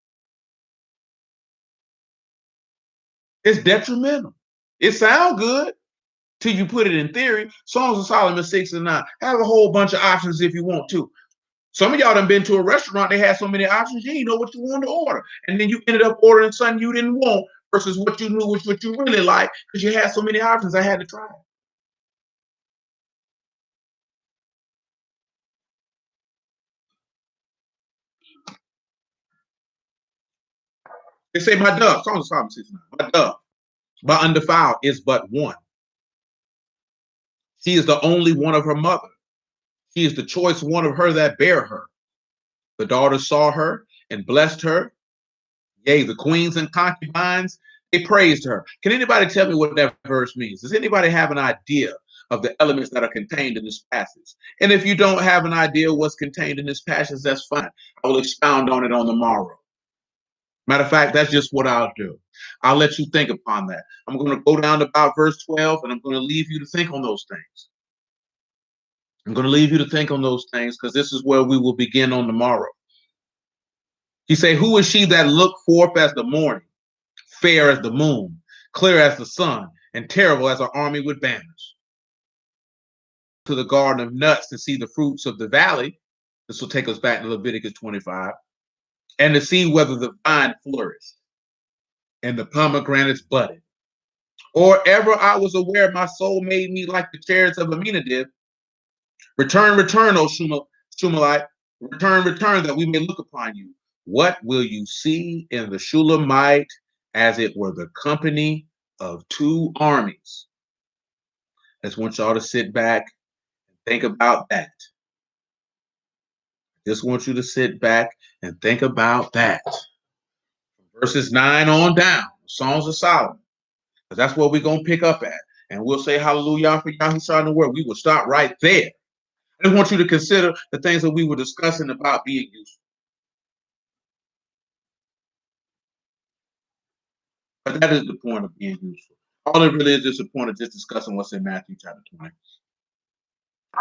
Speaker 1: It's detrimental. It sounds good till you put it in theory. Songs of Solomon 6 and 9. Have a whole bunch of options if you want to. Some of y'all done been to a restaurant, they had so many options, you didn't know what you wanted to order. And then you ended up ordering something you didn't want versus what you knew was what you really like because you had so many options. I had to try it. They say, my dove, Songs of Solomon 69, my dove, my undefiled is but one. She is the only one of her mother. She is the choice one of her that bare her. The daughters saw her and blessed her. Yea, the queens and concubines, they praised her. Can anybody tell me what that verse means? Does anybody have an idea of the elements that are contained in this passage? And if you don't have an idea what's contained in this passage, that's fine. I will expound on it on the morrow. Matter of fact, that's just what I'll do. I'll let you think upon that. I'm going to go down to about verse 12, and I'm going to leave you to think on those things. I'm going to leave you to think on those things because this is where we will begin on the morrow. He say, who is she that looked forth as the morning, fair as the moon, clear as the sun, and terrible as an army with banners? To the garden of nuts to see the fruits of the valley. This will take us back to Leviticus 25. And to see whether the vine flourished and the pomegranates budded. Or ever I was aware my soul made me like the chariots of Aminadab. Return, return, O Shumalite. Return, return, that we may look upon you. What will you see in the Shulamite as it were the company of two armies? I just want y'all to sit back and think about that. Just want you to sit back and think about that. Verses 9 on down, Songs of Solomon. Because that's what we're going to pick up at. And we'll say hallelujah for Yahushua in the word. We will stop right there. I just want you to consider the things that we were discussing about being useful. But that is the point of being useful. All it really is the point of just discussing what's in Matthew chapter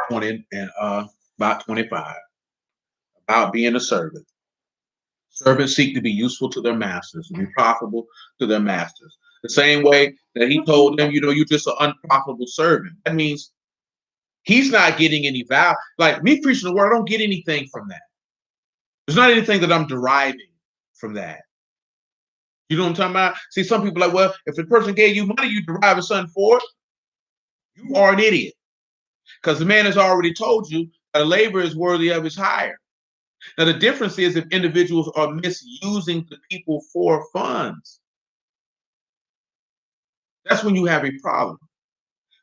Speaker 1: 20 and about 25, about being a servant. Servants seek to be useful to their masters, to be profitable to their masters. The same way that he told them, you're just an unprofitable servant. That means he's not getting any value. Like me preaching the word, I don't get anything from that. There's not anything that I'm deriving from that. You know what I'm talking about? See, some people are like, well, if the person gave you money, you deriving something for it. You are an idiot. Because the man has already told you that a laborer is worthy of his hire. Now, the difference is if individuals are misusing the people for funds. That's when you have a problem.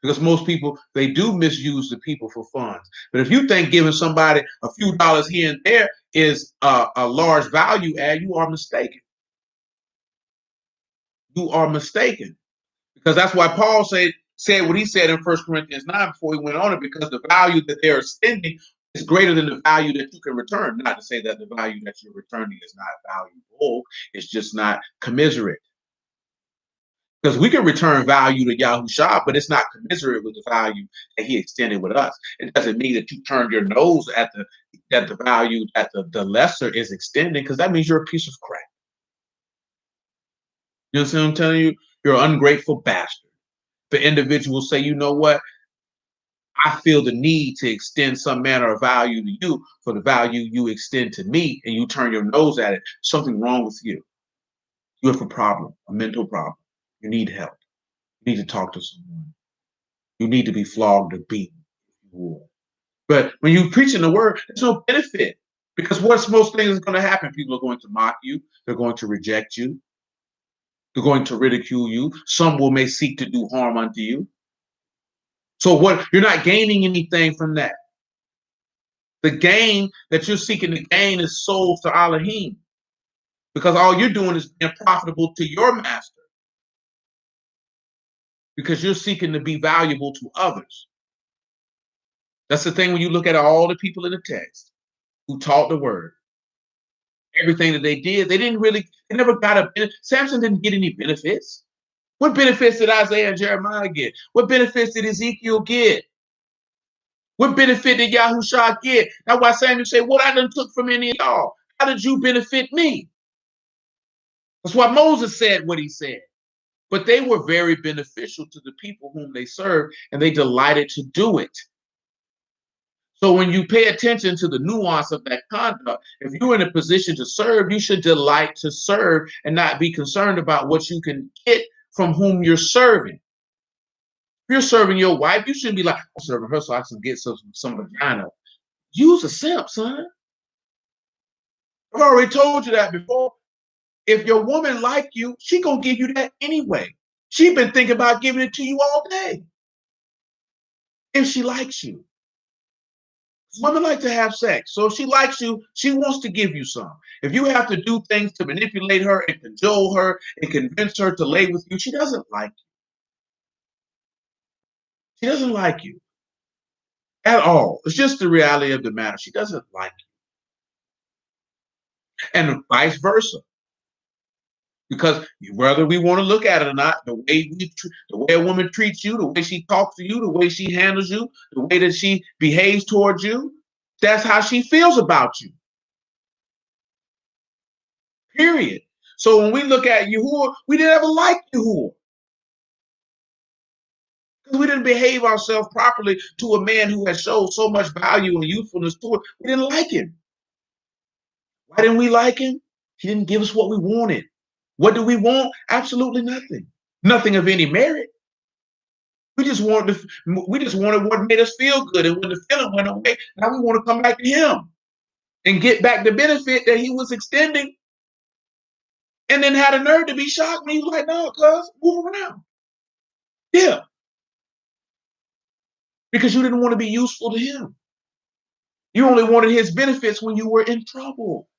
Speaker 1: Because most people, they do misuse the people for funds. But if you think giving somebody a few dollars here and there is a large value add, you are mistaken. You are mistaken. Because that's why Paul said what he said in 1 Corinthians 9 before he went on it, because the value that they're spending is greater than the value that you can return. Not to say that the value that you're returning is not valuable, it's just not commiserate. Because we can return value to Yahushua, but it's not commensurate with the value that he extended with us. It doesn't mean that you turned your nose at the value that the lesser is extending, because that means you're a piece of crap. You know what I'm telling you? You're an ungrateful bastard. The individuals say, you know what? I feel the need to extend some manner of value to you for the value you extend to me, and you turn your nose at it. Something wrong with you. You have a problem, a mental problem. You need help. You need to talk to someone. You need to be flogged or beaten. But when you preach in the word, there's no benefit. Because what's most things is going to happen? People are going to mock you. They're going to reject you. They're going to ridicule you. Some may seek to do harm unto you. So what? You're not gaining anything from that. The gain that you're seeking to gain is souls to Elohim. Because all you're doing is being profitable to your master. Because you're seeking to be valuable to others. That's the thing when you look at all the people in the text who taught the word. everything that they did. They never got Samson didn't get any benefits. What benefits did Isaiah and Jeremiah get? What benefits did Ezekiel get? What benefit did Yahushua get? That's why Samuel said, what I done took from any of y'all? How did you benefit me? That's why Moses said what he said. But they were very beneficial to the people whom they served, and they delighted to do it. So when you pay attention to the nuance of that conduct, if you're in a position to serve, you should delight to serve and not be concerned about what you can get from whom you're serving. If you're serving your wife, you shouldn't be like, I'm serving her so I can get some vagina. Use a simp, son. I've already told you that before. If your woman like you, she gonna give you that anyway. She been thinking about giving it to you all day. If she likes you. Women like to have sex. So if she likes you, she wants to give you some. If you have to do things to manipulate her and cajole her and convince her to lay with you, she doesn't like you. She doesn't like you at all. It's just the reality of the matter. She doesn't like you. And vice versa. Because whether we want to look at it or not, the way a woman treats you, the way she talks to you, the way she handles you, the way that she behaves towards you, that's how she feels about you. Period. So when we look at Yahuwah, we didn't ever like Yahuwah. Because we didn't behave ourselves properly to a man who has showed so much value and usefulness to us. We didn't like him. Why didn't we like him? He didn't give us what we wanted. What do we want? Absolutely nothing. Nothing of any merit. We just wanted what made us feel good. And when the feeling went away, now we want to come back to him and get back the benefit that he was extending. And then had a nerve to be shocked when he was like, no, cuz, move around. Yeah. Because you didn't want to be useful to him. You only wanted his benefits when you were in trouble.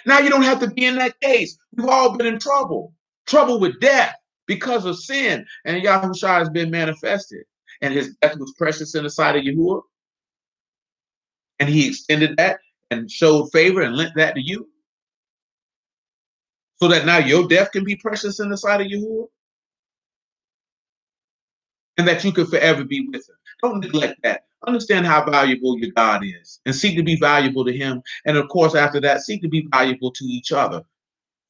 Speaker 1: Now you don't have to be in that case. We've all been in trouble. Trouble with death because of sin. And Yahushua has been manifested. And his death was precious in the sight of Yahuwah. And he extended that and showed favor and lent that to you. So that now your death can be precious in the sight of Yahuwah. And that you can forever be with him. Don't neglect that. Understand how valuable your God is and seek to be valuable to him. And of course, after that, seek to be valuable to each other.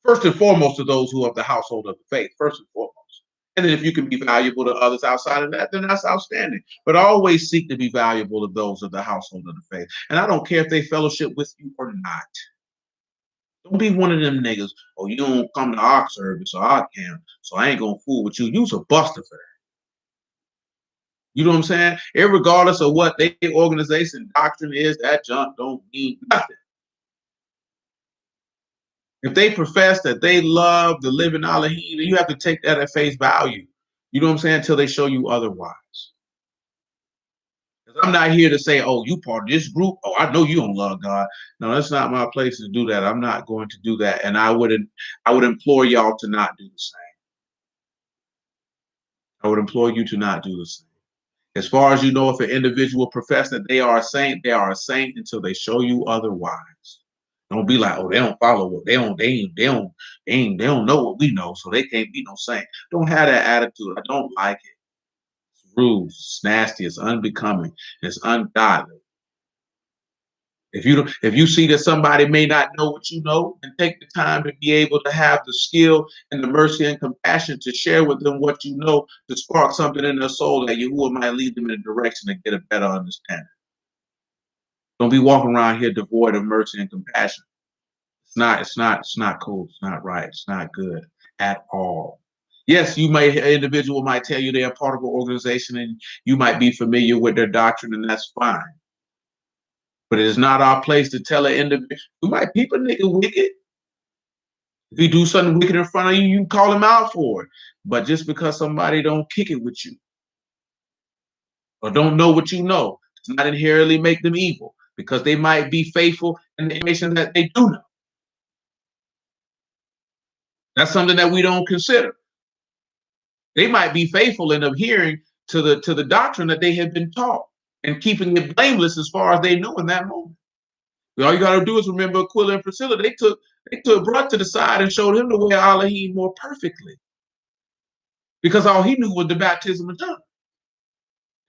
Speaker 1: First and foremost to those who are of the household of the faith, first and foremost. And then if you can be valuable to others outside of that, then that's outstanding. But always seek to be valuable to those of the household of the faith. And I don't care if they fellowship with you or not. Don't be one of them niggas, oh, you don't come to our service or our camp, so I ain't gonna fool with you. You's a buster for that. You know what I'm saying? Irregardless of what their organization doctrine is, that junk don't mean nothing. If they profess that they love the living Elohim, you have to take that at face value. You know what I'm saying? Until they show you otherwise. I'm not here to say, oh, you part of this group. Oh, I know you don't love God. No, that's not my place to do that. I'm not going to do that. And I would implore y'all to not do the same. I would implore you to not do the same. As far as you know, if an individual profess that they are a saint until they show you otherwise. Don't be like, oh, they don't follow what they don't know what we know, so they can't be no saint. Don't have that attitude. I don't like it. It's rude, it's nasty, it's unbecoming, it's ungodly. If you see that somebody may not know what you know, then take the time to be able to have the skill and the mercy and compassion to share with them what you know, to spark something in their soul that Yahuwah might lead them in a direction to get a better understanding. Don't be walking around here devoid of mercy and compassion. It's not cool. It's not right. It's not good at all. Yes, an individual might tell you they're part of an organization and you might be familiar with their doctrine, and that's fine. But it is not our place to tell an individual. We might peep a nigga wicked. If he do something wicked in front of you, you can call him out for it. But just because somebody don't kick it with you or don't know what you know, does not inherently make them evil, because they might be faithful in the information that they do know. That's something that we don't consider. They might be faithful in adhering to the doctrine that they have been taught and keeping it blameless as far as they know in that moment. All you gotta do is remember Aquila and Priscilla. They took Brett to the side and showed him the way of Elohim more perfectly. Because all he knew was the baptism of John.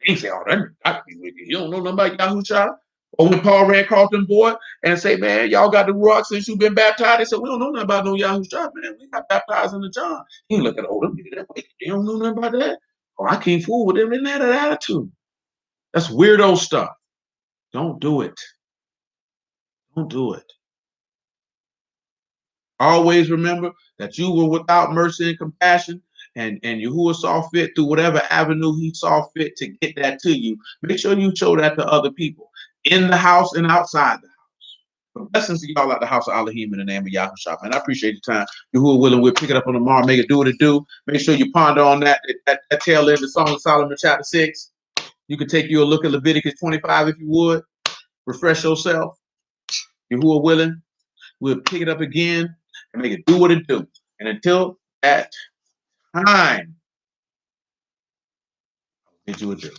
Speaker 1: He said, "Oh, that be wicked. You don't know nothing about Yahusha." Or when Paul ran across them boy and say, "Man, y'all got the rocks since you've been baptized." They said, "We don't know nothing about no Yahusha, man. We got baptized in the John." He look at them nigga that wicked. They don't know nothing about that. Oh, I can't fool with them in that attitude. That's weirdo stuff. Don't do it. Don't do it. Always remember that you were without mercy and compassion, and Yahuwah saw fit through whatever avenue he saw fit to get that to you. Make sure you show that to other people in the house and outside the house. But blessings to y'all at the house of Elohim in the name of Yahushua. Man, I appreciate your time. Yahuwah willing, we'll pick it up on tomorrow. Make it do what it do. Make sure you ponder on that tail end of Song of Solomon chapter 6. You can take you a look at Leviticus 25 if you would. Refresh yourself. Yahuwah willing, we'll pick it up again and make it do what it do. And until that time, I'll bid you adieu.